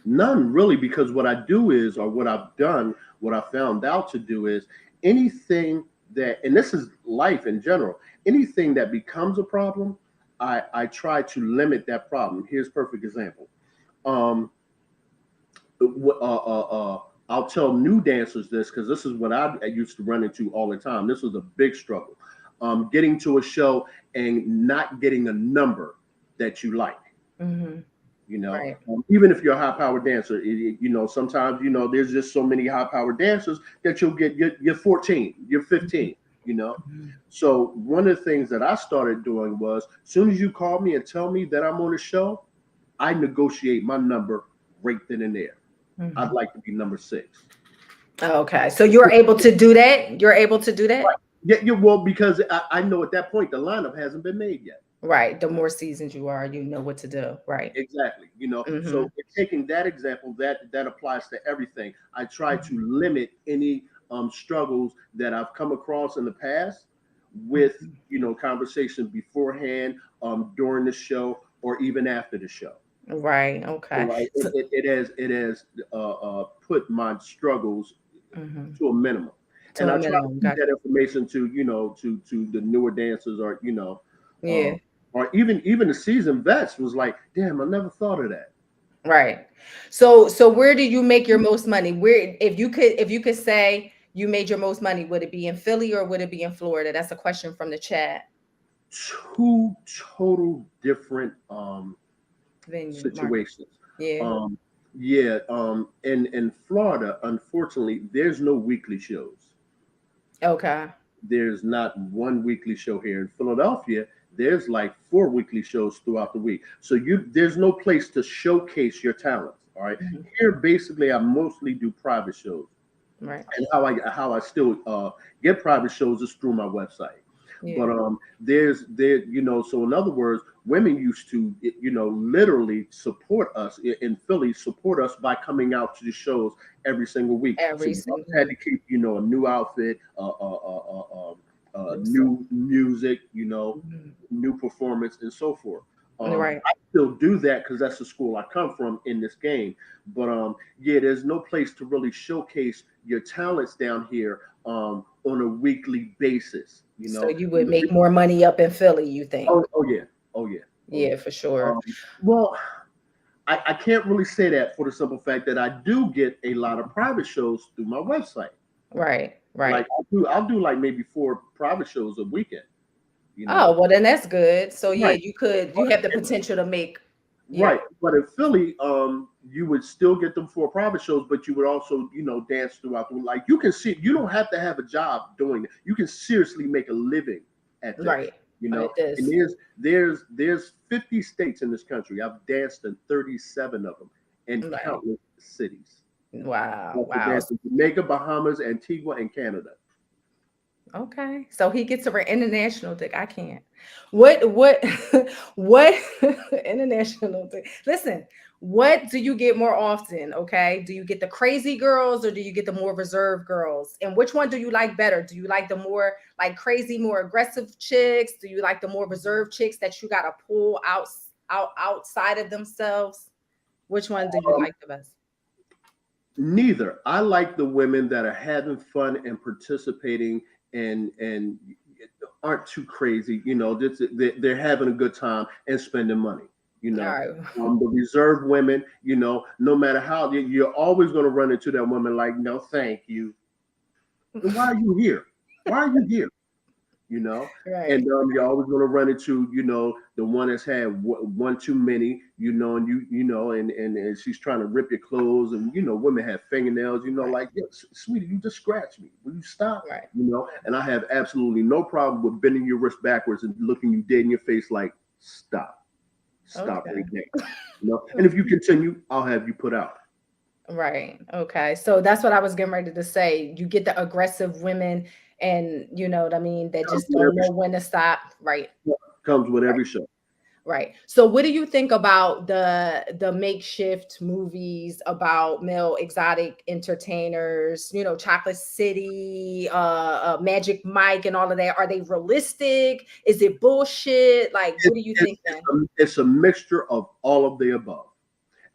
None really, because what I do is, or what I've done, what I found out to do is anything that, and this is life in general, anything that becomes a problem, I try to limit that problem. Here's a perfect example. Um, I'll tell new dancers this because this is what I used to run into all the time. This was a big struggle. Getting to a show and not getting a number that you like.
Mm-hmm. Right.
Even if you're a high powered dancer, sometimes there's just so many high powered dancers that you'll get you're 14, you're 15.
Mhm.
So one of the things that I started doing was, as soon as you call me and tell me that I'm on a show, I negotiate my number right then and there. I'd
Mhm.
like to be number 6.
Okay. So you're able to do that? You're able to do
Right.
that?
Yeah, well, because I know at that point the lineup hasn't been made yet.
Right. The more seasoned you are, you know what to do. Right.
Exactly.
Mm-hmm.
So taking that example, that applies to everything. I try to limit any struggles that I've come across in the past with conversation beforehand, during the show, or even after the show.
Right. Okay.
So
So,
it has put my struggles
mhm.
to a minimum,
To
and
a
I try to
minimum.
feed
Got
that information to to the newer dancers, or uh,
yeah.
or even the seasoned vets was like, damn, I never thought of that.
Right. So where do you make your most money? Where, if you could say you made your most money, would it be in Philly or would it be in Florida? That's a question from the chat.
Two total different
Venue market.
situations.
Yeah.
Um, yeah, in Florida, unfortunately, there's no weekly shows.
Okay.
There's not one weekly show here. In Philadelphia, there's like 4 weekly shows throughout the week. So there's no place to showcase your talents. All right.
Mhm.
Here, basically, I mostly do private shows.
Right.
And how I still get private shows is through my website.
Yeah.
But so in other words, women used to, literally support us in Philly, support us by coming out to the shows every single week. So
Every
you always
single
had to
week.
keep, a new outfit,
New stuff.
new music,
Mhm.
new performance, and so forth.
Right.
I still do that because that's the school I come from in this game. But yeah, there's no place to really showcase your talents down here on a weekly basis.
So you would make more money up in Philly, you think?
Oh yeah, oh yeah, oh yeah.
Yeah, for sure.
Well, I can't really say that for the simple fact that I do get a lot of private shows through my website.
Right,
Like
right.
I'll do like maybe 4 private shows a weekend. You know,
Oh, well then that's good. So yeah,
right.
you have the potential to make, yeah,
Right, but in Philly, you would still get them for private shows, but you would also, dance throughout the like. You can see, you don't have to have a job doing it. You can seriously make a living at this.
right. It
And
is.
there's 50 states in this country. I've danced in 37 of them in
Right.
countless cities.
Wow,
I've
wow.
danced in Jamaica, Bahamas, Antigua, and Canada.
Okay. So he gets a international dick. I can't. What what international dick? Listen, what do you get more often? Okay. Do you get the crazy girls or do you get the more reserved girls? And which one do you like better? Do you like the more like crazy, more aggressive chicks? Do you like the more reserved chicks that you gotta pull outside of themselves? Which one do you
Um,
like the best?
Neither. I like the women that are having fun and participating and aren't too crazy. They're having a good time and spending money. You
All
know,
right.
the reserved women. No matter how you're always going to run into that woman like, no, thank you. Then why are you here? Why are you here? you know.
Right.
And you're always going to run into, the one that's had one too many, and and she's trying to rip your clothes, and women have fingernails,
Right.
like, yeah, sweetie, you just scratched me. Will you stop?
Right.
And I have absolutely no problem with bending your wrist backwards and looking you dead in your face, like, stop
Okay.
right there. And if you continue, I'll have you put out.
Right. Okay. So that's what I was getting ready to say. You get the aggressive women and you know what I mean, that
Comes
just
with
don't
every
know when to stop. Right.
comes with
Right.
every show.
Right. So what do you think about the makeshift movies about male exotic entertainers, Chocolate City, Magic Mike and all of that? Are they realistic? Is it bullshit? Like, what do you think then?
It's a mixture of all of the above.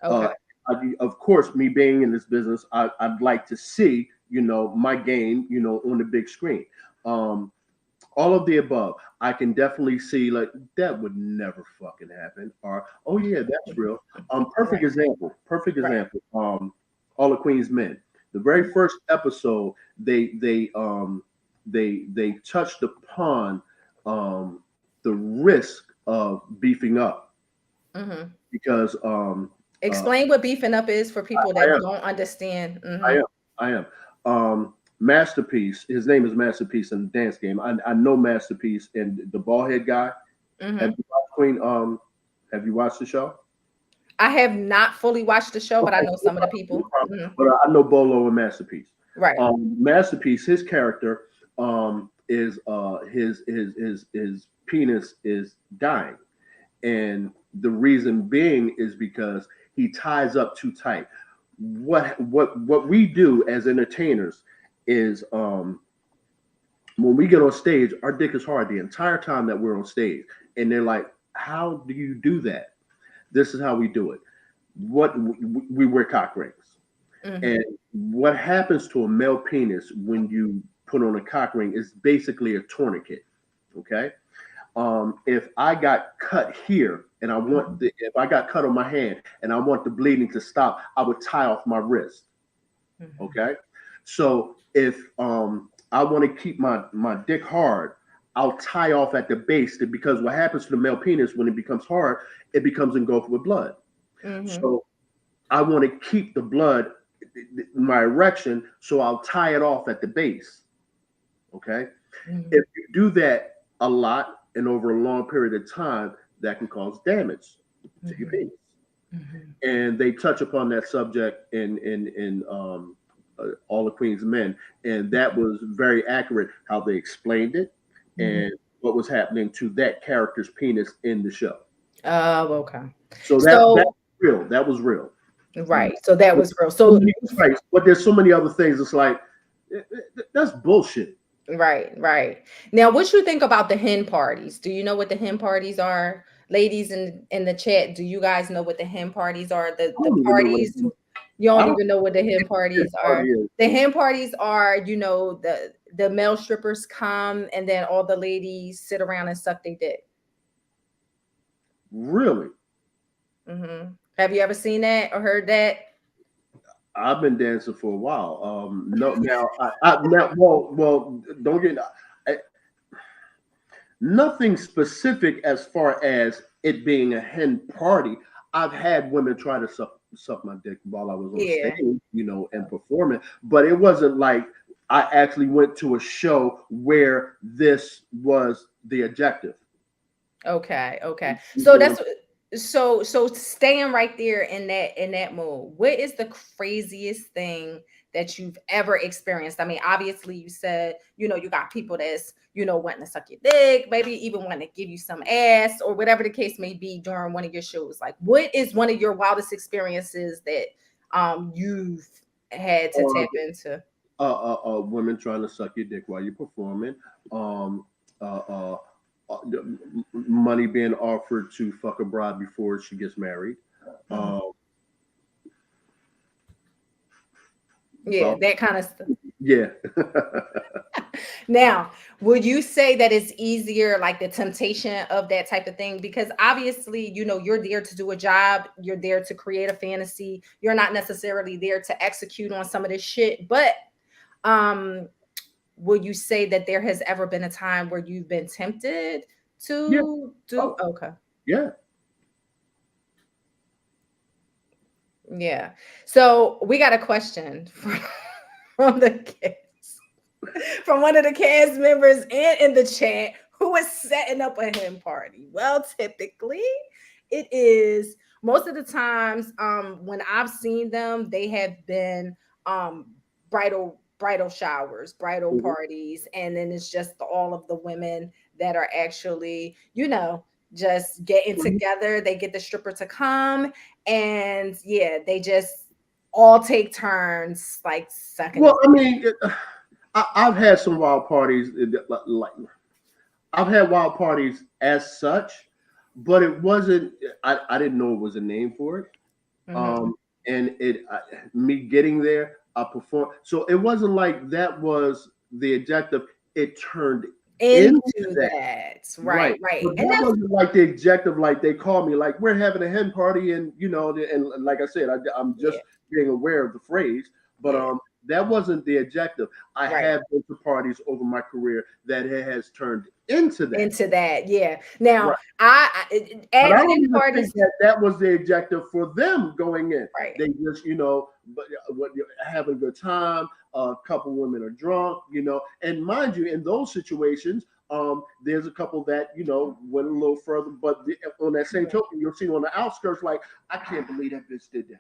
Okay.
Uh, of course, me being in this business, I'd like to see, my game, on the big screen. Um, all of the above. I can definitely see like that would never fucking happen. Or, oh yeah, that's real. Perfect
Right.
example. Perfect
Right.
example. All the Queen's Men. The very first episode, they touched upon the risk of beefing up
Hmm.
because
Explain what beefing up is for people
I
that
am.
don't understand.
I
Hmm.
am. I am. Masterpiece. His name is Masterpiece in the dance game. I know Masterpiece and the bald head guy. Have
Hmm.
you watched Queen? Have you watched the show?
I have not fully watched the show, but I
Okay,
know
no
some of the
problem, no
people.
problem.
Mhm.
But I know Bolo and Masterpiece.
Right.
Masterpiece. His character is his penis is dying, and the reason being is because he ties up too tight. What we do as entertainers is when we get on stage, our dick is hard the entire time that we're on stage, and they're like, "How do you do that?" This is how we do it. What we wear cock rings,
Hmm.
and what happens to a male penis when you put on a cock ring is basically a tourniquet. Okay, if I got cut here and if I got cut on my hand and I want the bleeding to stop, I would tie off my wrist.
Hmm.
Okay, so if I want to keep my dick hard, I'll tie off at the base because what happens to the male penis when it becomes hard, it becomes engulfed with blood.
Hmm.
So I want to keep the blood, my erection, so I'll tie it off at the base. Okay,
Hmm.
if you do that a lot and over a long period of time, that can cause damage to your
Hmm.
penis.
Hmm.
And they touch upon that subject in All the Queen's Men, and that was very accurate how they explained it, and
Hmm.
what was happening to that character's penis in the show.
Oh, okay.
So that's
So
real. That was real.
right. So that was real.
So
So
many strikes, but there's so many other things. It's like that's bullshit.
right. Now, what you think about the hen parties? Do you know what the hen parties are? Ladies in the chat, do you guys know what the hen parties are?
I
The
don't even know what it
parties,
is.
you
I
don't
don't
even know what the hen
think
parties
party
are.
is.
The hen parties are, the male strippers come and then all the ladies sit around and suck their dick.
Really?
Have you ever seen that or heard that?
I've been dancing for a while. No, now now, well, don't get I, nothing specific as far as it being a hen party. I've had women try to suck my dick while I was on
Yeah.
stage, and performing, but it wasn't like I actually went to a show where this was the objective.
Okay.
You
So
get what
that's so staying right there in that mode. What is the craziest thing that you've ever experienced? I mean, obviously you said, you got people that's, wanting to suck your dick, maybe even wanting to give you some ass or whatever the case may be during one of your shows. Like, what is one of your wildest experiences that you've had to tap into?
Women trying to suck your dick while you're performing. Um, uh, uh, Money being offered to fuck a bride before she gets married.
Yeah, that kind of stuff.
Yeah.
Now, would you say that it's easier, like the temptation of that type of thing? Because obviously, you're there to do a job, you're there to create a fantasy, you're not necessarily there to execute on some of this shit. But would you say that there has ever been a time where you've been tempted
Yeah.
to do? Okay.
Yeah.
Yeah. So we got a question from the kids, from one of the cast members and in the chat, who is setting up a hen party. Well, typically it is most of the times when I've seen them, they have been bridal showers, bridal
Mhm.
parties, and then it's just all of the women that are actually, just getting together. They get the stripper to come, and yeah, they just all take turns like sucking.
Well, I mean, I've had some wild parties. Like I've had wild parties as such, but it wasn't. I didn't know it was a name for it. And me getting there, I performed. So it wasn't like that was the objective. It turned into
that. Right.
But
And
that
that's
wasn't like the objective. Like they called me, like we're having a hen party, and and like I said, I'm just being aware of the phrase. But that wasn't the objective. I have been to parties over my career that it has turned into that.
Yeah. Now,
But I don't even think that was the objective for them going in.
Right.
They just, having a good time. A couple women are drunk, and mind you, in those situations, there's a couple that went a little further. But on that same token, you'll see on the outskirts, like, I can't believe that bitch did that.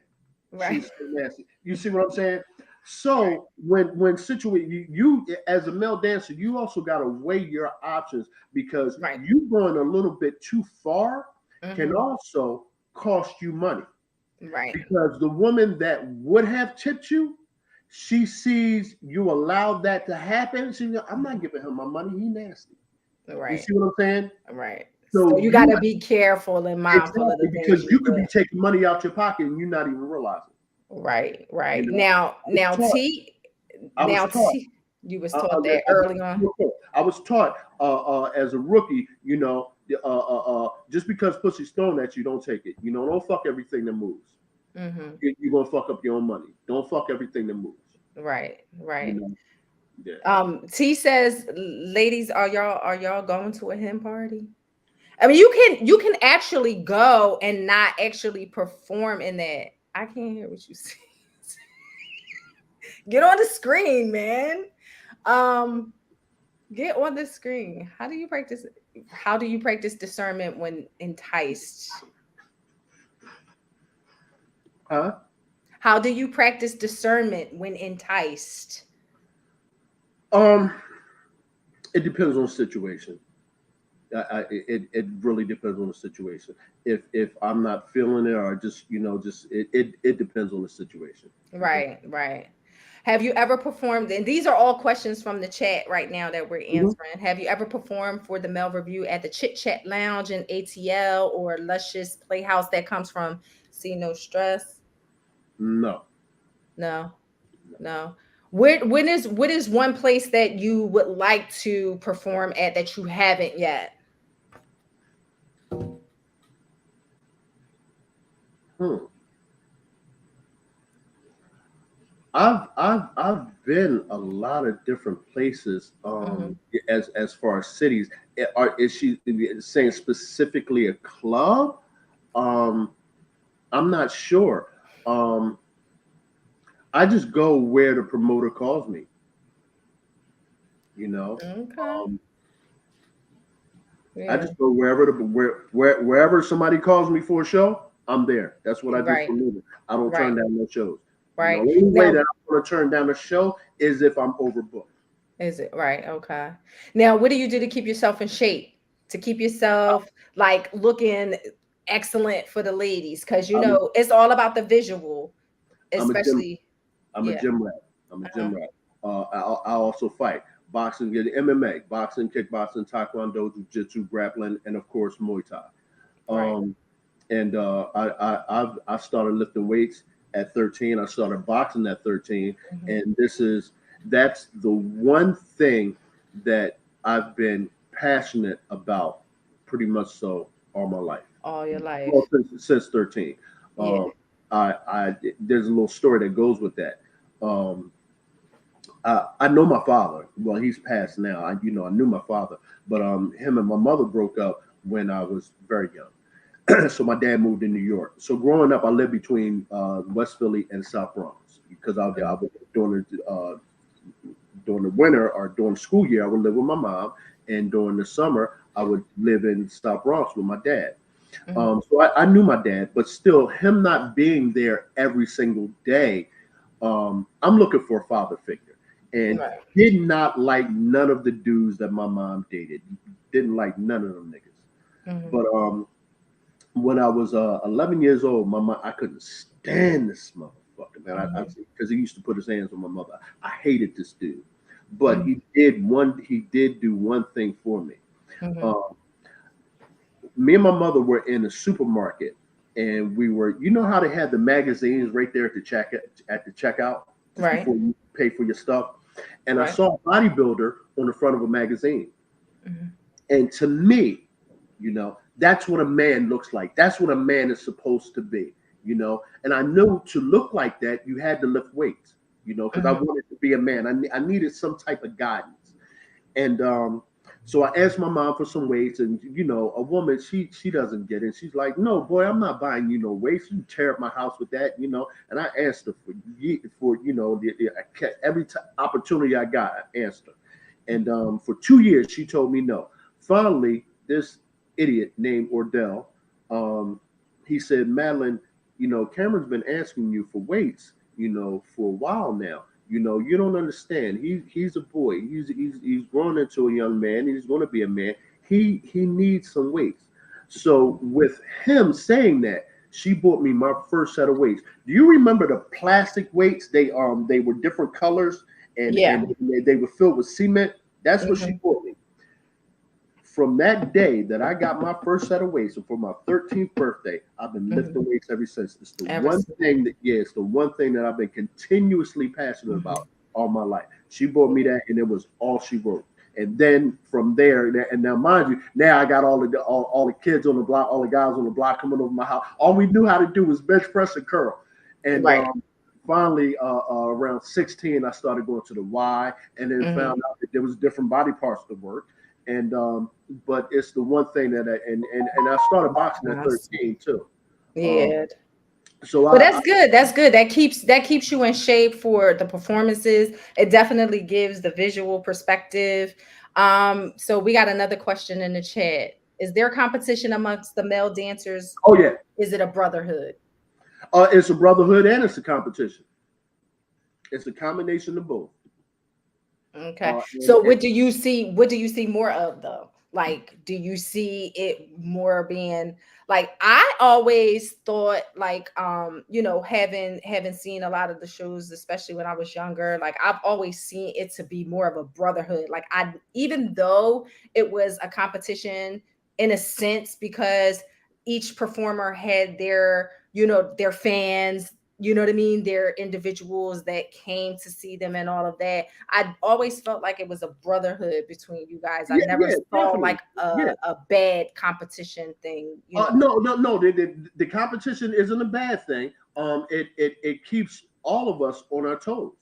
Right.
She's so nasty. You see what I'm saying? So when situated, you as a male dancer, you also got to weigh your options, because you going a little bit too far can also cost you money.
Right.
Because the woman that would have tipped you, she sees you allowed that to happen. She goes, I'm not giving him my money. He nasty.
Right.
You see what I'm saying?
Right.
So
you got to be careful and mindful of the things
because you could be taking money out your pocket and you're not even realizing.
Right. Now, T. You was taught that early on.
I was taught as a rookie, just because pussy's thrown at you, don't take it. Don't fuck everything that moves. You're gonna fuck up your own money. Don't fuck everything that moves.
Right.
Yeah.
T says, ladies, are y'all going to a hen party? I mean, you can actually go and not actually perform in that. I can't hear what you say. Get on the screen, man. Get on the screen. How do you practice discernment when enticed?
Huh?
How do you practice discernment when enticed?
It depends on the situation. It really depends on the situation. If I'm not feeling it, or just it depends on the situation.
Right, right. Have you ever performed? And these are all questions from the chat right now that we're
Mhm.
answering. Have you ever performed for the Mel Review at the Chit Chat Lounge in ATL or Luscious Playhouse that comes from See No Stress?
No.
No, no. What is one place that you would like to perform at that you haven't yet?
Hmm. I've been a lot of different places.
Hmm.
As far as cities, is she saying specifically a club? Um, I'm not sure. Um, I just go where the promoter calls me. You know,
Okay.
um, I
Yeah.
just go wherever somebody calls me for a show, I'm there. That's what I do for
Right.
a living. I don't
Right.
turn down no shows. The
Right.
only way
Now,
that I'm going to turn down a show is if I'm overbooked.
is it right? Okay. Now, what do you do to keep yourself in shape? To keep yourself like looking excellent for the ladies? Because
I'm
it's all about the visual,
I'm a gym
especially.
I'm a
Yeah.
gym rat. I'm a
Uh-huh.
gym rat. I also fight boxing, MMA, boxing, kickboxing, taekwondo, jiu-jitsu, grappling, and of course Muay Thai.
Right.
Um, and I started lifting weights at 13. I started boxing at 13,
Hmm.
and that's the one thing that I've been passionate about, pretty much so all my life.
All your
Well,
life.
since 13.
Yeah.
Um, I there's a little story that goes with that. Um, I know my father. Well, he's passed now. I knew my father, but him and my mother broke up when I was very young. So my dad moved to New York. So growing up, I lived between West Philly and South Bronx because I was during the winter or during the school year, I would live with my mom, and during the summer, I would live in South Bronx with my dad.
Hmm.
So I knew my dad, but still, him not being there every single day, I'm looking for a father figure, and
Right.
did not like none of the dudes that my mom dated. Didn't like none of them niggas.
Hmm.
But when I was 11 years old, my mom, I couldn't stand this motherfucker, man.
Hmm.
Because he used to put his hands on my mother. I hated this dude, but
Hmm.
he did do one thing for me.
Hmm.
Um, Me and my mother were in a supermarket, and we were, how they had the magazines right there at the checkout just
Right.
before you pay for your stuff. And I
Right.
saw a bodybuilder on the front of a magazine.
Hmm.
And to me, that's what a man looks like. That's what a man is supposed to be, And I knew to look like that, you had to lift weights, because I
Hmm.
wanted to be a man. I needed some type of guidance. And so I asked my mom for some weights, and a woman, she doesn't get it. She's like, "No, boy, I'm not buying you no weights. You tear up my house with that." And I asked her for every opportunity I got, I asked her. And for 2 years, she told me no. Finally, this idiot named Ordell, um, he said, "Madeline, Cameron's been asking you for weights, for a while now. You don't understand. He's a boy. He's grown into a young man. He's going to be a man. He needs some weights." So with him saying that, she bought me my first set of weights. Do you remember the plastic weights? They were different colors,
Yeah.
and they were filled with cement. That's what she
Hmm.
bought me. From that day that I got my first set of weights, and for my 13th birthday, I've been lifting
Hmm.
weights ever since. It's the
Ever
one
since.
thing it's the one thing that I've been continuously passionate
Hmm.
about all my life. She bought me that, and it was all she wrote. And then from there, and now mind you, now I got all the kids on the block, all the guys on the block coming over my house. All we knew how to do was bench press and curl. And
Right.
finally, around 16, I started going to the Y, and then
Hmm.
found out that there was different body parts to work. And but it's the one thing that and I started boxing at
I see.
13 too. Um,
Yeah.
so
Well,
I
that's good. That's good. That keeps you in shape for the performances. It definitely gives the visual perspective. So we got another question in the chat. Is there competition amongst the male dancers,
oh
or
yeah,
is it a brotherhood?
it's a brotherhood and it's a competition. It's a combination of both.
Okay.
And
So what do you see? What do you see more of though? Like, do you see it more being like, I always thought like, you know, having seen a lot of the shows, especially when I was younger, like I've always seen it to be more of a brotherhood. Like, I, even though it was a competition in a sense, because each performer had their, you know, their fans, you know what I mean, their individuals that came to see them and all of that. I always felt like it was a brotherhood between you guys. I
Yeah,
never
yeah,
saw
definitely.
like
Yeah.
a bad competition thing, you know.
No. The competition isn't a bad thing. It keeps all of us on our toes.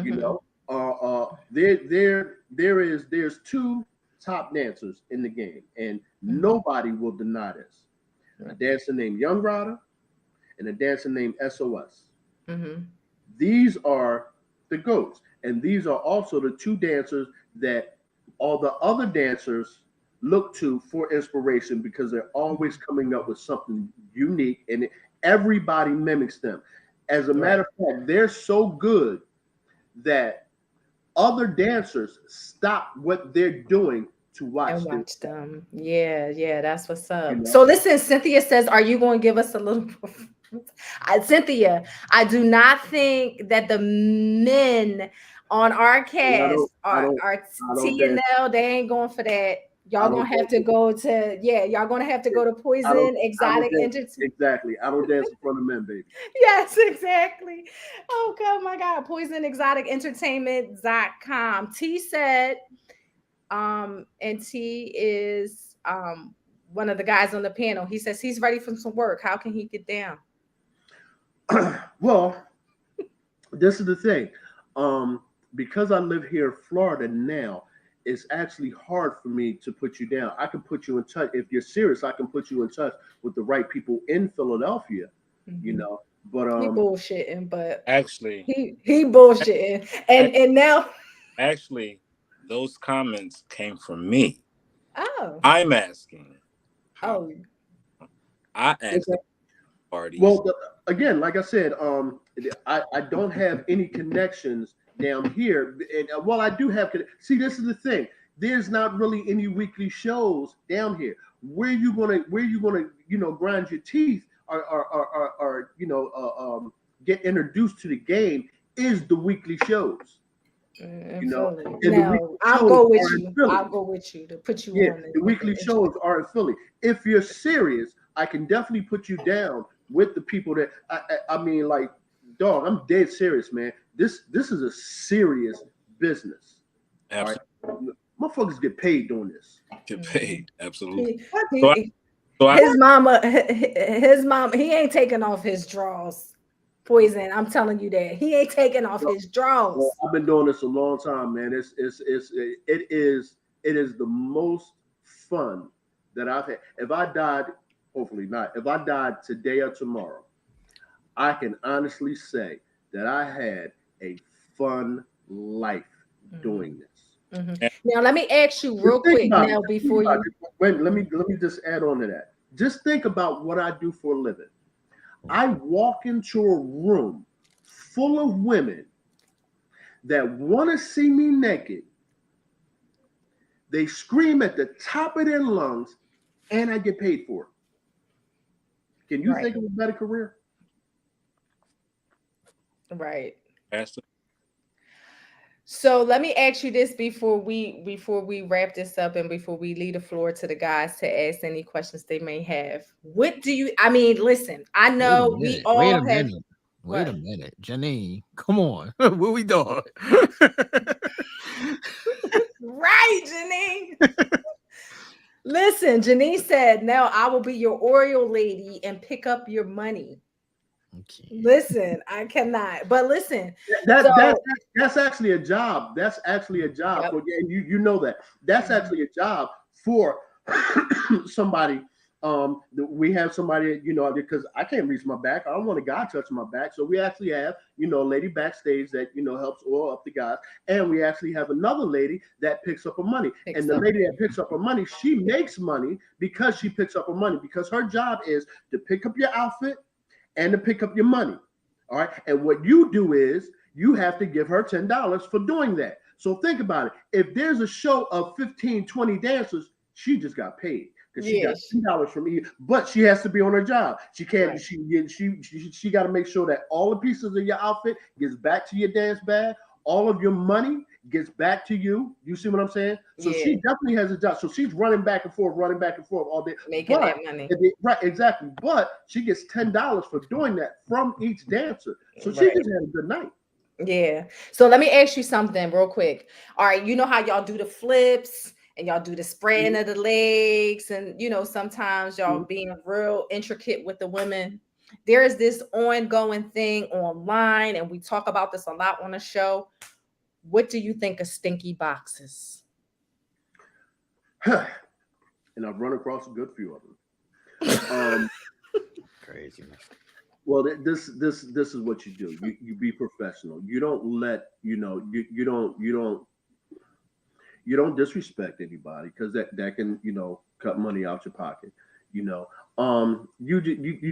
You
Mm-hmm.
know, there's two top dancers in the game, and
Mm-hmm.
nobody will deny this. A dancer named Young Rider and a dancer named SOS.
Mm-hmm.
These are the goats, and these are also the two dancers that all the other dancers look to for inspiration because they're always coming up with something unique, and everybody mimics them. As a matter
Right.
of fact, they're so good that other dancers stop what they're doing to
And
watch them.
watch them. Yeah, yeah, that's what's
You
up.
know,
So listen, Cynthia says, are you going to give us a little Cynthia, I do not think that the men on our
I
cast
don't, I don't,
are
I don't
T and
dance.
L, they ain't going for that.
I
Y'all
don't
gonna have to
dance.
go to, yeah, y'all gonna have to go to
I don't.
Poison
I don't
Exotic
dance.
Entertainment.
Exactly. I don't dance in front of men, baby.
Yes, exactly. Oh, God, my God. Poison Exotic Entertainment.com. T said, and T is one of the guys on the panel. He says he's ready for some work. How can he get down?
Well, this is the thing. Because I live here in Florida now, it's actually hard for me to put you down. I can put you in touch. If you're serious, I can put you in touch with the right people in Philadelphia, you
Mhm.
know. But
He bullshitting, but
Actually,
he bullshitting. And now,
actually, those comments came from me.
oh,
I'm asking how.
oh,
I asked
okay.
the parties.
Well, again, like I said, I don't have any connections down here. And, well, I do have. See, this is the thing. There's not really any weekly shows down here. Where you gonna grind your teeth or get introduced to the game is the weekly shows.
in
You know,
Philly.
and the weekly
No, I'll
shows
go with
are in
you.
Philly.
I'll go with you to put you
Yeah,
on
the weekly
and
shows are in Philly. If you're serious, I can definitely put you down with the people that I mean, like, dog, I'm dead serious, man. This is a serious business. All right,
Absolutely.
motherfuckers get paid doing this.
Get
Mhm.
paid. Absolutely.
He,
What?
So I,
he,
so I,
his mom, he ain't taking off his drawers. Poison, I'm telling you that he ain't taking off his
Well,
drawers.
I've been doing this a long time, man. It is the most fun that I've had. If I died, hopefully not. If I died today or tomorrow, I can honestly say that I had a fun life
Mhm,
doing this.
mhm.
and
Now let me ask you
Just
real
think
quick
about it.
now
Just think
before
about
you.
it. Wait, let me just add on to that. Just think about what I do for a living. I walk into a room full of women that want to see me naked. They scream at the top of their lungs, and I get paid for it. Can you
Right,
think of a better career?
right.
Pastor,
So let me ask you this before we wrap this up and before we leave the floor to the guys to ask any questions they may have. What do you? I mean, listen. I
Wait a
know we
minute. Wait a
all have
minute. Wait a
what?
minute. Janine, come on. What we doing?
Right, Janine. Listen, Janine said, "Now I will be your Oreo lady and pick up your money."
Okay.
Listen, I cannot. But listen,
That that's
so
that's actually a job. That's actually a job
yep.
for you know that. That's
Mhm.
actually a job for somebody. We have somebody, because I can't reach my back. I don't want a guy touching my back. So we actually have, a lady backstage that, helps oil up the guys. And we actually have another lady that picks up her money. And
Picks
the
up.
lady that picks up her money, she makes money because she picks up her money, because her job is to pick up your outfit and to pick up your money. All right. And what you do is you have to give her $10 for doing that. So think about it. If there's a show of 15, 20 dancers, She just got paid because she got
Yes.
$10 from me, but she has to be on her job. She can't.
Right.
She got to make sure that all the pieces of your outfit gets back to your dance bag. All of your money gets back to you. You see what I'm saying? So
Yeah.
she definitely has a job. So she's running back and forth all day.
Making
But
that money.
right, exactly. But she gets $10 for doing that from each dancer. So she
Right.
just had a good night.
Yeah. So let me ask you something real quick. All right, you know how y'all do the flips and y'all do the spreading of the legs, and sometimes y'all
Mhm.
being real intricate with the women. There is this ongoing thing online, and we talk about this a lot on the show. What do you think of stinky boxes?
And I've run across a good few of them.
Crazy.
Well, this is what you do. You be professional. You don't let you don't disrespect anybody because that can cut money out your pocket. You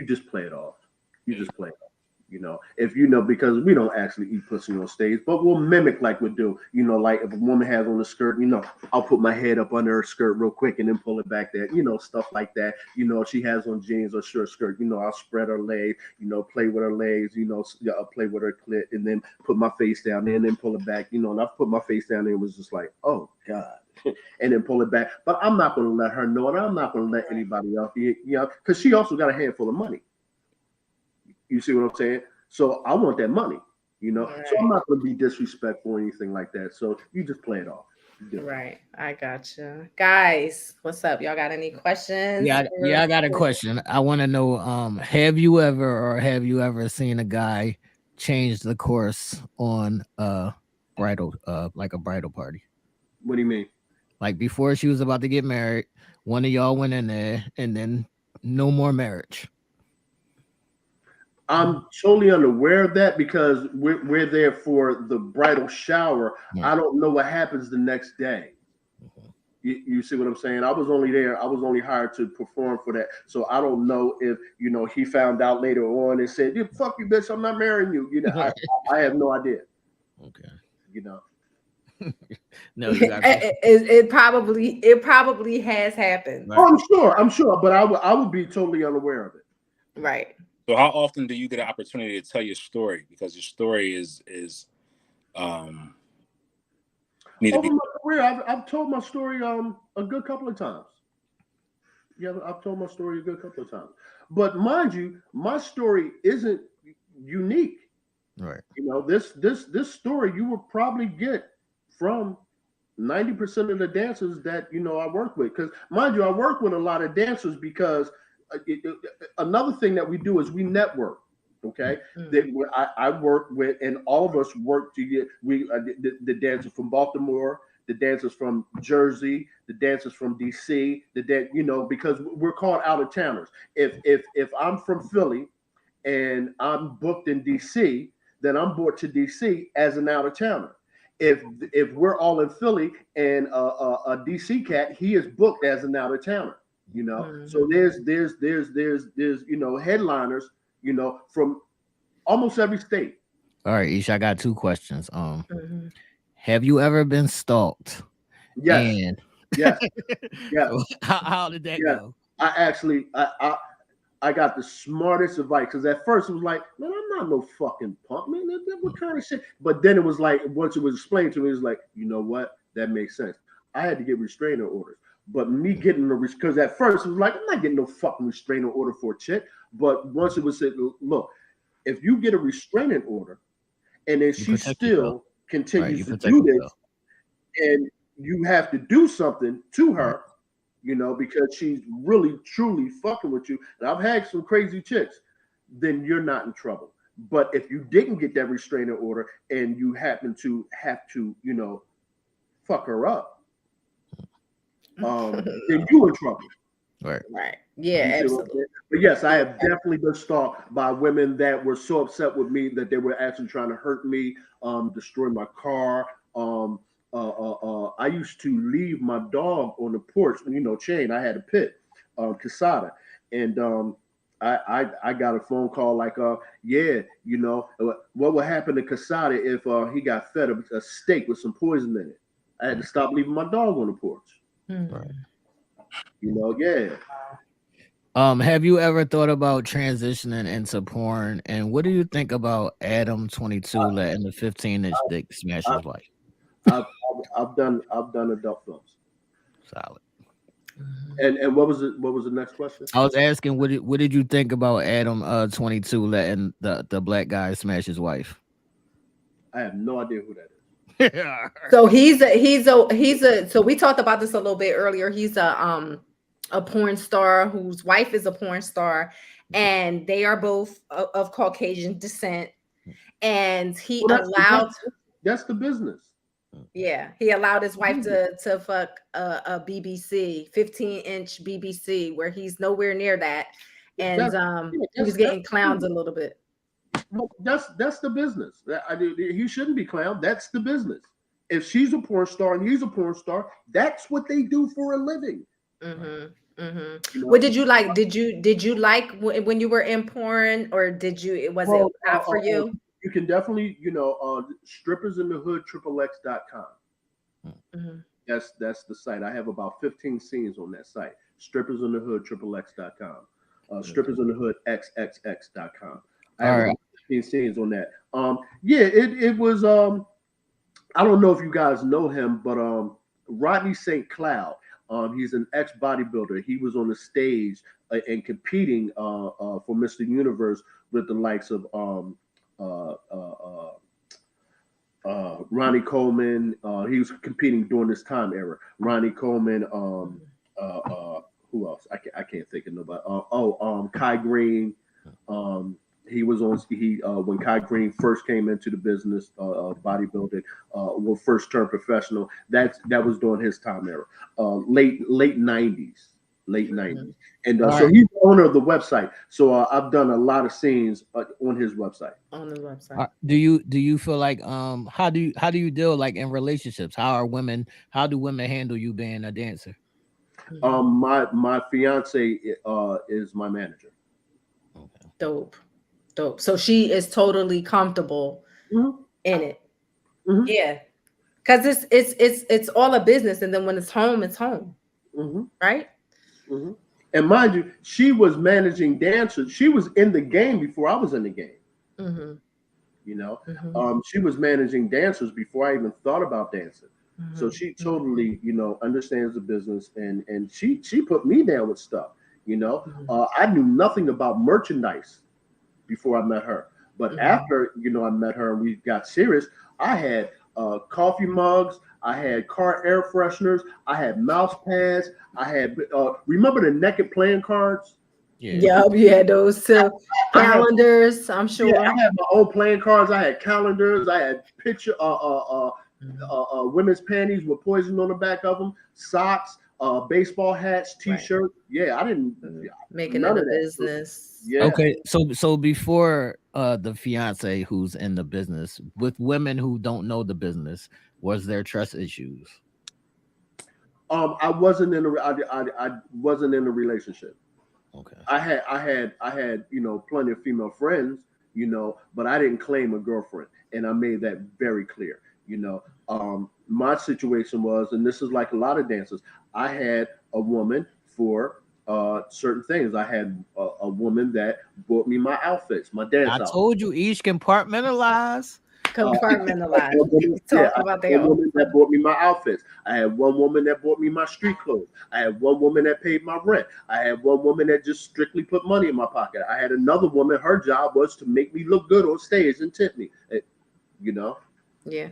just play it off. You just play it off. If because we don't actually eat pussy on stage, but we'll mimic like we do. Like if a woman has on a skirt, I'll put my head up under her skirt real quick and then pull it back there. Stuff like that. If she has on jeans or short skirt, I'll spread her legs. Play with her legs. I'll play with her clit and then put my face down there and then pull it back. And I've put my face down there and was just like, oh God. And then pull it back. But I'm not going to let her know, and I'm not going to let anybody else, because she also got a handful of money. You see what I'm saying? So I want that money,
Right.
So I'm not going to be disrespectful or anything like that. So you just play it off.
Right. I gotcha. Guys, what's up? Y'all got any questions?
Yeah, I got a question. I want to know, have you ever seen a guy change the course on bridal like a bridal party?
What do you mean?
Like before she was about to get married, one of y'all went in there and then no more marriage.
I'm totally unaware of that because we're there for the bridal shower.
Yeah.
I don't know what happens the next day. You see what I'm saying? I was only there. I was only hired to perform for that. So I don't know if, he found out later on and said, fuck you, bitch, I'm not marrying you. I have no idea.
Okay.
No, you got it probably has happened.
Right. Oh, I'm sure, but I would be totally unaware of it.
Right.
So how often do you get an opportunity to tell your story? Because your story is need to be.
Over my career, I've told my story a good couple of times. Yeah, I've told my story a good couple of times. But mind you, my story isn't unique.
Right.
This story you will probably get from 90% of the dancers that I work with. Because mind you, I work with a lot of dancers because another thing that we do is we network. Okay, I work with, and all of us work to get the dancers from Baltimore, the dancers from Jersey, the dancers from DC, because we're called out of towners. If I'm from Philly and I'm booked in DC, then I'm booked to DC as an out of towner. If we're all in Philly and a DC cat, he is booked as an out of towner. So there's headliners, from almost every state.
All right, Ish, I got two questions. Have you ever been stalked?
Yes.
And
yes.
Yeah. So how did that go?
I actually I got the smartest advice because at first it was like, man, I'm not no fucking punk, man. What kind of shit? But then it was like, once it was explained to me, it was like, you know what? That makes sense. I had to get restraining orders. But me getting because at first it was like, I'm not getting no fucking restraining order for a chick. But once it was said, look, if you get a restraining order and then she still continues to do this, and you have to do something to her, because she's really truly fucking with you, and I've had some crazy chicks, then you're not in trouble. But if you didn't get that restraining order and you happen to have to, fuck her up, then you in trouble.
Right.
Yeah, absolutely.
But yes, I have definitely been stalked by women that were so upset with me that they were actually trying to hurt me, destroy my car. I used to leave my dog on the porch, chain. I had a pit, Casada, and I got a phone call like, what would happen to Casada if he got fed a steak with some poison in it? I had to stop leaving my dog on the porch.
Right.
Yeah.
Have you ever thought about transitioning into porn? And what do you think about Adam 22 letting the 15-inch dick smash
I,
his wife?
I've done adult films.
Solid.
And what was the next question?
I was asking, what did you think about Adam 22 letting the black guy smash his wife?
I have no idea who that is.
So so we talked about this a little bit earlier. He's a porn star whose wife is a porn star, and they are both of Caucasian descent. And he allowed
that's the business.
Yeah, he allowed his wife to fuck a BBC 15-inch BBC where he's nowhere near that, and he was getting clowned a little bit.
That's the business. He shouldn't be clowned. That's the business. If she's a porn star and he's a porn star, that's what they do for a living.
What did you like? Did you like when you were in porn, or was it not for you?
You can definitely, strippersinthehood XXX.com. That's the site. I have about 15 scenes on that site. Strippersinthehood XXX.com. Strippersinthehood XXX.com. I have about 15 scenes on that. It was I don't know if you guys know him, but Rodney St. Cloud. He's an ex bodybuilder. He was on the stage and competing for Mr. Universe with the likes of Ronnie Coleman. He was competing during this time era. Ronnie Coleman. Who else? I can't think of nobody. Kai Green. He was on. When Kai Green first came into the business of bodybuilding, when first turned professional. That was during his time era. Late 90s. And so he's the owner of the website. So I've done a lot of scenes on his website.
Do you feel like how do you deal like in relationships? How do women handle you being a dancer?
My fiance is my manager.
Okay. Dope. So she is totally comfortable in it. Yeah, because it's all a business, and then when it's home, right?
And mind you, she was managing dancers. She was in the game before I was in the game. She was managing dancers before I even thought about dancing. So she totally, understands the business, and she put me down with stuff. I knew nothing about merchandise before I met her, but after I met her and we got serious, I had coffee mugs, I had car air fresheners, I had mouse pads, I had remember the naked playing cards?
Yeah, you had those too. Calendars, I'm sure.
Yeah, I had my own playing cards. I had calendars. I had picture women's panties with poison on the back of them, socks, baseball hats, t-shirts. Yeah, I didn't
making it a business.
Yeah.
Okay, so before the fiance who's in the business, with women who don't know the business, was there trust issues?
I wasn't in a relationship.
Okay.
I had plenty of female friends, but I didn't claim a girlfriend, and I made that very clear. My situation was, and this is like a lot of dancers, I had a woman for certain things. I had a woman that bought me my outfits, my dance outfits.
I told you each compartmentalize.
Talk about
their woman that bought me my outfits. I had one woman that bought me my street clothes. I had one woman that paid my rent. I had one woman that just strictly put money in my pocket. I had another woman, her job was to make me look good on stage and tip me.
Yeah.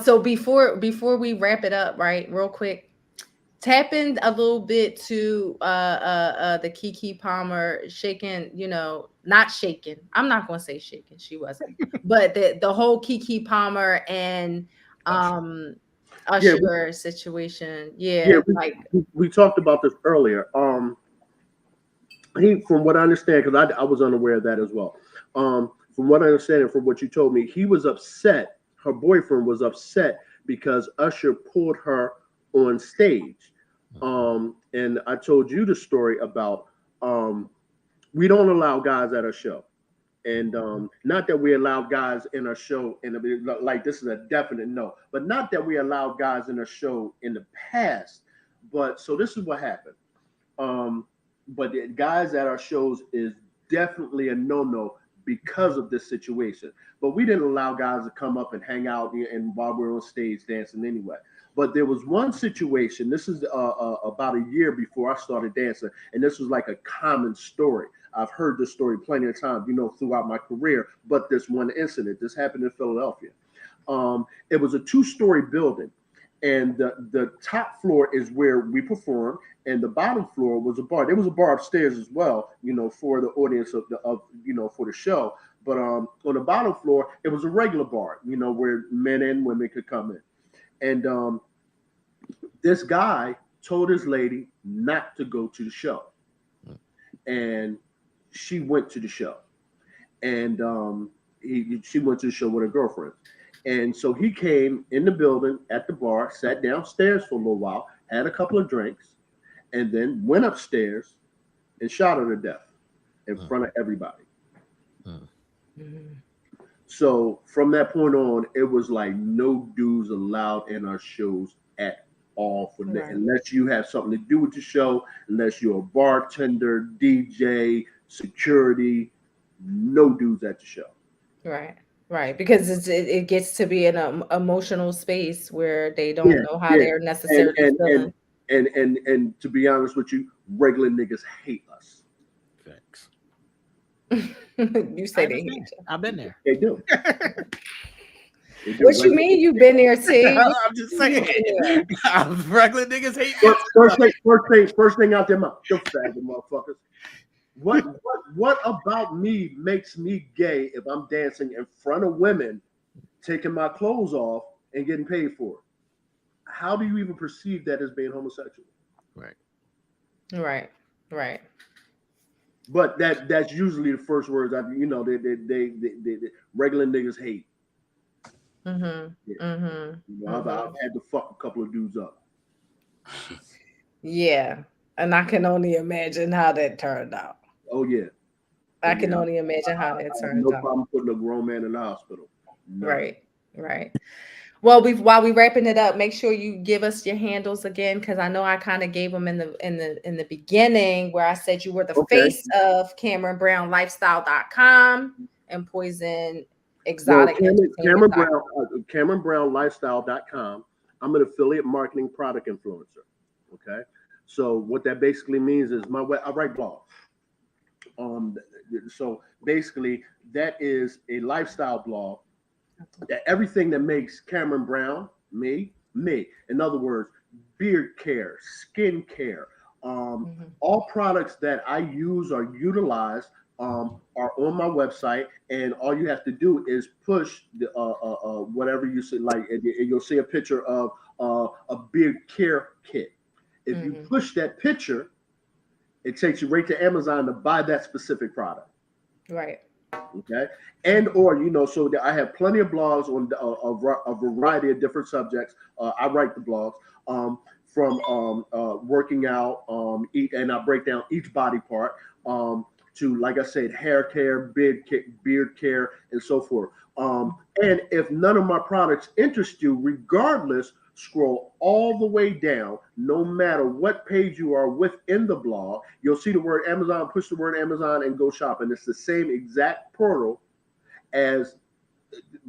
So before we wrap it up, right, real quick, tap in a little bit to the KeKe Palmer shaking, not shaking. I'm not gonna say shaking, she wasn't, but the whole KeKe Palmer and Usher situation. Yeah,
we talked about this earlier. From what I understand, because I was unaware of that as well. From what I understand and from what you told me, he was upset. Her boyfriend was upset because Usher pulled her on stage. And I told you the story about we don't allow guys at our show, and not that we allow guys in our show, and like this is a definite no, but not that we allow guys in our show in the past. But so this is what happened. But the guys at our shows is definitely a no-no because of this situation. But we didn't allow guys to come up and hang out and while we're on stage dancing anyway. But there was one situation. This is about a year before I started dancing, and this was like a common story. I've heard this story plenty of times, throughout my career. But this one incident, this happened in Philadelphia. It was a two-story building, and the top floor is where we performed, and the bottom floor was a bar. There was a bar upstairs as well, for the audience for the show. But on the bottom floor, it was a regular bar, where men and women could come in. And this guy told his lady not to go to the show, and she went to the show, and she went to the show with her girlfriend. And so he came in the building at the bar, sat downstairs for a little while, had a couple of drinks, and then went upstairs and shot her to death in front of everybody. So from that point on, it was like no dudes allowed in our shows at all for that, unless you have something to do with the show, unless you're a bartender, DJ, security, no dudes at the show.
Right, because it gets to be an emotional space where they don't know how they're necessarily feeling.
And to be honest with you, regular niggas hate us.
Thanks.
You say they hate you.
I've been there.
They do.
What you mean you've been there, T?
I'm just saying. Regular niggas hate
me. First thing out their mouth. You faggot motherfuckers. What about me makes me gay if I'm dancing in front of women, taking my clothes off and getting paid for it? How do you even perceive that as being homosexual?
Right.
But that's usually the first words they regular niggas hate. I've had to fuck a couple of dudes up.
Yeah, and I can only imagine how that turned out.
Oh yeah,
I can only imagine how that turned out.
No problem putting a grown man in the hospital. No.
Right. Well, while we wrapping it up, make sure you give us your handles again, because I know I kind of gave them in the beginning where I said you were the face of CameronBrownLifestyle.com and Poison Exotic.
CameronBrownLifestyle.com. I'm an affiliate marketing product influencer. Okay, so what that basically means is I write blogs. So basically, that is a lifestyle blog. That everything that makes Cameron Brown me. In other words, beard care, skin care, all products that I use or utilize are on my website, and all you have to do is push the whatever you see, like you'll see a picture of a beard care kit. If you push that picture, it takes you right to Amazon to buy that specific product.
Right.
Okay. And or so I have plenty of blogs on a variety of different subjects. I write the blogs from working out, and I break down each body part to, like I said, hair care, beard care, and so forth. And if none of my products interest you, regardless, scroll all the way down, no matter what page you are within the blog, you'll see the word Amazon, push the word Amazon and go shopping. It's the same exact portal as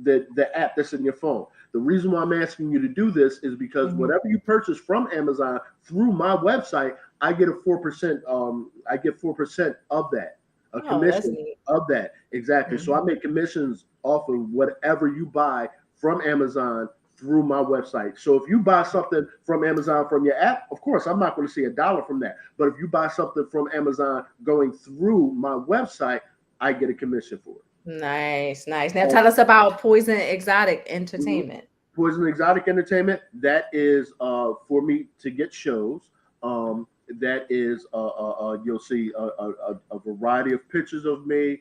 the app that's in your phone. The reason why I'm asking you to do this is because whatever you purchase from Amazon through my website, I get 4%. I get 4% of that, a commission of that. Exactly. So I make commissions off of whatever you buy from Amazon through my website. So if you buy something from Amazon from your app, of course, I'm not going to see $1 from that. But if you buy something from Amazon going through my website, I get a commission for it.
Nice. Now tell us about Poison Exotic Entertainment.
Poison Exotic Entertainment, that is for me to get shows. That is you'll see a variety of pictures of me,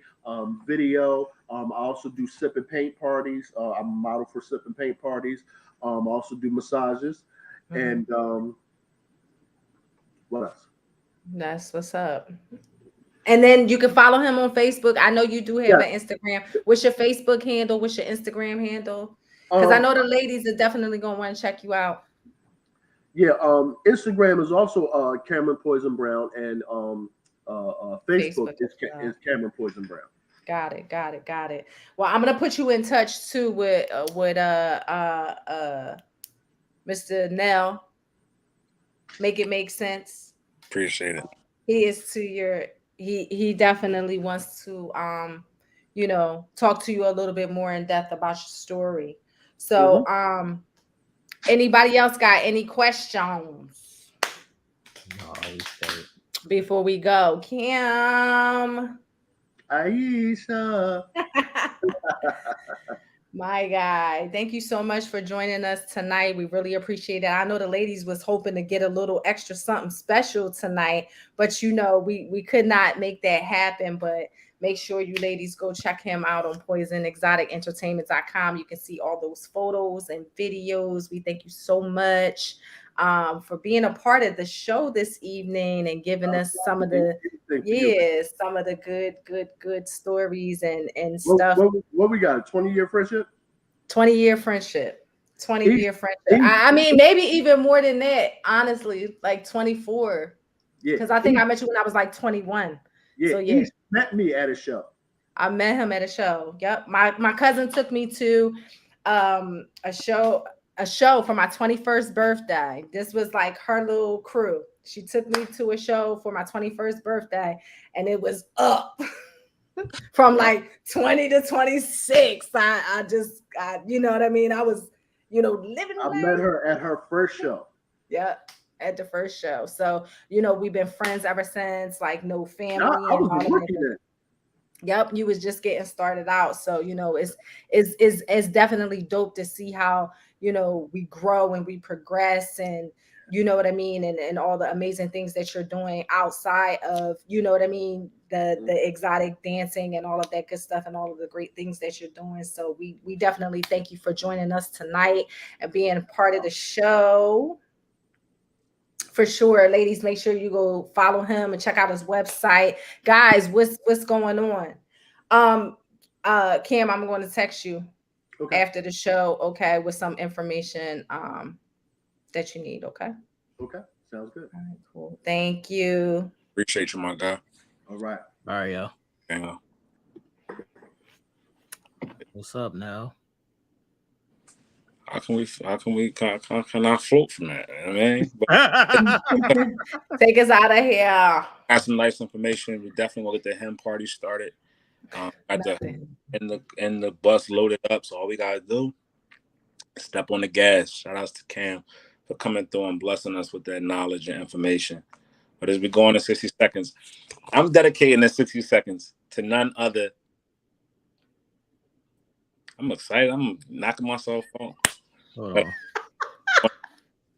video. I also do sip and paint parties. I'm a model for sip and paint parties. I also do massages. And what else?
That's what's up. And then you can follow him on Facebook. I know you do have an Instagram. What's your Facebook handle? What's your Instagram handle? Because I know the ladies are definitely going to want to check you out.
Yeah, Instagram is also Cameron Poison Brown, and Facebook
Facebook
is
as well.
is Cameron Poison Brown.
Got it. Got it. Got it. Well, I'm gonna put you in touch too with Mr. Nell. Make it make sense.
Appreciate it.
He is to your he definitely wants to talk to you a little bit more in depth about your story.
Mm-hmm.
So anybody else got any questions
No, he's straight.
before we go? Kim.
Aisha.
My guy, thank you so much for joining us tonight. We really appreciate it. I know the ladies was hoping to get a little extra something special tonight, but we could not make that happen. But make sure you ladies go check him out on poisonexoticentertainment.com. You can see all those photos and videos. We thank you so much for being a part of the show this evening and giving us some of the
Anything for you.
some of the good stories and
What,
stuff.
what we got? A 20-year friendship?
20-year friendship. 20
He's,
year friendship.
he's,
I mean, maybe even more than that, honestly, like 24.
yeah,
Because I think I met you when I was like 21. So yeah,
he's met me at a show.
I met him at a show. Yep. My cousin took me to a show for my 21st birthday. This was like her little crew. She took me to a show for my 21st birthday, and it was up. From like 20 to 26. I you know what I mean? I was, living
I
life.
met her at her first show.
Yeah, at the first show. So, we've been friends ever since, like no family
I
and
was
all of
working
that.
then.
Yep, you was just getting started out. So, it's definitely dope to see how, we grow and we progress, and you know what I mean, and all the amazing things that you're doing outside of, you know what I mean, the exotic dancing and all of that good stuff and all of the great things that you're doing. So we definitely thank you for joining us tonight and being part of the show. For sure, ladies, make sure you go follow him and check out his website. Guys, what's going on? Cam, I'm going to text you
Okay.
after the show, okay, with some information that you need, okay?
Okay. Sounds good.
All right, cool. Thank you.
Appreciate you, my guy.
All right.
All right, yo.
Yeah.
What's up now?
How can I float from that? I mean, but
Take us out of here.
got some nice information. We definitely will get the hen party started. Got the in the bus loaded up, so all we gotta do is step on the gas. Shout outs to Cam for coming through and blessing us with that knowledge and information. But as we go on to 60 seconds, I'm dedicating the 60 seconds to none other. I'm excited. I'm knocking myself off.
Hold on.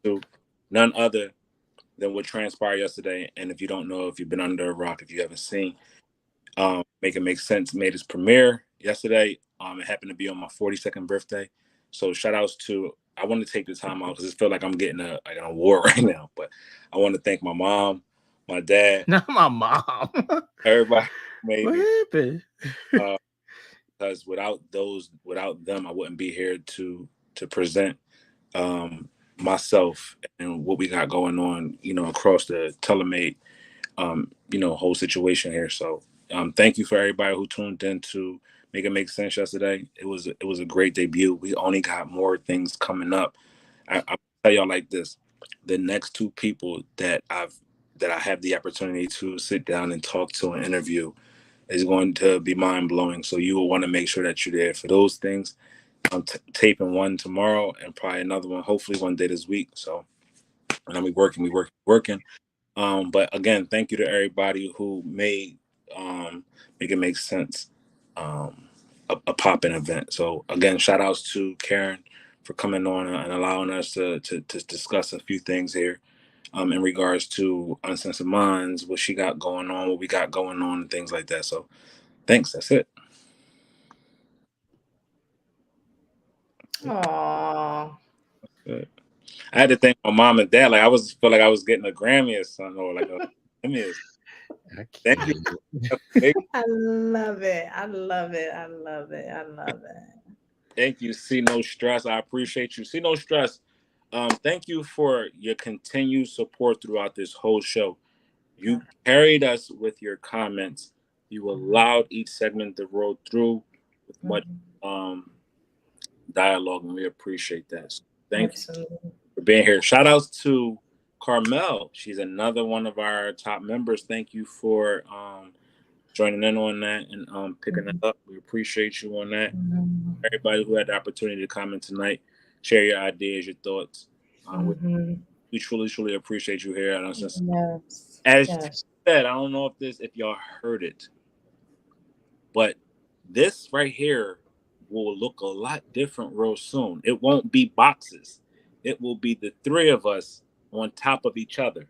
To none other than what transpired yesterday. And if you don't know, if you've been under a rock, if you haven't seen, Make It Make Sense made its premiere yesterday. It happened to be on my 42nd birthday. So shout outs to, I want to take the time out because I feel like I'm getting an award right now. But I want to thank my mom, my dad,
Not my mom.
everybody made
What
me.
happened?
Because without them, I wouldn't be here to present myself and what we got going on, across the telemate, whole situation here. So thank you for everybody who tuned in to Make It Make Sense yesterday. It was a great debut. We only got more things coming up. I'll tell y'all like this: the next two people that I have the opportunity to sit down and talk to and interview is going to be mind blowing. So you will want to make sure that you're there for those things. I'm taping one tomorrow and probably another one, hopefully one day this week. So, and we working. But again, thank you to everybody who made Make It Make Sense a pop-in event. So again, shout outs to Karen for coming on and allowing us to discuss a few things here in regards to Uncensored Minds, what she got going on, what we got going on, and things like that. So thanks. That's it.
Aww.
Good. I had to thank my mom and dad. Like I feel like I was getting a Grammy or something, or like a Emmy. Thank you.
I love it. I love it. I love it. I love it.
Thank you. See No Stress. I appreciate you. See No Stress. Thank you for your continued support throughout this whole show. You carried us with your comments. You allowed each segment to roll through with much dialogue, and we appreciate that. So thank you for being here. Shout outs to Carmel. She's another one of our top members. Thank you for joining in on that and picking it up. We appreciate you on that. Everybody who had the opportunity to comment tonight, share your ideas, your thoughts. We truly, truly appreciate you here at Uncensored. As you said, I don't know if y'all heard it, but this right here will look a lot different real soon. It won't be boxes. It will be the three of us on top of each other.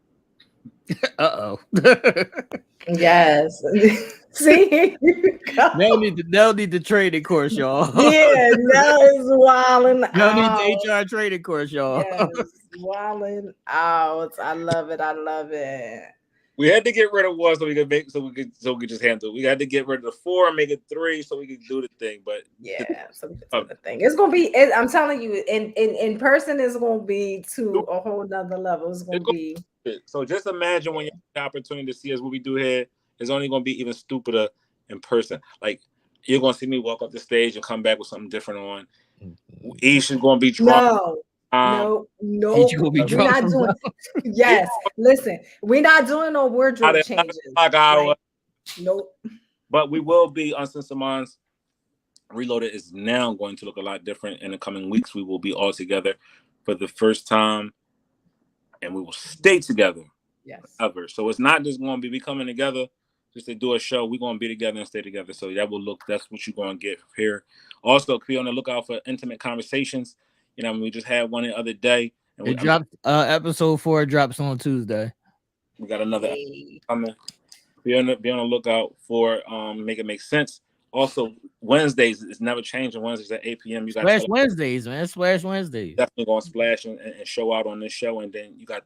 Yes. See,
Nell need the training course, y'all.
Yeah, Nell is wilding out.
Nell need the HR training course, y'all.
Yes, wilding out. I love it. I love it.
We had to get rid of one so we could just handle it. We had to get rid of the 4 and make it 3 so we could do the thing. But
yeah, so we can do the thing. It's gonna be. I'm telling you, in person, it's gonna be to a whole nother level. It's gonna be.
So just imagine when you have the opportunity to see us, what we do here is only gonna be even stupider in person. Like you're gonna see me walk up the stage and come back with something different on. Aisha's gonna be drunk.
No. We're not doing. Yes, listen, we're not doing no wardrobe changes. Nope.
But we will be Uncensored Minds. Reloaded is now going to look a lot different in the coming weeks. We will be all together for the first time, and we will stay together.
Yes.
Forever. So it's not just going to be we coming together just to do a show. We're going to be together and stay together. So that's what you're going to get here. Also, be on the lookout for intimate conversations. You know, we just had one the other day. And
it dropped. Episode 4 drops on Tuesday.
We got another coming. Be on the lookout for Make It Make Sense. Also, Wednesdays is never changing. Wednesdays at 8 p.m. You got
Splash Wednesdays, man. Splash Wednesdays.
Definitely going to splash and show out on this show, and then you got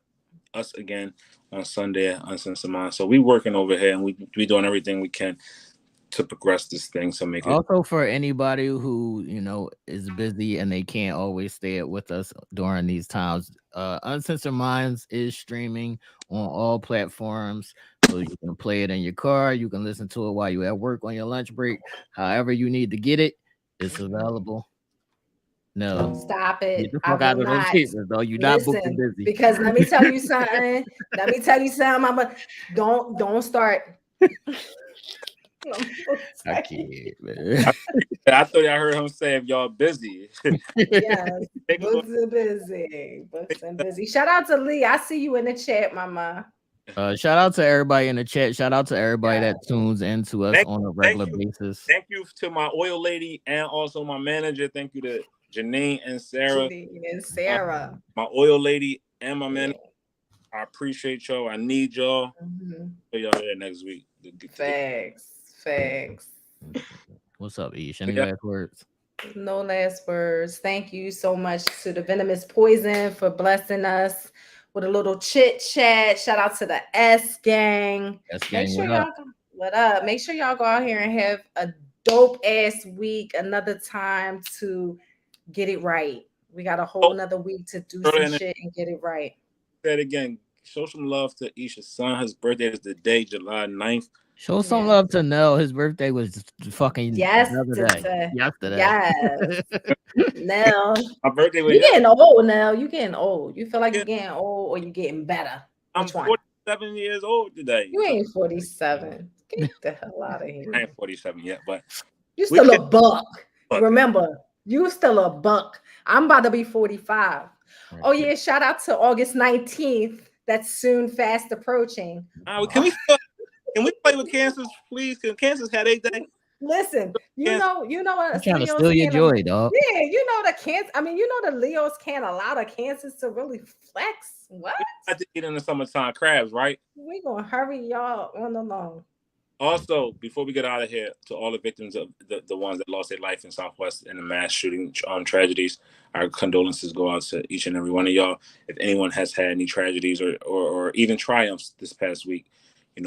us again on Sunday at Uncensored Minds. So we working over here, and we doing everything we can to progress this thing. So make it
also for anybody who is busy and they can't always stay with us during these times. Uncensored Minds is streaming on all platforms, so you can play it in your car. You can listen to it while you're at work on your lunch break. However you need to get it, it's available. No,
stop it.
Get the fuck out of those cases, though. You're not booked and busy.
Because let me tell you something. Don't start.
I can't, man.
I thought I heard him say if y'all busy.
Yes, busy. Shout out to Lee. I see you in the chat, mama.
Shout out to everybody in the chat. Shout out to everybody that tunes into us on a regular basis.
Thank you to my oil lady and also my manager. Thank you to Janine and Sarah. My oil lady and my manager. I appreciate y'all. I need y'all. See y'all there next week.
Facts.
What's up, Ish? Any last words?
No last words. Thank you so much to the Venomous Poison for blessing us with a little chit chat. Shout out to the S Gang. What up? Make sure y'all go out here and have a dope ass week. Another time to get it right. We got a whole another week to do some shit and get it right.
Say it again. Show some love to Aisha's son. His birthday is the day, July 9th.
Show some love to Nell. His birthday was fucking yesterday.
Yes. Nell.
My birthday was
getting old now. You getting old. You feel like you're getting old or you getting better?
I'm 47 years old today.
You ain't 47. Get the hell out of here.
I ain't 47 yet, but
you still a buck. Remember, you still a buck. I'm about to be 45. Right. Oh yeah, shout out to August 19th. That's soon fast approaching.
Can we play with Kansas, please? Can Kansas have a day?
Listen, you know what?
I'm trying to steal your joy, dog.
Yeah, the Leos can't allow the Kansas to really flex. What?
I have to eat in the summertime crabs, right?
We're gonna hurry y'all on along.
Also, before we get out of here, to all the victims of the ones that lost their life in Southwest in the mass shooting tragedies, our condolences go out to each and every one of y'all. If anyone has had any tragedies or even triumphs this past week,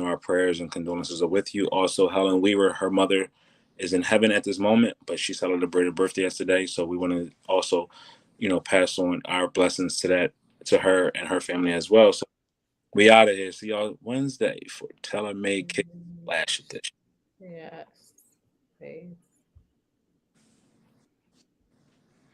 our prayers and condolences are with you. Also, Helen Weaver, her mother is in heaven at this moment, but she celebrated her birthday yesterday. So we want to also, pass on our blessings to her and her family as well. So we out of here. See y'all Wednesday for Teller Made KeKe Flash Edition.
Yes. Peace.